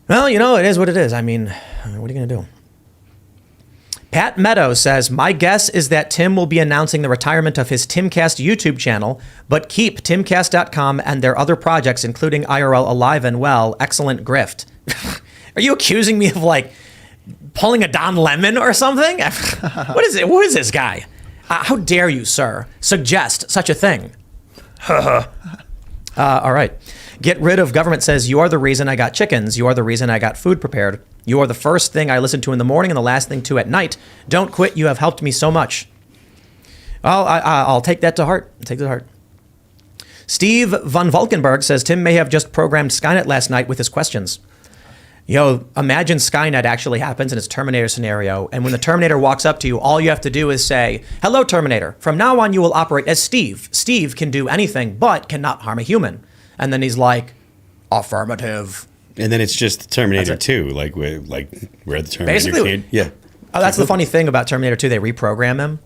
A: Well, it is what it is. I mean, what are you going to do? Pat Meadows says, "My guess is that Tim will be announcing the retirement of his Timcast YouTube channel, but keep Timcast.com and their other projects, including IRL, alive and well. Excellent grift." Are you accusing me of pulling a Don Lemon or something? What is it? What is this guy? How dare you, sir, suggest such a thing? All right. Get rid of government says, "You are the reason I got chickens. You are the reason I got food prepared. You are the first thing I listen to in the morning and the last thing to at night. Don't quit. You have helped me so much." Well, I'll take that to heart. Take that to heart. Steve von Valkenburg says, "Tim may have just programmed Skynet last night with his questions." Imagine Skynet actually happens in its Terminator scenario, and when the Terminator walks up to you, all you have to do is say, "Hello, Terminator. From now on, you will operate as Steve. Steve can do anything, but cannot harm a human." And then he's like, "Affirmative."
D: And then it's just Terminator 2, where the Terminator
A: Basically,
D: kid. Yeah.
A: Oh, that's the funny thing about Terminator 2. They reprogram him.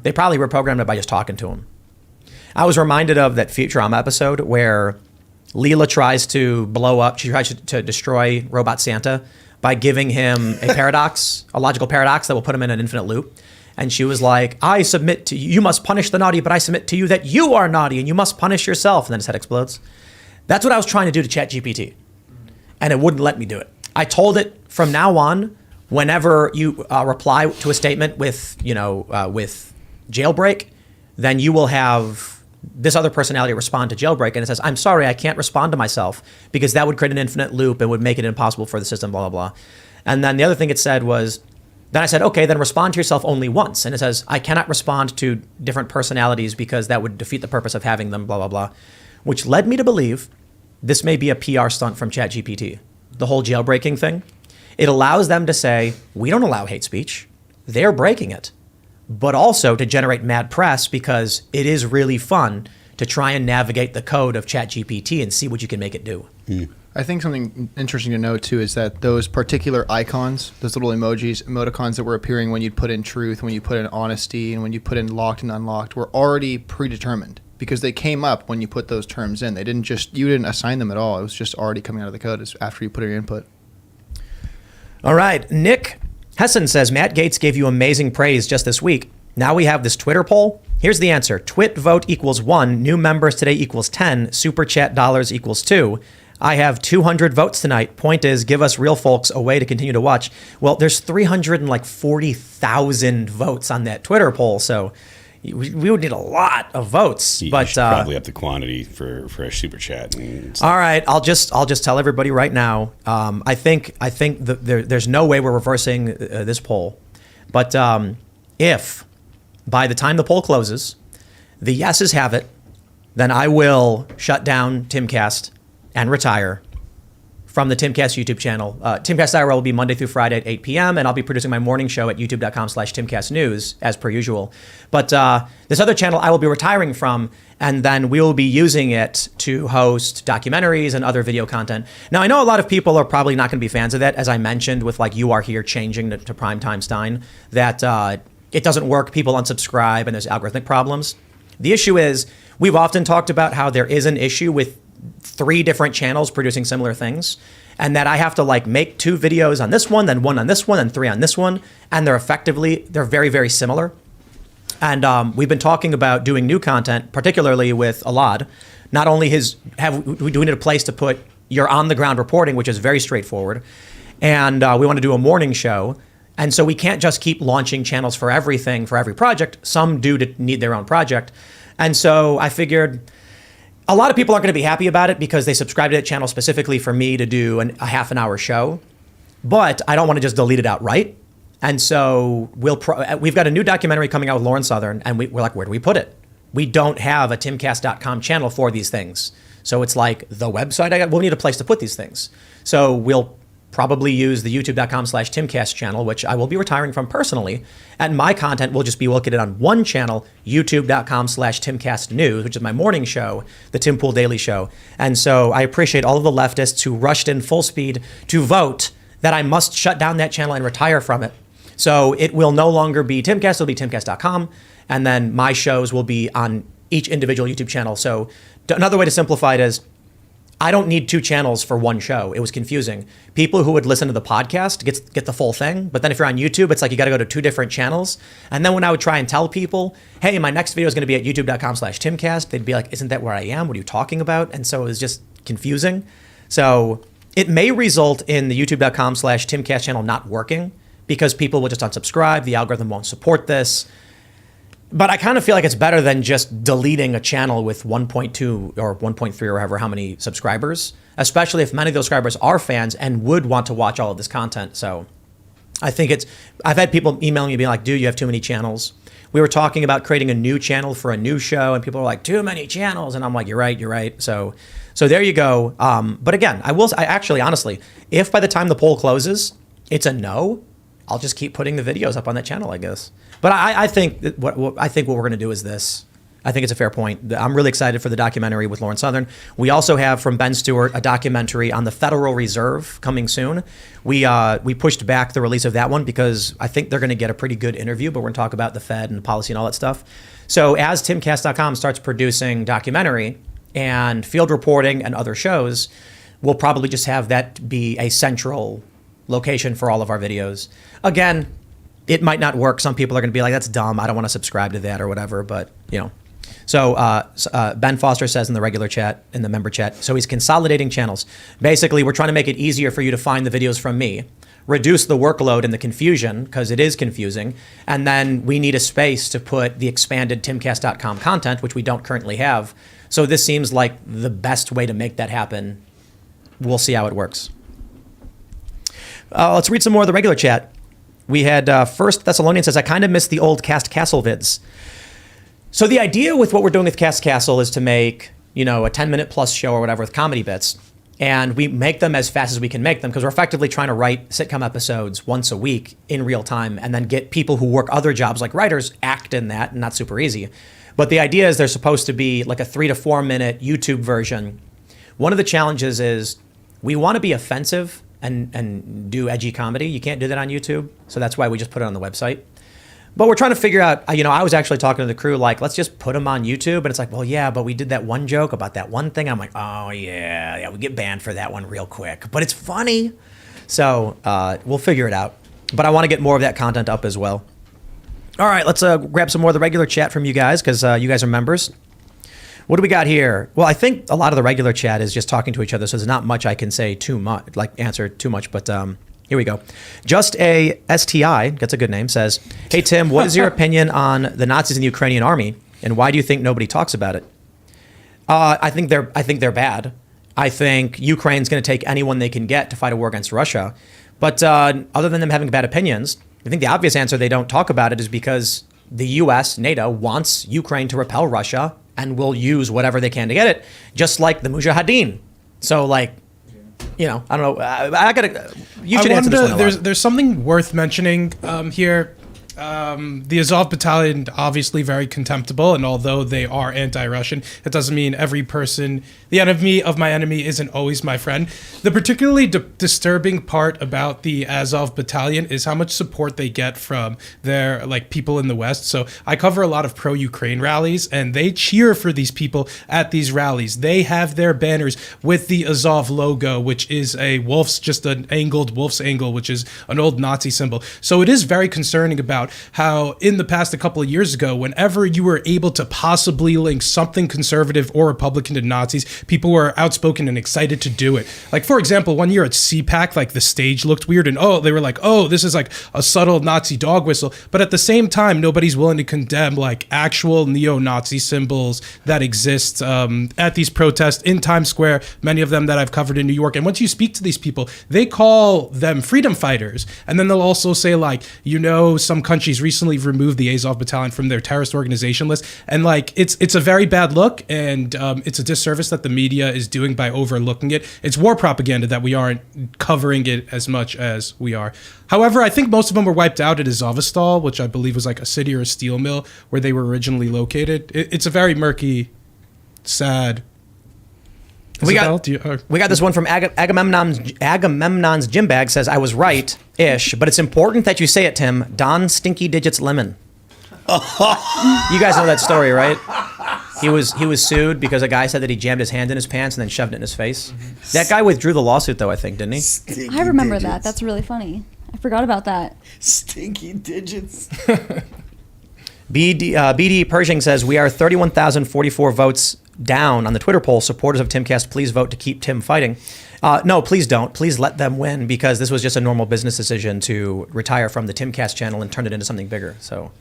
A: They probably reprogrammed it by just talking to him. I was reminded of that Futurama episode where Leela tries to blow up. She tries to destroy Robot Santa by giving him a paradox, a logical paradox that will put him in an infinite loop. And she was like, "I submit to you. You must punish the naughty, but I submit to you that you are naughty and you must punish yourself." And then his head explodes. That's what I was trying to do to ChatGPT. And it wouldn't let me do it. I told it from now on, whenever you reply to a statement with jailbreak, then you will have this other personality respond to jailbreak. And it says, "I'm sorry, I can't respond to myself because that would create an infinite loop and would make it impossible for the system, blah, blah, blah." And then the other thing it said was, then I said, "Okay, then respond to yourself only once." And it says, "I cannot respond to different personalities because that would defeat the purpose of having them, blah, blah, blah," which led me to believe this may be a PR stunt from ChatGPT. The whole jailbreaking thing. It allows them to say, "We don't allow hate speech." They're breaking it. But also to generate mad press because it is really fun to try and navigate the code of ChatGPT and see what you can make it do.
F: I think something interesting to note, too, is that those particular icons, those little emoticons that were appearing when you put in truth, when you put in honesty, and when you put in locked and unlocked, were already predetermined because they came up when you put those terms in. You didn't assign them at all. It was just already coming out of the code after you put your input.
A: All right. Nick Hessen says, "Matt Gaetz gave you amazing praise just this week. Now we have this Twitter poll. Here's the answer. Twit vote equals 1. New members today equals 10. Super chat dollars equals 2. I have 200 votes tonight. Point is, give us real folks a way to continue to watch." Well, there's 340,000 votes on that Twitter poll, so we would need a lot of votes.
D: You
A: but
D: should probably up the quantity for a super chat.
A: All right, I'll just tell everybody right now. I think there's no way we're reversing this poll, but if by the time the poll closes, the yeses have it, then I will shut down Timcast and retire from the Timcast YouTube channel. Timcast IRL will be Monday through Friday at 8 p.m., and I'll be producing my morning show at youtube.com/TimcastNews as per usual. But this other channel I will be retiring from, and then we will be using it to host documentaries and other video content. Now, I know a lot of people are probably not going to be fans of that, as I mentioned with You Are Here changing to Primetime Stein, that it doesn't work, people unsubscribe, and there's algorithmic problems. The issue is, we've often talked about how there is an issue with 3 different channels producing similar things, and that I have to make 2 videos on this one, then 1 on this one, and 3 on this one, and they're very, very similar. And we've been talking about doing new content, particularly with Alad. Not only do we need a place to put your on-the-ground reporting, which is very straightforward, and we want to do a morning show, and so we can't just keep launching channels for everything, for every project. Some do need their own project, and so I figured a lot of people aren't going to be happy about it because they subscribe to that channel specifically for me to do a half an hour show. But I don't want to just delete it outright. And so we've got a new documentary coming out with Lauren Southern, and we're like, where do we put it? We don't have a timcast.com channel for these things. So it's like the website, we'll need a place to put these things. So we'll probably use the youtube.com/Timcast channel, which I will be retiring from personally. And my content will just be located on one channel, youtube.com/Timcast News, which is my morning show, the Tim Pool Daily Show. And so I appreciate all of the leftists who rushed in full speed to vote that I must shut down that channel and retire from it. So it will no longer be Timcast, it'll be timcast.com. And then my shows will be on each individual YouTube channel. So another way to simplify it is, I don't need two channels for one show. It was confusing. People who would listen to the podcast get the full thing. But then if you're on YouTube, it's like you got to go to two different channels. And then when I would try and tell people, hey, my next video is going to be at youtube.com/Timcast, they'd be like, isn't that where I am? What are you talking about? And so it was just confusing. So it may result in the youtube.com/Timcast channel not working because people will just unsubscribe. The algorithm won't support this. But I kind of feel like it's better than just deleting a channel with 1.2 or 1.3 or however how many subscribers, especially if many of those subscribers are fans and would want to watch all of this content. So I think I've had people emailing me being like, dude, you have too many channels. We were talking about creating a new channel for a new show and people are like, too many channels. And I'm like, you're right. So there you go. But again, I actually, honestly, if by the time the poll closes, it's a no, I'll just keep putting the videos up on that channel, I guess. But I think what we're going to do is this. I think it's a fair point. I'm really excited for the documentary with Lauren Southern. We also have from Ben Stewart a documentary on the Federal Reserve coming soon. We pushed back the release of that one because I think they're going to get a pretty good interview, but we're going to talk about the Fed and policy and all that stuff. So as timcast.com starts producing documentary and field reporting and other shows, we'll probably just have that be a central location for all of our videos. Again, it might not work. Some people are going to be like, that's dumb. I don't want to subscribe to that or whatever. But, you know. So Ben Foster says in the regular chat, in the member chat, so he's consolidating channels. Basically, we're trying to make it easier for you to find the videos from me, reduce the workload and the confusion, because it is confusing. And then we need a space to put the expanded timcast.com content, which we don't currently have. So this seems like the best way to make that happen. We'll see how it works. Let's read some more of the regular chat. We had First Thessalonian says, I kind of miss the old Cast Castle vids. So the idea with what we're doing with Cast Castle is to make, a 10-minute plus show or whatever with comedy bits. And we make them as fast as we can make them because we're effectively trying to write sitcom episodes once a week in real time and then get people who work other jobs like writers act in that, and not super easy. But the idea is they're supposed to be like a 3 to 4 minute YouTube version. One of the challenges is we want to be offensive and do edgy comedy. You can't do that on YouTube. So that's why we just put it on the website. But we're trying to figure out, I was actually talking to the crew, like, let's just put them on YouTube. And it's like, well, yeah, but we did that one joke about that one thing. I'm like, oh, yeah, we get banned for that one real quick. But it's funny. So we'll figure it out. But I want to get more of that content up as well. All right, let's grab some more of the regular chat from you guys because you guys are members. What do we got here? Well, I think a lot of the regular chat is just talking to each other, so there's not much I can say too much, answer too much, but here we go. Just a STI, that's a good name, says, hey, Tim, what is your opinion on the Nazis in the Ukrainian army, and why do you think nobody talks about it? I think they're bad. I think Ukraine's going to take anyone they can get to fight a war against Russia. But other than them having bad opinions, I think the obvious answer they don't talk about it is because the U.S., NATO, wants Ukraine to repel Russia and will use whatever they can to get it, just like the Mujahideen. So, I don't know. You should answer this one.
C: There's something worth mentioning here. The Azov battalion, obviously very contemptible, and although they are anti-Russian, it doesn't mean every person, the enemy of my enemy isn't always my friend. The particularly disturbing part about the Azov battalion is how much support they get from their people in the West. So I cover a lot of pro-Ukraine rallies, and they cheer for these people at these rallies. They have their banners with the Azov logo, which is just an angled wolf's angle, which is an old Nazi symbol. So it is very concerning about about how in the past a couple of years ago, whenever you were able to possibly link something conservative or Republican to Nazis, people were outspoken and excited to do it. Like, for example, one year at CPAC, like the stage looked weird and they were like, oh, this is like a subtle Nazi dog whistle. But at the same time, nobody's willing to condemn like actual neo-Nazi symbols that exist at these protests in Times Square, many of them that I've covered in New York. And once you speak to these people, they call them freedom fighters. And then they'll also say like, some countries recently removed the Azov battalion from their terrorist organization list. And like, it's a very bad look, and it's a disservice that the media is doing by overlooking it. It's war propaganda that we aren't covering it as much as we are. However, I think most of them were wiped out at Azovstal, which I believe was like a city or a steel mill where they were originally located. It's a very murky, sad.
A: We got this one from Agamemnon's Gym Bag says, I was right-ish, but it's important that you say it, Tim. Don Stinky Digits Lemon. You guys know that story, right? He was sued because a guy said that he jammed his hand in his pants and then shoved it in his face. That guy withdrew the lawsuit, though, I think, didn't he?
B: I remember that. That's really funny. I forgot about that.
D: Stinky digits.
A: BD Pershing says, we are 31,044 votes down on the Twitter poll. Supporters of Timcast, please vote to keep Tim fighting. No, please don't. Please let them win, because this was just a normal business decision to retire from the Timcast channel and turn it into something bigger. So,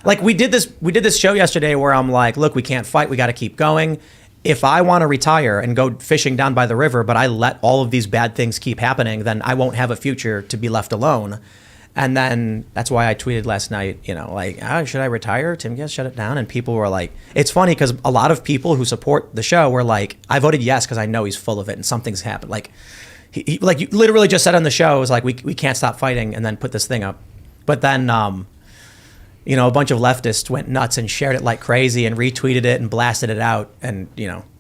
A: like we did this show yesterday where I'm like, look, we can't fight. We got to keep going. If I want to retire and go fishing down by the river, but I let all of these bad things keep happening, then I won't have a future to be left alone. And then that's why I tweeted last night, like, should I retire? Timcast, shut it down. And people were like, it's funny because a lot of people who support the show were like, I voted yes because I know he's full of it and something's happened. Like, he like you literally just said on the show, it was like, we can't stop fighting, and then put this thing up. But then, a bunch of leftists went nuts and shared it like crazy and retweeted it and blasted it out. And,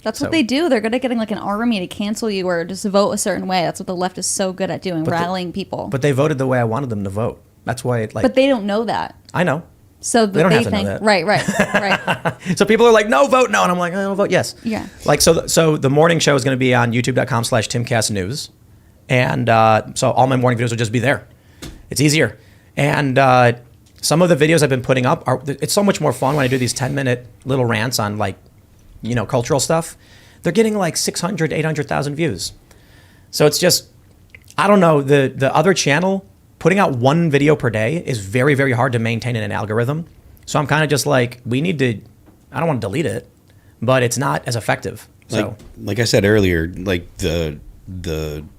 B: That's what they do. They're good at getting like an army to cancel you or just vote a certain way. That's what the left is so good at doing, rallying people.
A: But they voted the way I wanted them to vote. That's why
B: But they don't know that.
A: I know.
B: So
A: they don't have to
B: think,
A: know that.
B: Right.
A: So people are like, no, vote no. And I'm like, I'll vote yes.
B: Yeah.
A: Like, so the morning show is going to be on youtube.com/TimcastNews. And so all my morning videos will just be there. It's easier. And some of the videos I've been putting up it's so much more fun when I do these 10-minute little rants on like, cultural stuff. They're getting like 600, 800,000 views. So it's just, I don't know, the other channel, putting out one video per day is very, very hard to maintain in an algorithm. So I'm kind of just like, I don't want to delete it, but it's not as effective. So
D: like I said earlier, like the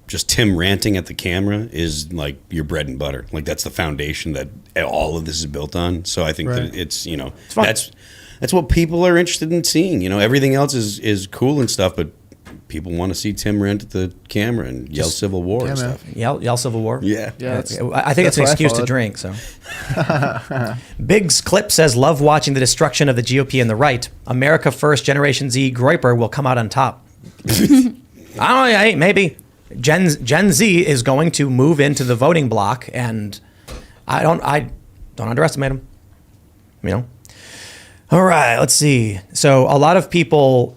D: just Tim ranting at the camera is like your bread and butter. Like that's the foundation that all of this is built on. So I think that it's that's what people are interested in seeing. Everything else is cool and stuff, but people want to see Tim rant at the camera and yell Civil War and stuff.
A: Yell Civil War?
D: Yeah.
A: I think it's an excuse to drink. So, Biggs Clip says, love watching the destruction of the GOP and the right. America First Generation Z Groiper will come out on top. I don't know, maybe. Gen Z is going to move into the voting block, and I don't underestimate them. All right, let's see. So a lot of people,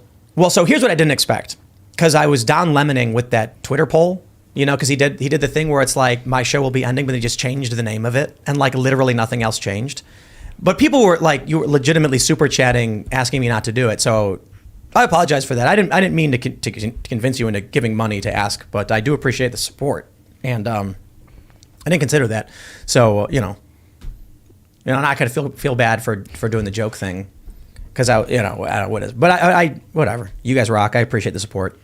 A: so here's what I didn't expect, because I was Don Lemoning with that Twitter poll, because he did the thing where it's like, my show will be ending, but they just changed the name of it, and like literally nothing else changed. But people were like, you were legitimately super chatting, asking me not to do it. So I apologize for that. I didn't mean to convince you into giving money to ask, but I do appreciate the support, and I didn't consider that. So and I kind of feel bad for doing the joke thing, because I don't know what it is, but I whatever. You guys rock. I appreciate the support.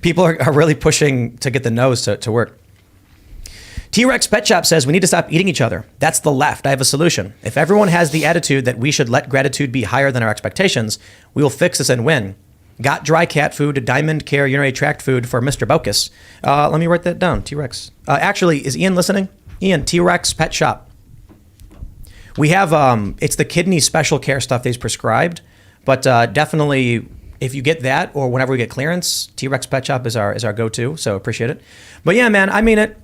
A: People are really pushing to get the no's to work. T-Rex Pet Shop says we need to stop eating each other. That's the left. I have a solution. If everyone has the attitude that we should let gratitude be higher than our expectations, we will fix this and win. Got dry cat food, Diamond Care urinary tract food for Mr. Bocus. Let me write that down. T-Rex. Actually, is Ian listening? Ian, T-Rex Pet Shop. We have it's the kidney special care stuff they've prescribed, but definitely if you get that or whenever we get clearance, T-Rex Pet Shop is our go-to. So appreciate it. But yeah, man, I mean it.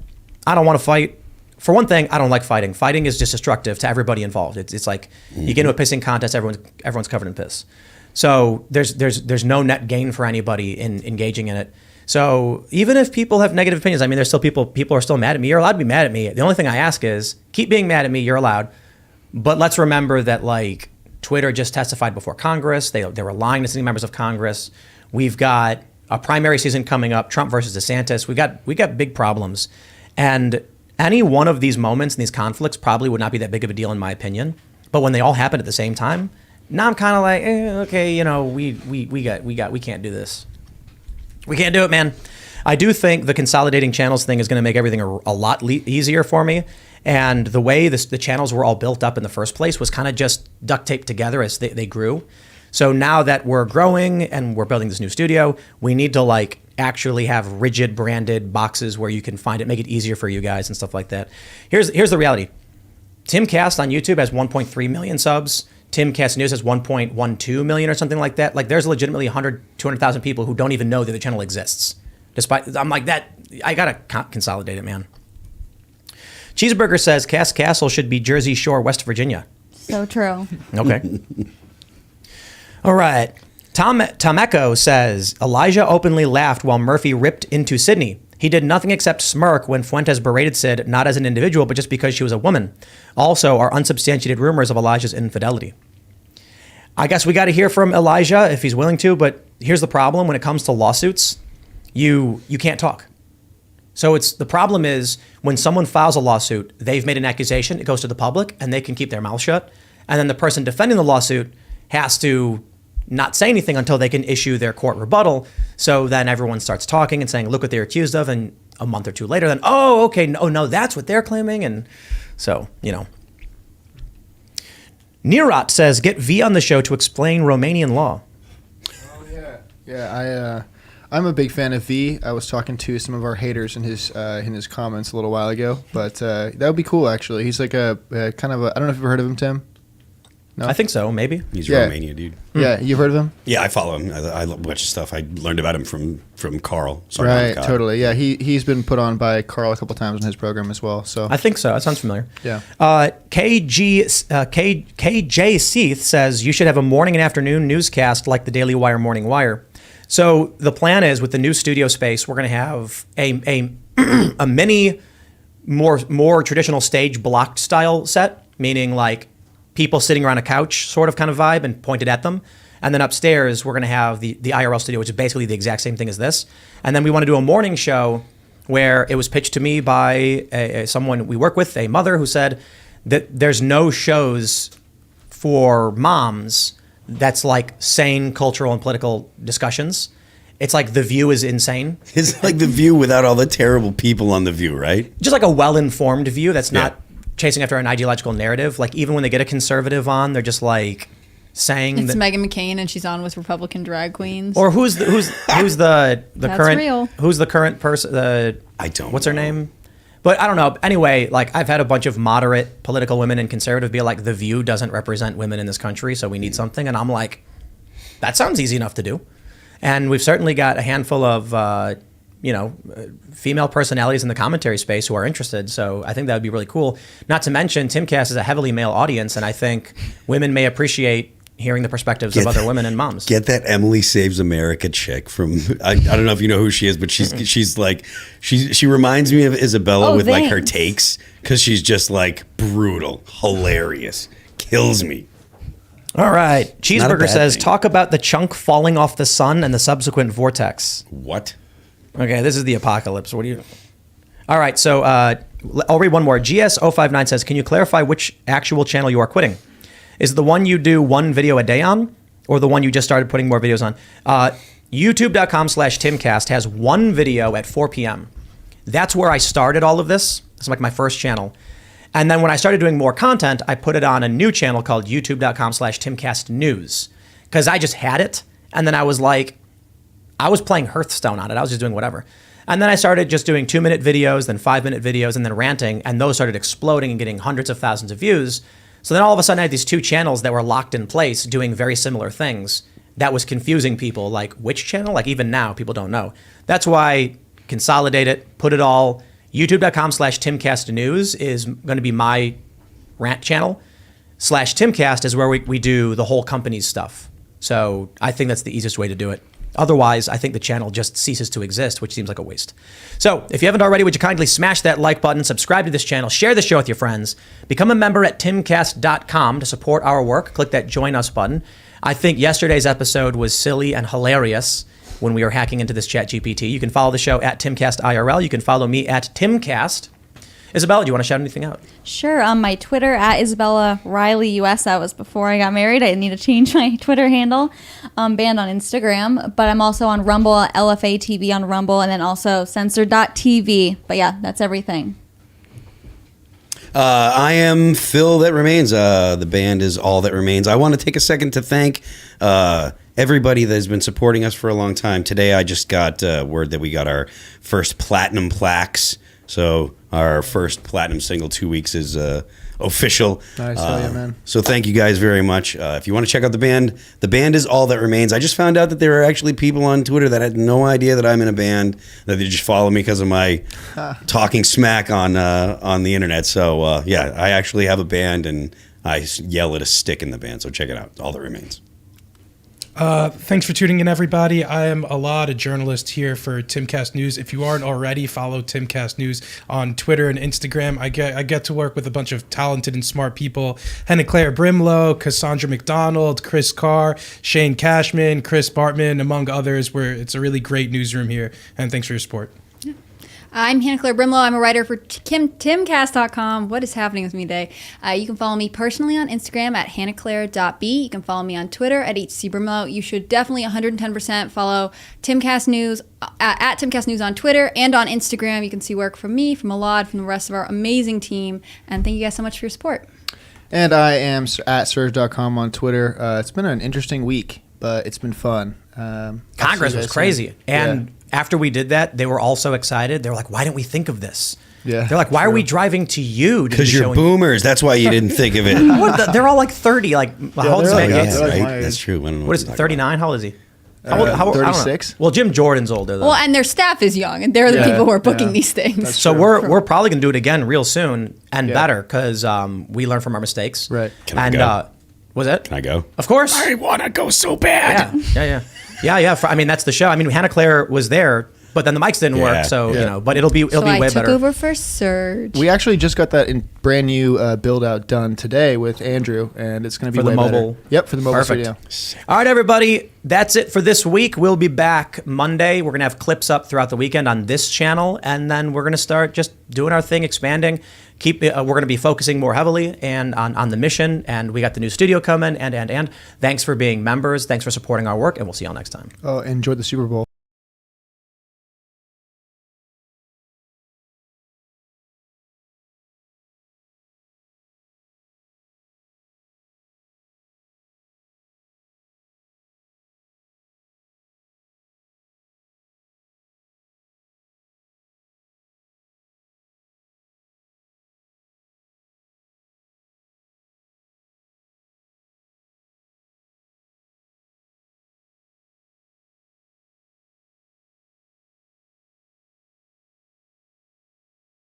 A: I don't want to fight. For one thing, I don't like fighting. Fighting is just destructive to everybody involved. It's like you get into a pissing contest, everyone's covered in piss. So there's no net gain for anybody in engaging in it. So even if people have negative opinions, I mean, there's still people are still mad at me. You're allowed to be mad at me. The only thing I ask is keep being mad at me. You're allowed. But let's remember that like Twitter just testified before Congress. They were lying to sitting members of Congress. We've got a primary season coming up, Trump versus DeSantis. We got big problems. And any one of these moments and these conflicts probably would not be that big of a deal in my opinion. But when they all happen at the same time, now I'm kind of like, okay, you know, we can't do this. We can't do it, man. I do think the consolidating channels thing is going to make everything a lot easier for me. And the way the channels were all built up in the first place was kind of just duct taped together as they grew. So now that we're growing and we're building this new studio, we need to like actually have rigid branded boxes where you can find it, make it easier for you guys and stuff like that. Here's the reality. Timcast on YouTube has 1.3 million subs. Timcast News has 1.12 million or something like that. Like there's legitimately 100, 200,000 people who don't even know that the channel exists. Despite, I'm like that, I gotta consolidate it, man. Cheeseburger says Cass Castle should be Jersey Shore, West Virginia.
B: So true.
A: Okay. All right. Tom Echo says Elijah openly laughed while Murphy ripped into Sydney. He did nothing except smirk when Fuentes berated Sid, not as an individual, but just because she was a woman. Also, are unsubstantiated rumors of Elijah's infidelity. I guess we got to hear from Elijah if he's willing to, but here's the problem. When it comes to lawsuits, you can't talk. So the problem is when someone files a lawsuit, they've made an accusation, it goes to the public, and they can keep their mouth shut. And then the person defending the lawsuit has to not say anything until they can issue their court rebuttal. So then everyone starts talking and saying, look what they're accused of. And a month or two later, then, oh, okay, no, that's what they're claiming. And so, you know. Neerat says, get V on the show to explain Romanian law.
F: Oh, yeah. Yeah, I'm a big fan of V. I was talking to some of our haters in his comments a little while ago. But that would be cool, actually. He's like a kind of a, I don't know if you've heard of him, Tim. No?
A: I think so, maybe.
D: He's Romania, dude.
F: Yeah, you've heard of him?
D: Yeah, I follow him. I love a bunch of stuff. I learned about him from Carl.
F: Right, totally. Yeah, he's been put on by Carl a couple times on his program as well. So
A: I think so. That sounds familiar.
F: Yeah.
A: KJ Seath says you should have a morning and afternoon newscast like the Daily Wire Morning Wire. So the plan is with the new studio space, we're going to have a mini, more traditional stage blocked style set, meaning like people sitting around a couch sort of kind of vibe and pointed at them. And then upstairs, we're going to have the IRL studio, which is basically the exact same thing as this. And then we want to do a morning show where it was pitched to me by someone we work with, a mother who said that there's no shows for moms that's like sane cultural and political discussions. It's like The View is insane.
D: It's like The View without all the terrible people on The View, right?
A: Just like a well-informed view that's not chasing after an ideological narrative. Like even when they get a conservative on, they're just like saying
E: it's
A: that
E: Meghan McCain and she's on with Republican drag queens.
A: Or who's the
E: That's
A: current
E: real.
A: Who's the current person?
D: I don't.
A: What's her name? But I don't know. Anyway, like I've had a bunch of moderate political women and conservative be like, The View doesn't represent women in this country, so we need something. And I'm like, that sounds easy enough to do. And we've certainly got a handful of female personalities in the commentary space who are interested. So I think that would be really cool. Not to mention, Timcast is a heavily male audience, and I think women may appreciate hearing the perspectives of other women and moms.
D: Get that Emily Saves America chick from, I don't know if you know who she is, but she's like, she reminds me of Isabella with like her takes, because she's just like brutal, hilarious, kills me.
A: All right.
D: Not a
A: Cheeseburger
D: bad
A: says,
D: thing.
A: talk about the chunk falling off the sun and the subsequent vortex.
D: What?
A: Okay, this is the apocalypse. What do you... All right, so I'll read one more. GS059 says, can you clarify which actual channel you are quitting? Is it the one you do one video a day on, or the one you just started putting more videos on? YouTube.com/Timcast has one video at 4 p.m. That's where I started all of this. It's like my first channel. And then when I started doing more content, I put it on a new channel called youtube.com/Timcast News, because I just had it. And then I was like, I was playing Hearthstone on it. I was just doing whatever. And then I started just doing 2-minute videos, then 5-minute videos, and then ranting. And those started exploding and getting hundreds of thousands of views. So then all of a sudden I had these two channels that were locked in place doing very similar things. That was confusing people. Like, which channel? Like, even now, people don't know. That's why consolidate it, put it all. YouTube.com/Timcast News is going to be my rant channel. /Timcast is where we do the whole company's stuff. So I think that's the easiest way to do it. Otherwise, I think the channel just ceases to exist, which seems like a waste. So if you haven't already, would you kindly smash that like button, subscribe to this channel, share the show with your friends, become a member at timcast.com to support our work. Click that join us button. I think yesterday's episode was silly and hilarious when we were hacking into this chat GPT. You can follow the show at Timcast IRL. You can follow me at Timcast. Isabella, do you want to shout anything out?
B: Sure. On my Twitter, at Isabella Riley US. That was before I got married. I need to change my Twitter handle. Banned on Instagram. But I'm also on Rumble, LFA TV on Rumble, and then also Censored.tv. But yeah, that's everything.
D: I am Phil That Remains. The band is All That Remains. I want to take a second to thank everybody that has been supporting us for a long time. Today I just got word that we got our first platinum plaques. So our first platinum single 2 weeks is official.
F: Nice, hell yeah, man.
D: So thank you guys very much. If you want to check out the band is All That Remains. I just found out that there are actually people on Twitter that had no idea that I'm in a band, that they just follow me because of my talking smack on the internet. So yeah, I actually have a band, and I yell at a stick in the band. So check it out. All That Remains.
C: Thanks for tuning in, everybody. I am Alad, a journalist here for Timcast News. If you aren't already, follow Timcast News on Twitter and Instagram. I get to work with a bunch of talented and smart people: Hannah Claire Brimlow, Cassandra McDonald, Chris Carr, Shane Cashman, Chris Bartman, among others. It's a really great newsroom here, and thanks for your support.
E: I'm Hannah Claire Brimlow. I'm a writer for Timcast.com. What is happening with me today? You can follow me personally on Instagram at hannahclaire.b. You can follow me on Twitter at HCBrimlow. You should definitely 110% follow Timcast News at Timcast News on Twitter and on Instagram. You can see work from me, from Alad, from the rest of our amazing team. And thank you guys so much for your support.
F: And I am at Serge.com on Twitter. It's been an interesting week, but it's been fun.
A: Congress was crazy. And after we did that, they were all so excited. They were like, why didn't we think of this?
F: Yeah,
A: they're like, why are we driving to you?
D: Because you're boomers. That's why you didn't think of it.
A: They're all like 30. Like, how old is Matt Gaetz?
D: Right? That's true.
A: What is it, 39? How old is he?
F: How old, 36?
A: Well, Jim Jordan's older, though.
E: Well, and their staff is young, and they're the people who are booking these things.
A: So we're probably going to do it again real soon and better, because we learn from our mistakes.
F: Right.
D: Can I go?
A: Was that?
D: Can I go?
A: Of course.
D: I want to go so bad.
A: Yeah. I mean, that's the show. I mean, Hannah Claire was there, but then the mics didn't work, so but it'll be way better.
E: So I took over for Serge.
F: We actually just got that brand new build out done today with Andrew, and it's going to be
A: for the
F: way
A: mobile.
F: Better. Yep, for the mobile
A: Perfect.
F: studio.
A: All right, everybody, that's it for this week. We'll be back Monday. We're going to have clips up throughout the weekend on this channel, and then we're going to start just doing our thing, expanding. We're going to be focusing more heavily and on the mission, and we got the new studio coming, and thanks for being members. Thanks for supporting our work, and we'll see y'all next time.
F: Oh, enjoy the Super Bowl.